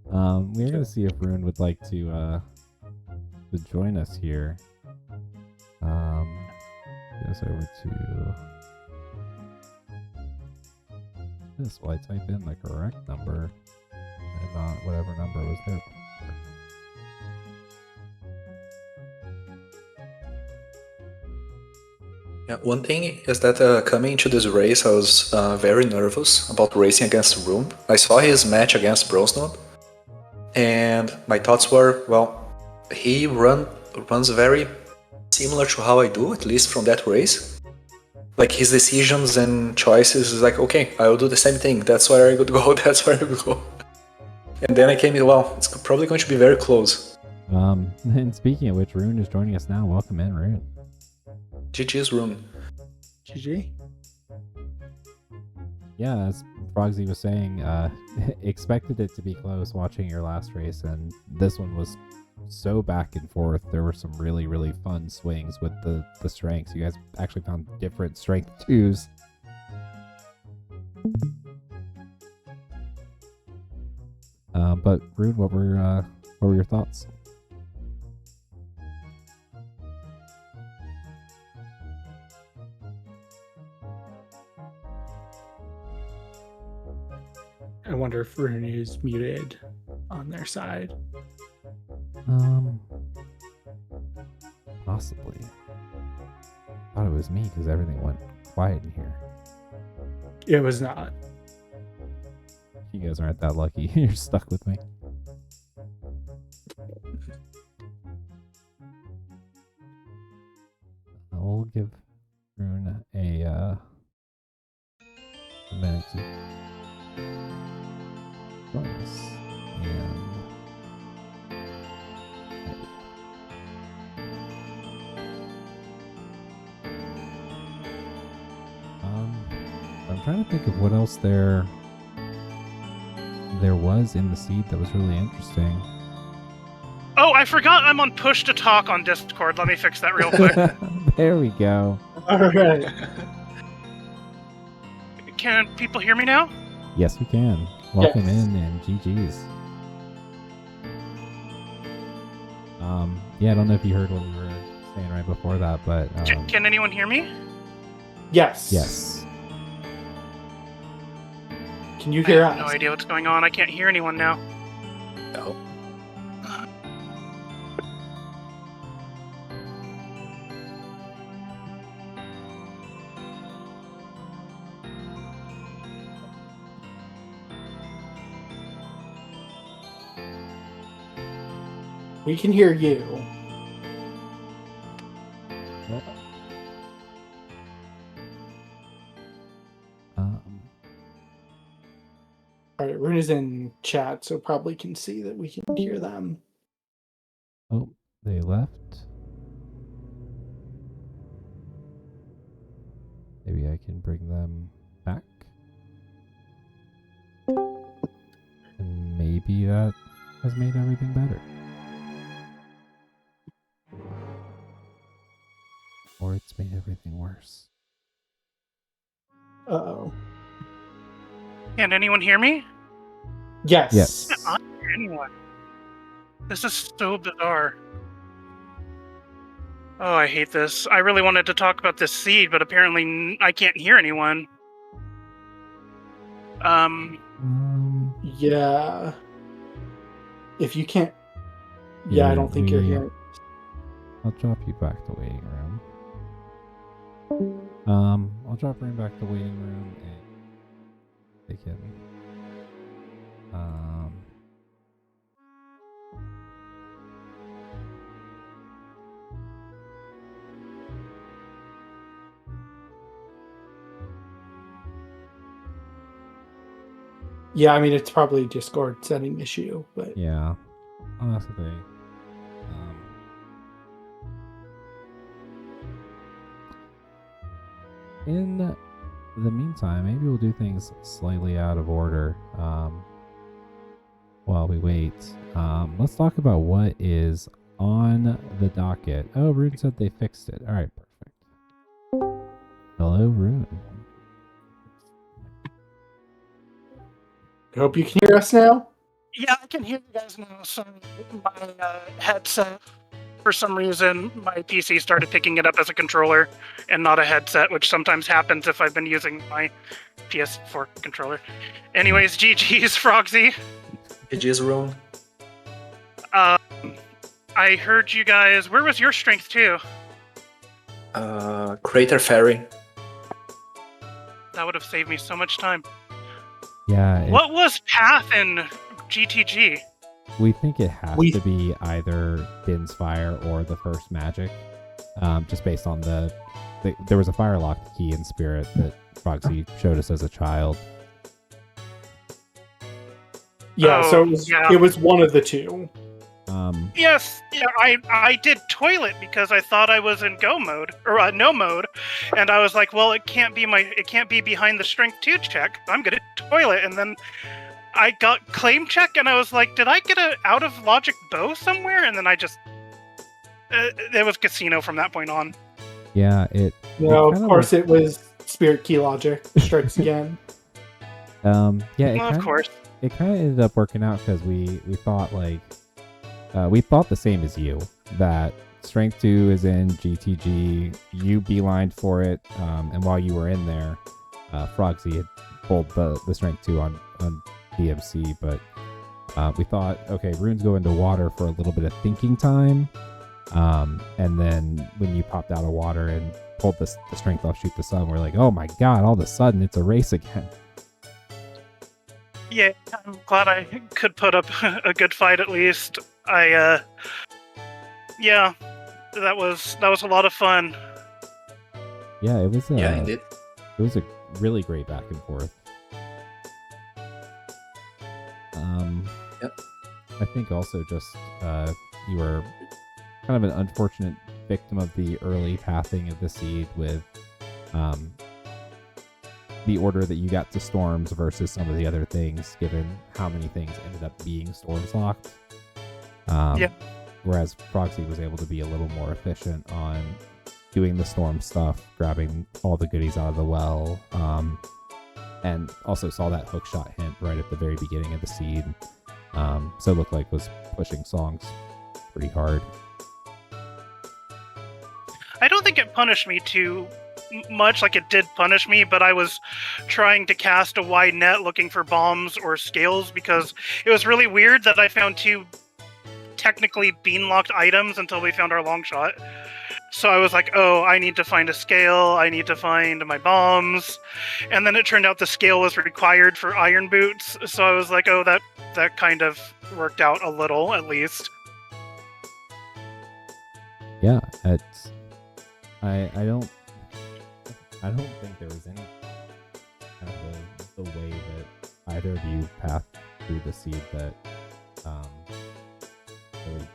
We're gonna see if Rune would like to join us here. Get us over to this while I type in the correct number and not whatever number was there before. Yeah, one thing is that coming into this race, I was very nervous about racing against Rune. I saw his match against Brosnod, and my thoughts were, well, he runs very similar to how I do, at least from that race. Like his decisions and choices is like, okay, I will do the same thing. That's where I would go. That's where I would go. And then I came in, well, it's probably going to be very close. And speaking of which, Rune is joining us now. Welcome in, Rune. GG's Rune. GG. Yeah, as Frogsy was saying, expected it to be close watching your last race, and this one was so back and forth. There were some really, really fun swings with the strengths. You guys actually found different strength twos. But Rune, what were your thoughts? I wonder if Rune is muted on their side. Possibly. Thought it was me because everything went quiet in here. It was not. You guys aren't that lucky. You're stuck with me. I'll give Rune a minute to join us. And I'm trying to think of what else there was in the seed that was really interesting. Oh, I forgot I'm on push to talk on Discord. Let me fix that real quick. There we go. All right. Can people hear me now? Yes, we can. Welcome Yes. in and GG's. Yeah, I don't know if you heard what we were saying right before that, but Can anyone hear me? Yes. yes. Can you I hear have us? no idea what's going on. I can't hear anyone now. No. We can hear you. All right, Rune is in chat, so probably can see that we can hear them. Oh, they left. Maybe I can bring them back. And maybe that has made everything better. Or it's made everything worse. Uh-oh. Can anyone hear me? Yes. Yes. I can't hear anyone. This is so bizarre. Oh, I hate this. I really wanted to talk about this seed, but apparently I can't hear anyone. Yeah. If you can't... Yeah, I don't think you're hearing... I'll drop you back to waiting room. I'll drop Rune back to waiting room and they can Yeah, I mean, it's probably a Discord setting issue, but... yeah. Honestly. In the meantime, maybe we'll do things slightly out of order while we wait. Let's talk about what is on the docket. Oh, Rune said they fixed it. All right, perfect. Hello, Rune. I hope you can hear us now. Yeah, I can hear you guys now. So my headset, for some reason, my PC started picking it up as a controller and not a headset, which sometimes happens if I've been using my PS4 controller. Anyways, GG's, Frogsy. GG's Rune. I heard you guys. Where was your strength too? Crater Ferry. That would have saved me so much time. Yeah. What was Path in GTG? We think it has to be either Din's Fire or the first magic. Just based on there was a fire locked key in Spirit that Frogsy showed us as a child. Yeah, Oh, so yeah. it was one of the two. Yes, yeah, I did toilet because I thought I was in go mode or no mode, and I was like, well, it can't be behind the strength 2 check. I'm gonna toilet, and then I got claim check, and I was like, did I get a out of logic bow somewhere? And then I just it was casino from that point on. Yeah, No, of course it was Spirit Key Logic strikes again. Yeah, Of course. It kind of ended up working out because we thought we thought the same as you, that Strength 2 is in GTG, you beelined for it, and while you were in there, Frogsy had pulled the Strength 2 on DMC, but we thought, okay, Rune's go into water for a little bit of thinking time, and then when you popped out of water and pulled the Strength off Shoot the Sun, we're like, oh my god, all of a sudden it's a race again. Yeah, I'm glad I could put up a good fight at least. Yeah, that was a lot of fun. Yeah, it was. Yeah, indeed. It was a really great back and forth. Yep. I think also just you were kind of an unfortunate victim of the early pathing of the seed with the order that you got to storms versus some of the other things, given how many things ended up being storms locked. Yeah. Whereas Frogsy was able to be a little more efficient on doing the storm stuff, grabbing all the goodies out of the well, and also saw that hook shot hint right at the very beginning of the seed. So it looked like was pushing songs pretty hard. I don't think it punished me too much. Like, it did punish me, but I was trying to cast a wide net looking for bombs or scales because it was really weird that I found 2 technically bean-locked items until we found our long shot. So I was like, oh, I need to find a scale, I need to find my bombs, and then it turned out the scale was required for iron boots, so I was like, oh, that kind of worked out a little, at least. Yeah, it's I don't think there was any kind of the way that either of you pathed through the seed that really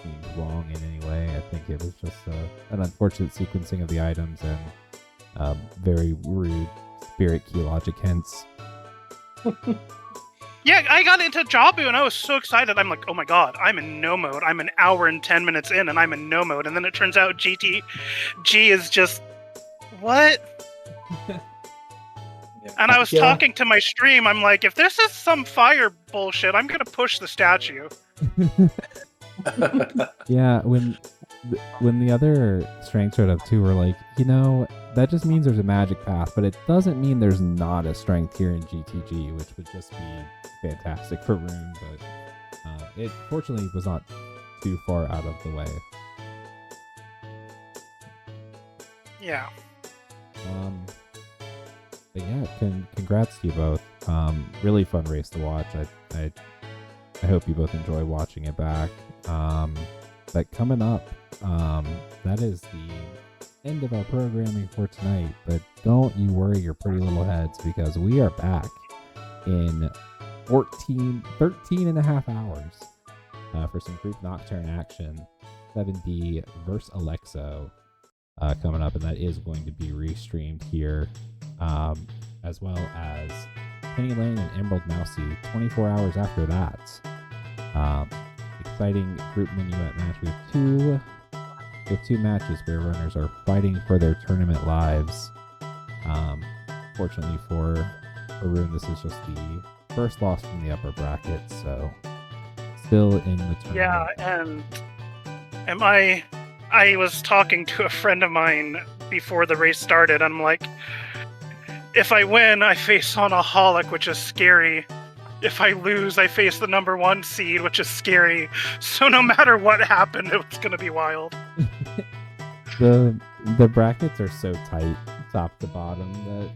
seemed wrong in any way. I think it was just an unfortunate sequencing of the items and very rude Spirit Key Logic hints. Yeah, I got into Jabu and I was so excited. I'm like, oh my god, I'm in no mode. I'm an hour and 10 minutes in and I'm in no mode. And then it turns out GTG is just, what? Yeah. And I was talking to my stream. I'm like, if this is some fire bullshit, I'm going to push the statue. Yeah, when the other strength showed up too, we're like, that just means there's a magic path, but it doesn't mean there's not a strength here in GTG, which would just be fantastic for Rune, but it fortunately was not too far out of the way. Yeah. But yeah, congrats to you both. Really fun race to watch. I hope you both enjoy watching it back. But coming up, that is the end of our programming for tonight. But don't you worry your pretty little heads, because we are back in 13 and a half hours for some group Nocturne action. 7D versus Alexo coming up, and that is going to be restreamed here, as well as Penny Lane and Emerald Mousey 24 hours after that. exciting group minuet match. We have two matches where runners are fighting for their tournament lives. Fortunately for Rune, this is just the first loss from the upper bracket, so still in the tournament. Yeah, and I was talking to a friend of mine before the race started. I'm like, if I win, I face Sonaholic, which is scary. If I lose, I face the number 1 seed, which is scary. So no matter what happened, it's gonna be wild. The brackets are so tight, top to bottom, that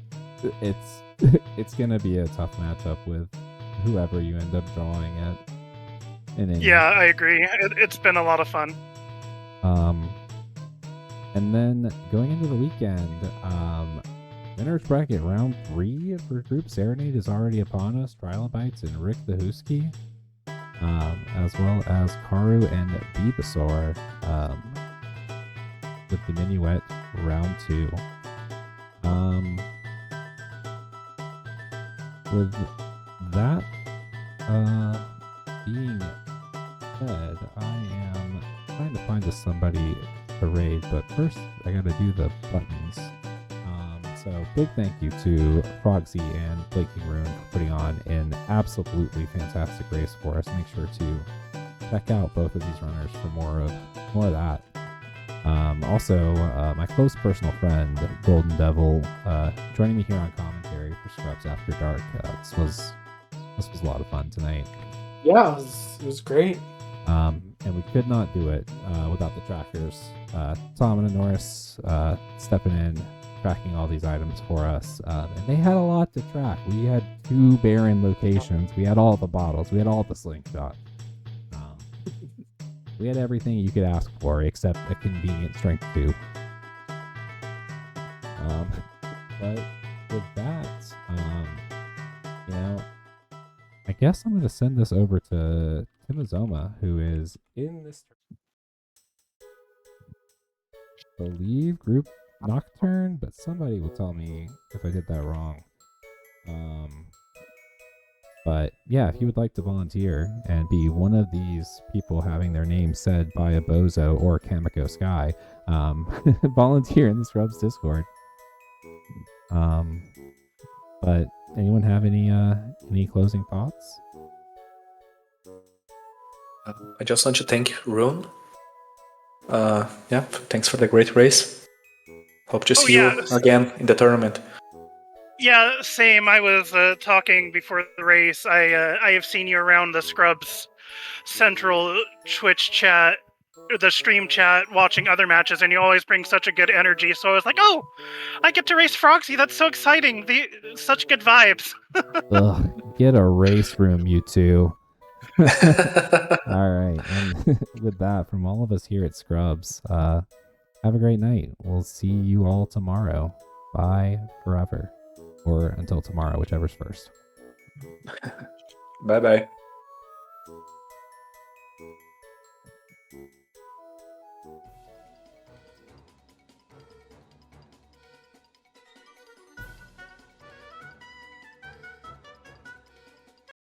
it's gonna be a tough matchup with whoever you end up drawing at. Yeah, I agree. It's been a lot of fun. And then going into the weekend, winners bracket round 3 for Group Serenade is already upon us. Trilobites and Rick the Husky, as well as Karu and Bebasaur, with the Minuet round 2. With that being said, I am trying to find us somebody to raid, but first I gotta do the buttons. So big thank you to Frogsy and BlinkingRune for putting on an absolutely fantastic race for us. Make sure to check out both of these runners for more of that. Also, my close personal friend Golden Devil joining me here on commentary for Scrubs After Dark. This was a lot of fun tonight. Yeah, it was great. And we could not do it without the trackers. Tom and Norris stepping in, tracking all these items for us. And they had a lot to track. We had 2 barren locations. We had all the bottles. We had all the slingshot. We had everything you could ask for except a convenient strength 2. But with that, I guess I'm going to send this over to Timazoma, who is in this, I believe, group Nocturne, but somebody will tell me if I did that wrong. But yeah, if you would like to volunteer and be one of these people having their name said by a Bozo or Kamiko Sky, volunteer in the Scrubs Discord. But anyone have any closing thoughts? I just want to thank Rune. Thanks for the great race. Hope to see you again in the tournament. Yeah, same. I was talking before the race. I have seen you around the Scrubs Central Twitch chat, the stream chat, watching other matches, and you always bring such a good energy. So I was like, oh, I get to race Frogsy. That's so exciting. Such good vibes. Ugh, get a race room, you two. All right. And with that, from all of us here at Scrubs, have a great night. We'll see you all tomorrow. Bye forever. Or until tomorrow, whichever's first. Bye-bye.